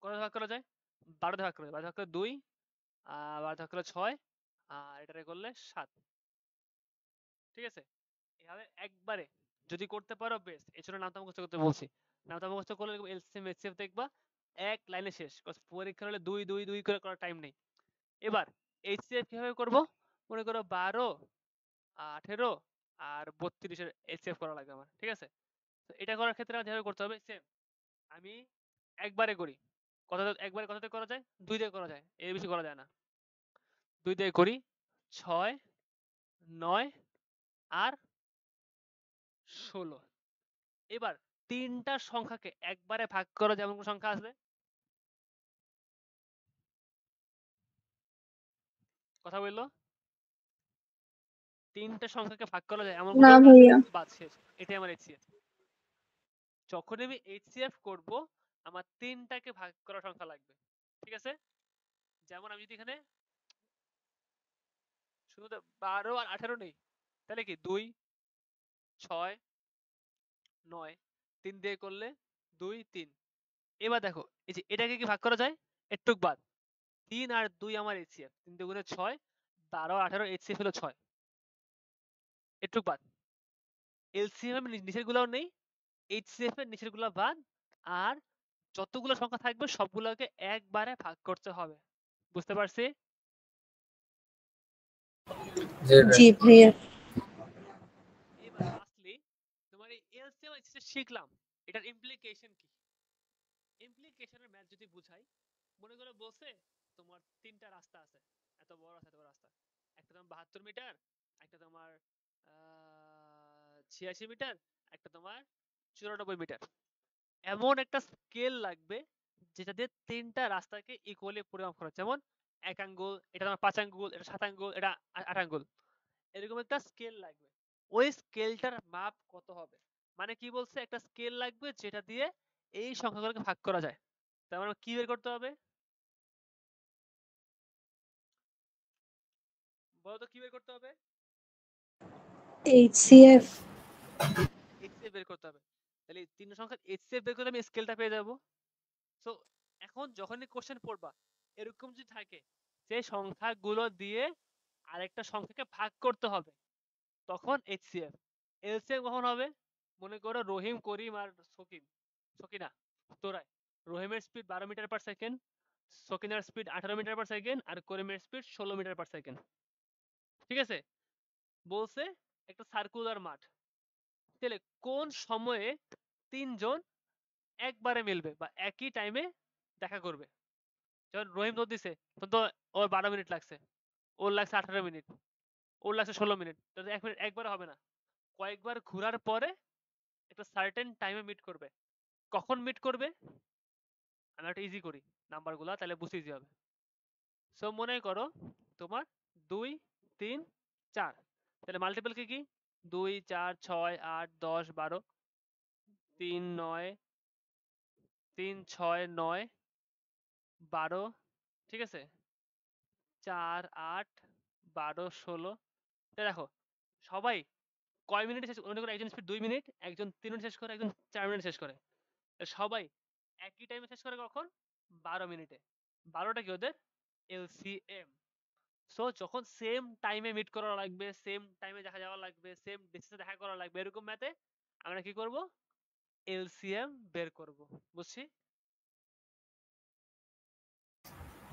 কত ভাগ করা যায়? 12 দিয়ে ভাগ করা যায়। 12 ভাগ করে 2 আর 12 ভাগ করে 6 আর এটারে করলে 7। ঠিক আছে? এভাবে একবারে যদি করতে পারো বেস্ট। এছাড়া নামটা মুখস্থ করতে বলছি। নামটা মুখস্থ করলে এলসিএম এইচসিএফ দেখবা এক লাইনে শেষ। পরীক্ষা হলে 2 2 2 করে করার টাইম নেই। এবার এইচসিএফ কিভাবে করব? মনে করো 12 18 আর 32 এর এইচসিএফ করা লাগবে আমার, ঠিক আছে? তো এটা করার ক্ষেত্রে আমার যেভাবে করতে হবে সেম, আমি একবারে করি। একবারে কততে করা যায়? 2 দিয়ে করা যায়, এর বেশি করা যায় না। 2 দিয়ে করি 6 9 আর 16। এবার তিনটা সংখ্যাকে একবারে ভাগ করা যেমন কোন সংখ্যা আছে? কথা বললো, তিনটা সংখ্যাকে ভাগ করা যায় এমন কোন না সংখ্যা আছে? ভাইয়া। বাদ, শেষ। এটাই আমার এইচসিএফ। যখন আমি এইচসিএফ করব আমার তিনটাকে ভাগ করা সংখ্যা লাগবে, ঠিক আছে? যেমন আমি যদি এখানে শুধু 12 আর 18 নেই, তাহলে কি 2 6 9 3 দিয়ে করলে 2 3। এবার দেখো এই যে এটাকে কি ভাগ করা যায়? একটুক বাদ, 3 আর 2 আমার এইচসিএফ, 3 দুগুণে 6, 12 আর 18 এইচসিএফ হলো 6। একটুক বাদ, এলসিএম এর নিচের গুলাও নেই, এইচসিএফ এর নিচের গুলা বাদ, আর যতগুলো সংখ্যা থাকবে সবগুলোকে একবারে ভাগ করতে হবে। বুঝতে পারছি? জি ভাই। জি ভাইয়া। এবার লাস্টলি তোমার এই এলসিএম শিখলাম, এটার ইমপ্লিকেশন কি? ইমপ্লিকেশনের ম্যাথ যদি বুঝাই, মনে করে বলছে তোমার তিনটা রাস্তা আছে, এত বড় আছে, এত বড় রাস্তা। একটা তোমার 72 মিটার, একটা তোমার 86 মিটার, একটা তোমার 94 মিটার। এমন একটা স্কেল লাগবে যেটা দিয়ে তিনটা রাস্তাকে ইকুয়ালি পরিমাপ করা, যেমন 1 আঙ্গুল, এটা তোমার 5 আঙ্গুল, এটা 7 আঙ্গুল, এটা 8 আঙ্গুল। এরকম একটা স্কেল লাগবে। ওই স্কেলটার মাপ কত হবে? মানে কি বলছে, একটা স্কেল লাগবে যেটা দিয়ে এই সংখ্যাগুলোকে ভাগ করা যায়। তার মানে কি বের করতে হবে? বলো তো কি বের করতে হবে? এইচসিএফ। এইচসিএফ বের করতে হবে। তাহলে এই তিন সংখ্যার এইচসিএফ বের করলে আমি স্কেলটা পেয়ে যাব। সো এখন যখনই কোশ্চেন পড়বা এরকম যদি থাকে যে সংখ্যাগুলো দিয়ে আরেকটা সংখ্যাকে ভাগ করতে হবে, তখন এইচসিএফ। এলসিএম কখন হবে? মনে করো রহিম, করিম আর সকিনা তোরাই। রহিমের স্পিড 12 মিটার পার সেকেন্ড, সকিনার স্পিড 18 মিটার পার সেকেন্ড, আর করিমের স্পিড 16 মিটার পার সেকেন্ড। ঠিক আছে? বলছে একটা সার্কুলার মাঠ, তাহলে কোন সময়ে তিনজন একবারে মিলবে বা একই টাইমে দেখা করবে? যেমন রহিম দৌড় দিছে, তখন তো ওর 12 মিনিট লাগছে, ওর লাগছে 18 মিনিট, ওর লাগছে 16 মিনিট। তাহলে 1 মিনিট একবার হবে না, কয়েকবার ঘোরার পরে একটা সার্টেন টাইমে মিট করবে। কখন মিট করবে? আমি একটা ইজি করি নাম্বারগুলো, তাহলে বুঝতে ইজি হবে। সো মনে করো তোমার 2 3 4, তাহলে মাল্টিপল কি কি? 2 4 6 8 10 12, 3 9 3 6 9 12, ঠিক আছে? 4 8 12 16। দেখো সবাই কয় মিনিটে শেষ? মনে করো একজন স্পিড 2 মিনিট, একজন 3 মিনিট শেষ করে, একজন 4 মিনিট শেষ করে। সবাই একই টাইমে শেষ করে কখন? 12 মিনিটে। 12টা কি ওদের এলসিএম। সো যখন সেম টাইমে মিট করা লাগবে, সেম টাইমে দেখা যাওয়া লাগবে, সেম ডিস্টেন্সে দেখা করা লাগবে, এরকম ম্যাথে আমরা কি করব? এলসিএম বের করব। বুঝছি?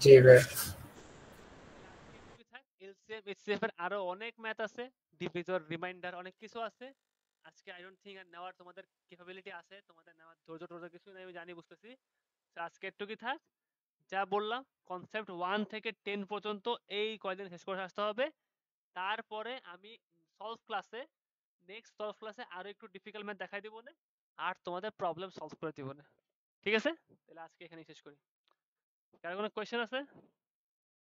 জি ভাই। আজকে এটুকুই থাক। এলসিএম এইচসিএফ এর আরো অনেক ম্যাথ আছে, ডিভিজর, রিমাইন্ডার, অনেক কিছু আছে। আজকে আই ডোন্ট থিংক আর নেওয়ার তোমাদের ক্যাপাবিলিটি আছে, তোমাদের নেওয়ার ধৈর্য টর্য কিছু নেই, আমি জানি, বুঝতেছি। তো আজকে এটুকুই থাক। যা বললাম কনসেপ্ট 1 থেকে 10 পর্যন্ত এই কয়দিন শেষ করে আসতে হবে। তারপরে আমি নেক্সট সলভ ক্লাসে আরো একটু ডিফিকাল্ট ম্যাথ দেখাই দিব না, আর তোমাদের প্রবলেম সলভ করে দিব না। ঠিক আছে, তাহলে আজকে এখানেই শেষ করি। কার কোনো কোয়েশ্চেন আছে?